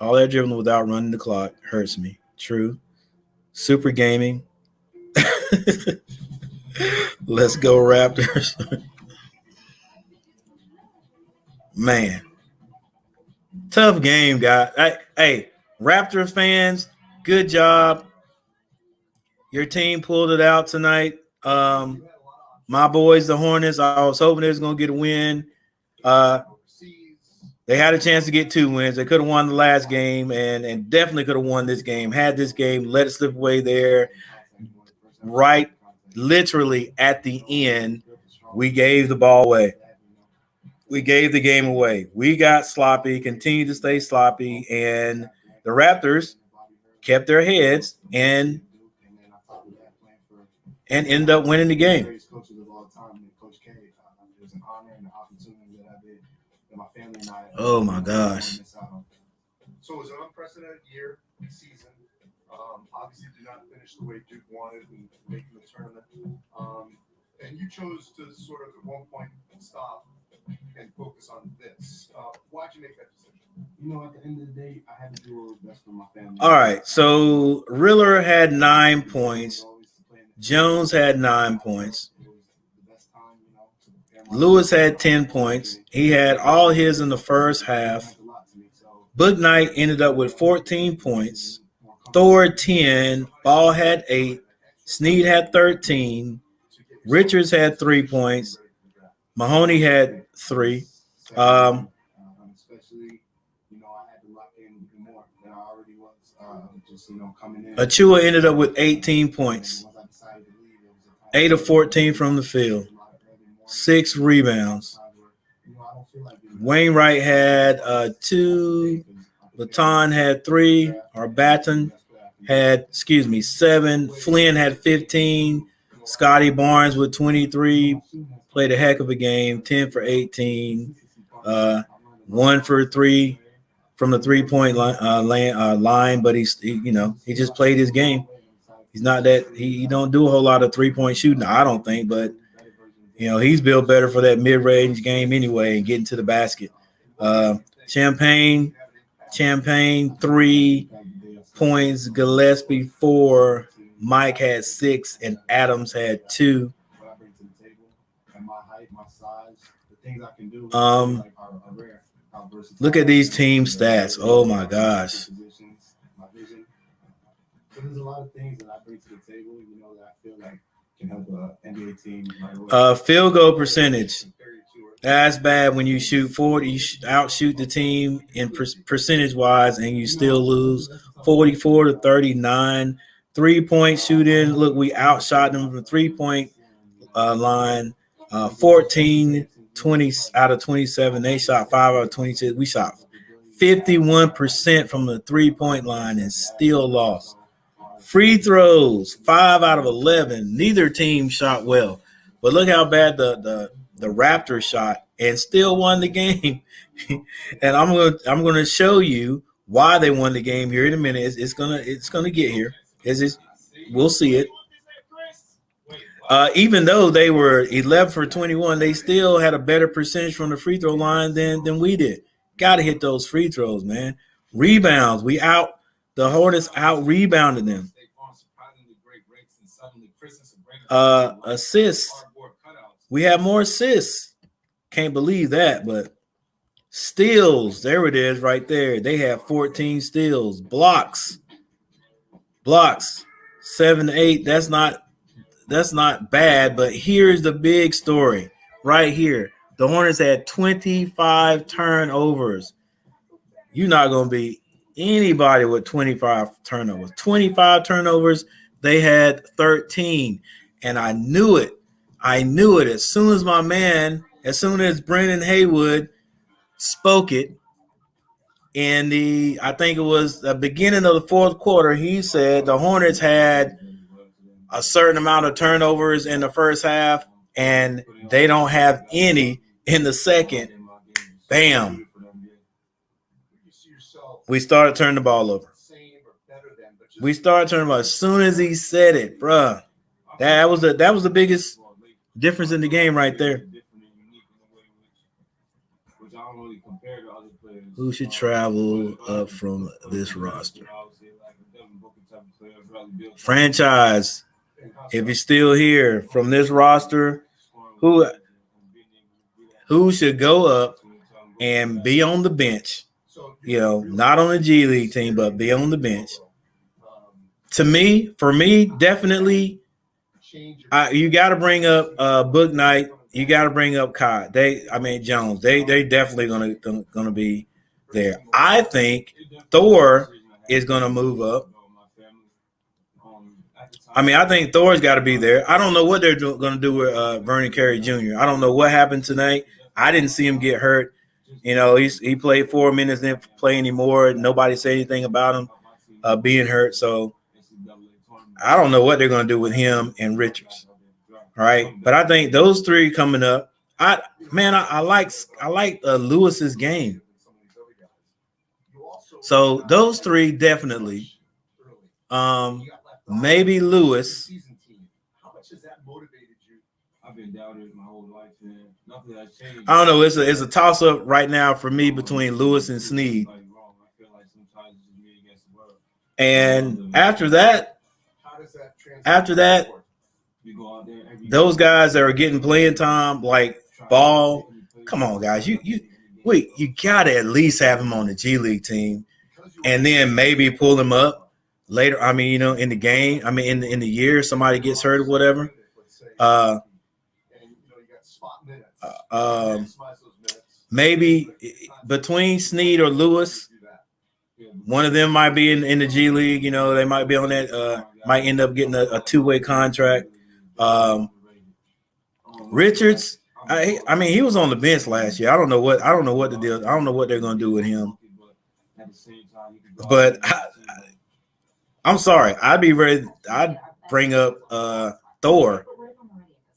All that dribbling without running the clock hurts me. True. Super gaming. Let's go Raptors. Man. Tough game, guy. Hey, Raptors fans, good job. Your team pulled it out tonight. My boys, the Hornets, I was hoping they was going to get a win. They had a chance to get 2 wins. They could have won the last game and definitely could have won this game. Had this game, let it slip away there. Right, literally at the end, we gave the ball away. We gave the game away. We got sloppy, continued to stay sloppy, and the Raptors kept their heads and ended up winning the game. Oh my gosh. So it was an unprecedented year, season. Obviously did not finish the way Duke wanted in making the tournament. And you chose to sort of at one point stop and focus on this. Why'd you make that decision? You know, at the end of the day, I had to do what was best for my family. All right, so Riller had 9 points. Jones had 9 points. Lewis had 10 points. He had all his in the first half. Book Knight ended up with 14 points. Thor 10. Ball had 8. Snead had 13. Richards had 3 points. Mahoney had 3. Achua ended up with 18 points. 8 of 14 from the field. 6 rebounds. Wainwright had 2. Laton had 3. Arbaton had, 7. Flynn had 15. Scotty Barnes with 23. Played a heck of a game. 10 for 18. 1 for 3 from the 3-point line, but he just played his game. He's not that he don't do a whole lot of 3-point shooting, I don't think, but he's built better for that mid-range game anyway and getting to the basket. Champagne 3 points, Gillespie 4, Mike had 6, and Adams had 2. Look at these team stats. Oh my gosh. There's a lot of things that I bring to the table, that I feel like can help an NBA team. Field goal percentage. That's bad when you shoot 40. You outshoot the team in percentage-wise, and you still lose 44-39. 3-point shooting. Look, we outshot them from the 3-point line. 14-20 out of 27. They shot 5 out of 22. We shot 51% from the 3-point line and still lost. Free throws, 5 out of 11. Neither team shot well. But look how bad the Raptors shot and still won the game. And I'm gonna show you why they won the game here in a minute. It's gonna get here. We'll see it. Even though they were 11 for 21, they still had a better percentage from the free throw line than we did. Got to hit those free throws, man. Rebounds, the Hornets out rebounded them. Assists, we have more assists. Can't believe that, but steals, there it is right there. They have 14 steals. Blocks, 7 to 8. That's not bad, but here's the big story right here. The Hornets had 25 turnovers. You're not going to be anybody with 25 turnovers. 25 turnovers, they had 13. And I knew it. As soon as Brendan Haywood spoke it I think it was the beginning of the fourth quarter, he said the Hornets had a certain amount of turnovers in the first half, and they don't have any in the second. Bam. We started turning the ball over. As soon as he said it, bruh. That was the biggest difference in the game right there. Who should travel up from this roster? Franchise. If you're still here from this roster, who should go up and be on the bench? Not on the G League team, but be on the bench. For me, definitely, you got to bring up Book Knight you got to bring up Kai. Jones. They definitely gonna be there. I think Thor is gonna move up. I think Thor's got to be there. I don't know what they're going to do with Vernon Carey Jr. I don't know what happened tonight. I didn't see him get hurt. He played 4 minutes, didn't play anymore. Nobody said anything about him being hurt. So I don't know what they're going to do with him and Richards. All right, but I think those three coming up. I like Lewis's game. So those three definitely. Maybe Lewis. How much has that motivated you? I've been doubted my whole life, man. Nothing has changed. I don't know. It's a toss up right now for me between Lewis and Snead. And after that, those guys that are getting playing time, like Ball. Come on, guys. You gotta at least have him on the G League team, and then maybe pull him up later. In the game. In the year, somebody gets hurt or whatever. Maybe between Snead or Lewis, one of them might be in the G League. They might be on that. Might end up getting a two-way contract. Richards, he was on the bench last year. I don't know what the deal. I don't know what they're going to do with him. But I'm sorry. I'd bring up Thor.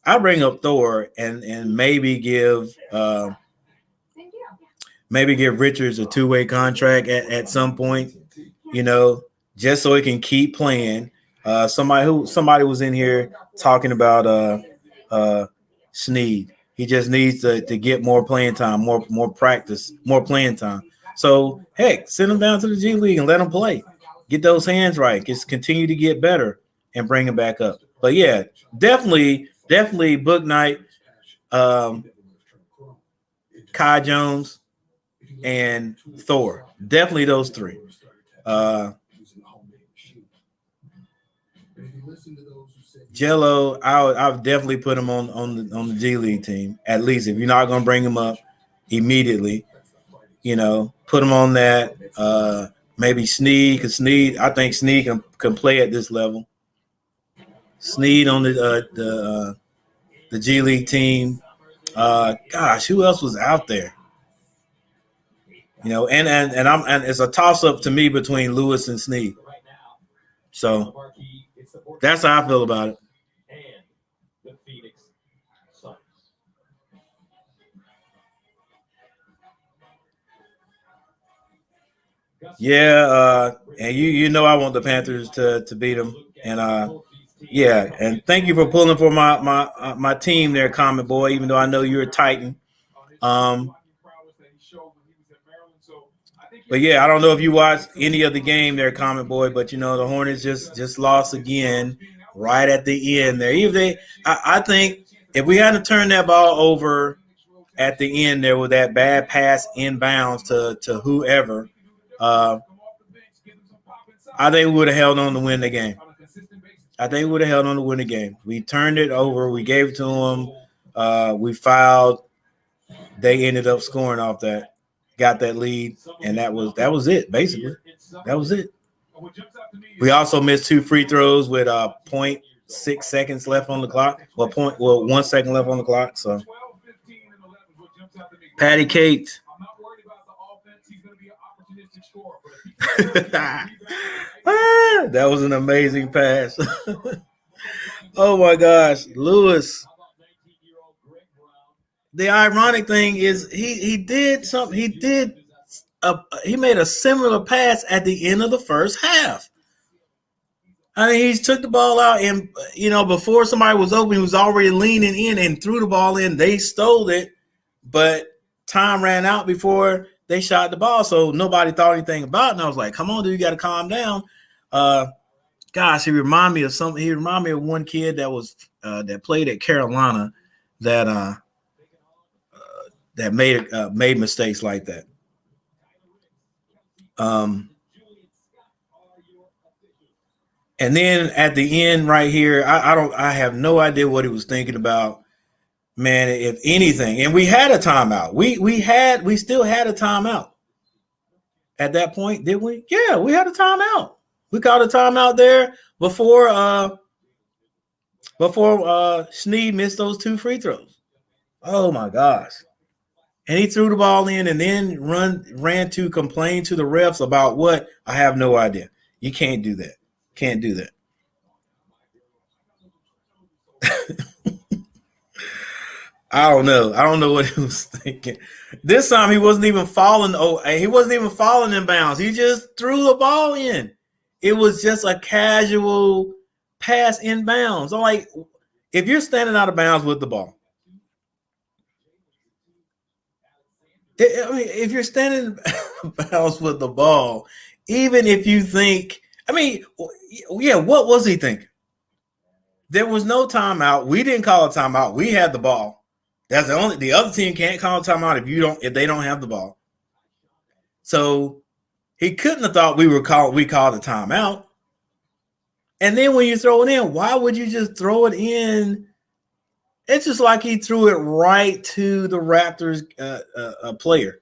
I'd bring up Thor and maybe give Richards a two-way contract at some point. Just so he can keep playing. Somebody was in here talking about Snead. He just needs to get more playing time, more practice, more playing time. So heck, send him down to the G League and let him play. Get those hands right. Just continue to get better and bring him back up. But yeah, definitely Book Knight, Kai Jones, and Thor. Definitely those three. Jello, I've definitely put him on the G League team. At least if you're not going to bring him up immediately, put him on that. Maybe Snead, because I think Snead can play at this level. Snead on the G League team. Gosh, who else was out there? And it's a toss up to me between Lewis and Snead. So that's how I feel about it. Yeah, and I want the Panthers to beat them, and and thank you for pulling for my team there, Common Boy. Even though I know you're a Titan, but yeah, I don't know if you watched any of the game there, Common Boy, but the Hornets just lost again right at the end there. I think if we hadn't turned that ball over at the end there with that bad pass inbounds to whoever. I think we would have held on to win the game. We turned it over. We gave it to them. We fouled. They ended up scoring off that, got that lead, and that was it, basically. That was it. We also missed 2 free throws with 0.6 seconds left on the clock. 1 second left on the clock. So, Patty Caked. That was an amazing pass. Oh my gosh, Lewis. The ironic thing is he did something. He made a similar pass at the end of the first half. He took the ball out and before somebody was open, he was already leaning in and threw the ball in. They stole it, but time ran out before they shot the ball, so nobody thought anything about it. And I was like, come on, dude, you got to calm down. Gosh, he reminded me of something. He reminded me of one kid that played at Carolina that made mistakes like that. And then at the end right here, I have no idea what he was thinking about. Man, if anything, and we had a timeout. We still had a timeout at that point, did we? Yeah, we had a timeout. We called a timeout there before Snead missed those 2 free throws. Oh my gosh. And he threw the ball in and then ran to complain to the refs about what? I have no idea. You can't do that. Can't do that. I don't know. I don't know what he was thinking. This time he wasn't even falling. Oh, he wasn't even falling in bounds. He just threw the ball in. It was just a casual pass in bounds. I'm like, if you're standing out of bounds with the ball, I mean, if you're standing bounds with the ball, even if you think, I mean, yeah, what was he thinking? There was no timeout. We didn't call a timeout. We had the ball. That's the other team can't call a timeout if they don't have the ball. So he couldn't have thought we called a timeout. And then when you throw it in, why would you just throw it in? It's just like he threw it right to the Raptors player.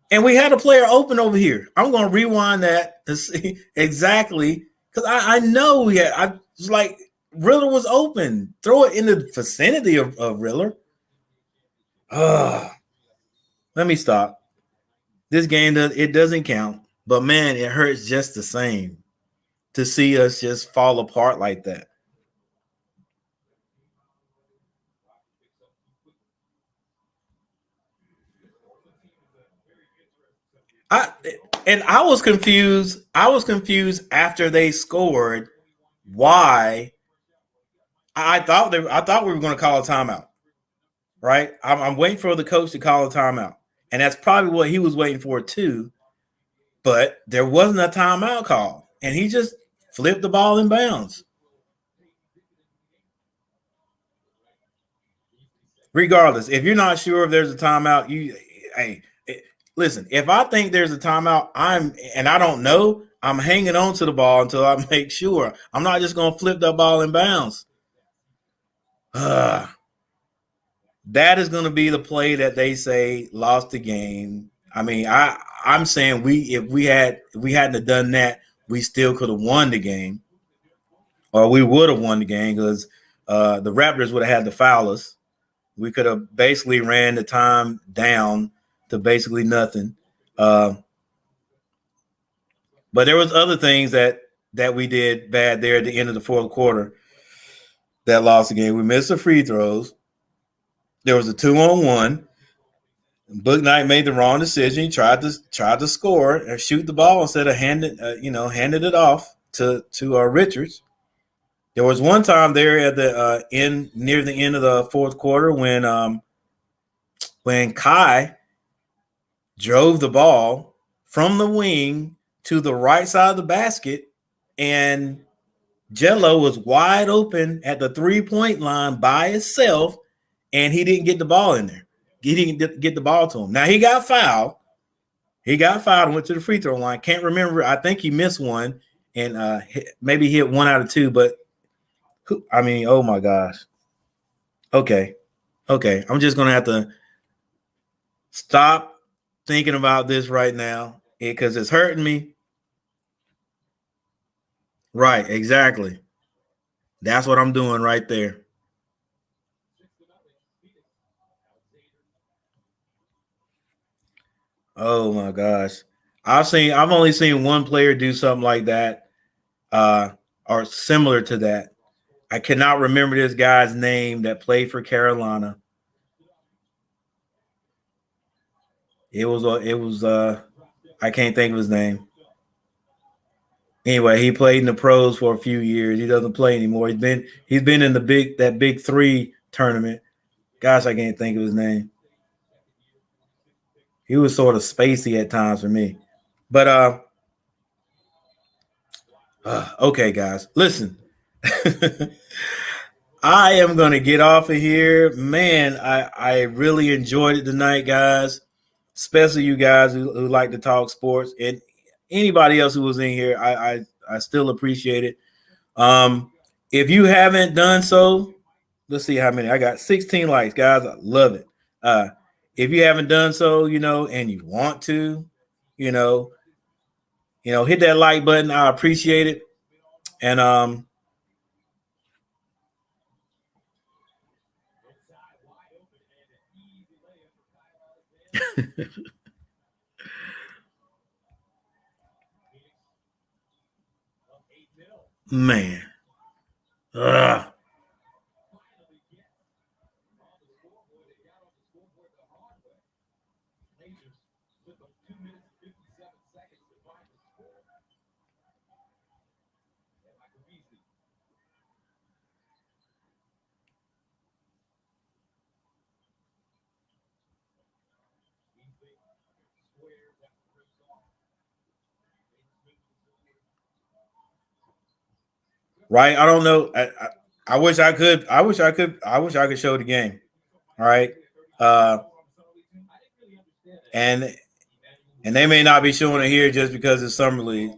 And we had a player open over here. I'm going to rewind that to see exactly, because I know I was like, Riller was open. Throw it in the vicinity of Riller. Let me stop. This game doesn't count, but man, it hurts just the same to see us just fall apart like that. I was confused. I was confused after they scored. Why? I thought we were going to call a timeout, right? I'm waiting for the coach to call a timeout, and that's probably what he was waiting for too. But there wasn't a timeout call, and he just flipped the ball in bounds. Regardless, if you're not sure if there's a timeout, listen. If I think there's a timeout, I don't know, I'm hanging on to the ball until I make sure. I'm not just going to flip that ball in bounds. That is going to be the play that they say lost the game. I mean, I'm saying if we hadn't have done that, we still could have won the game, or we would have won the game because the Raptors would have had to foul us. We could have basically ran the time down to basically nothing. But there was other things that we did bad there at the end of the fourth quarter that lost the game. We missed the free throws. There was a 2-on-1. Book Knight made the wrong decision. He tried to score or shoot the ball instead of handed it off to Richards. There was one time there at the near the end of the fourth quarter when Kai drove the ball from the wing to the right side of the basket, and Jello was wide open at the 3-point line by himself, and he didn't get the ball in there. He didn't get the ball to him. Now, he got fouled. He got fouled and went to the free throw line. Can't remember. I think he missed one and maybe hit 1 out of 2. But, I mean, oh, my gosh. Okay. I'm just going to have to stop thinking about this right now because it's hurting me. Right, exactly. That's what I'm doing right there. Oh my gosh. I've only seen one player do something like that or similar to that. I cannot remember this guy's name that played for Carolina. It was I can't think of his name. Anyway, he played in the pros for a few years. He doesn't play anymore. He's been in that big 3 tournament. Gosh, I can't think of his name. He was sort of spacey at times for me. But okay, guys, listen. I am going to get off of here. Man, I really enjoyed it tonight, guys, especially you guys who like to talk sports, and anybody else who was in here. I still appreciate it. If you haven't done so, Let's see how many. I got 16 likes, guys. I love it. If you haven't done so, and you want to, you know, hit that like button. I appreciate it. And man. Ugh. Right? I don't know. I wish I could. I wish I could show the game. All right. And they may not be showing it here just because it's summer league.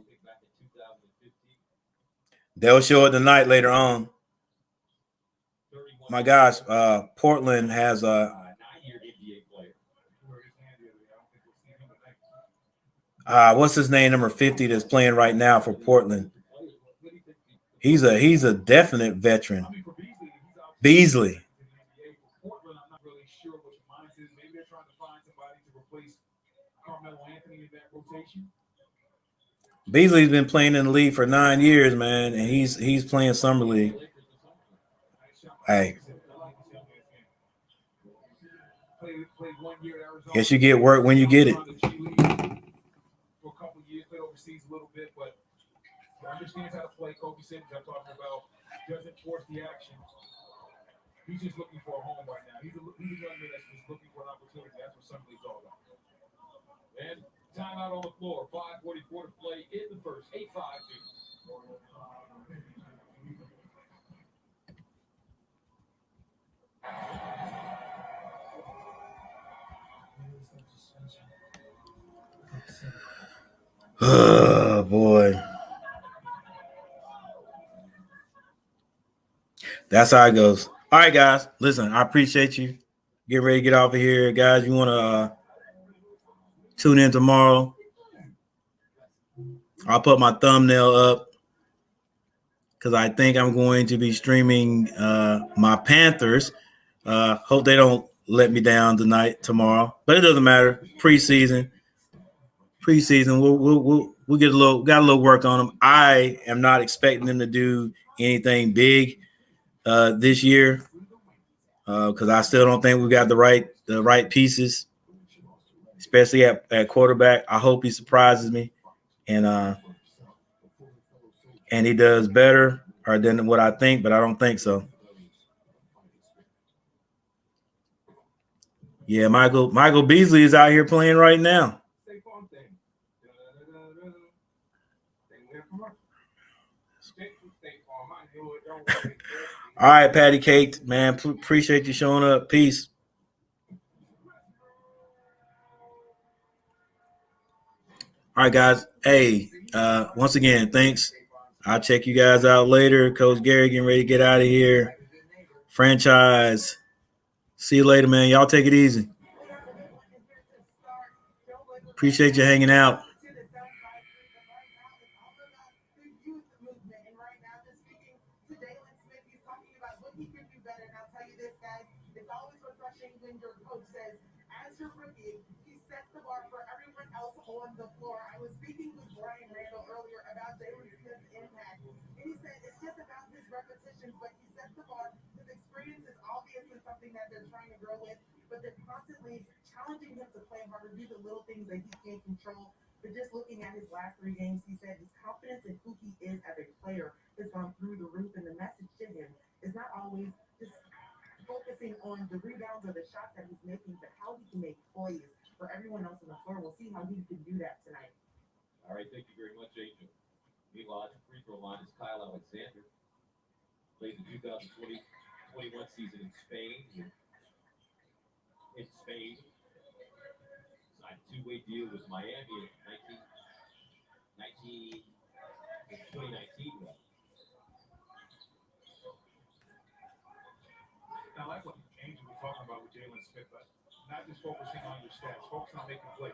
They'll show it tonight later on. My gosh, Portland has what's his name, number 50, that's playing right now for Portland. He's a definite veteran. Beasley. Beasley's been playing in the league for 9 years, man, and he's playing summer league. Hey, guess you get work when you get it. For a couple of years, played overseas a little bit, but understands how to play. Kobe said, I'm talking about, doesn't force the action. He's just looking for a home right now. He's a young man that's just looking for an opportunity. That's what summer league's all about. And timeout on the floor. 5:44 to play in the first. 8-5. Oh boy. That's how it goes. All right, guys. Listen, I appreciate you. Get ready to get off of here, guys. You want to tune in tomorrow? I'll put my thumbnail up because I think I'm going to be streaming my Panthers. Hope they don't let me down tomorrow, but it doesn't matter. Preseason. We'll get got a little work on them. I am not expecting them to do anything big this year because I still don't think we got the right pieces, especially at quarterback. I hope he surprises me and he does better than what I think, but I don't think so. Yeah, Michael Beasley is out here playing right now. All right, Patty Cake, man. Appreciate you showing up. Peace. All right, guys. Hey, once again, thanks. I'll check you guys out later. Coach Gary getting ready to get out of here. Franchise. See you later, man. Y'all take it easy. Appreciate you hanging out. When your coach says, as your rookie, he sets the bar for everyone else on the floor. I was speaking with Brian Randall earlier about Jalen Smith's impact, and he said it's just about his repetitions, but he sets the bar. His experience is obviously something that they're trying to grow with, but they're constantly challenging him to play harder, do the little things that he can't control. But just looking at his last 3 games, he said his confidence in who he is as a player has gone through the roof, and the message to him is not always just focusing on the rebounds or the shots that he's making, but how he can make plays for everyone else on the floor. We'll see how he can do that tonight. All right, thank you very much, Angel. Meanwhile, at the free throw line is Kyle Alexander. Played the 2020-21 season in Spain. Signed a 2-way deal with Miami in 2019. Jalen Smith, but not just focusing on your stats, focusing on making plays.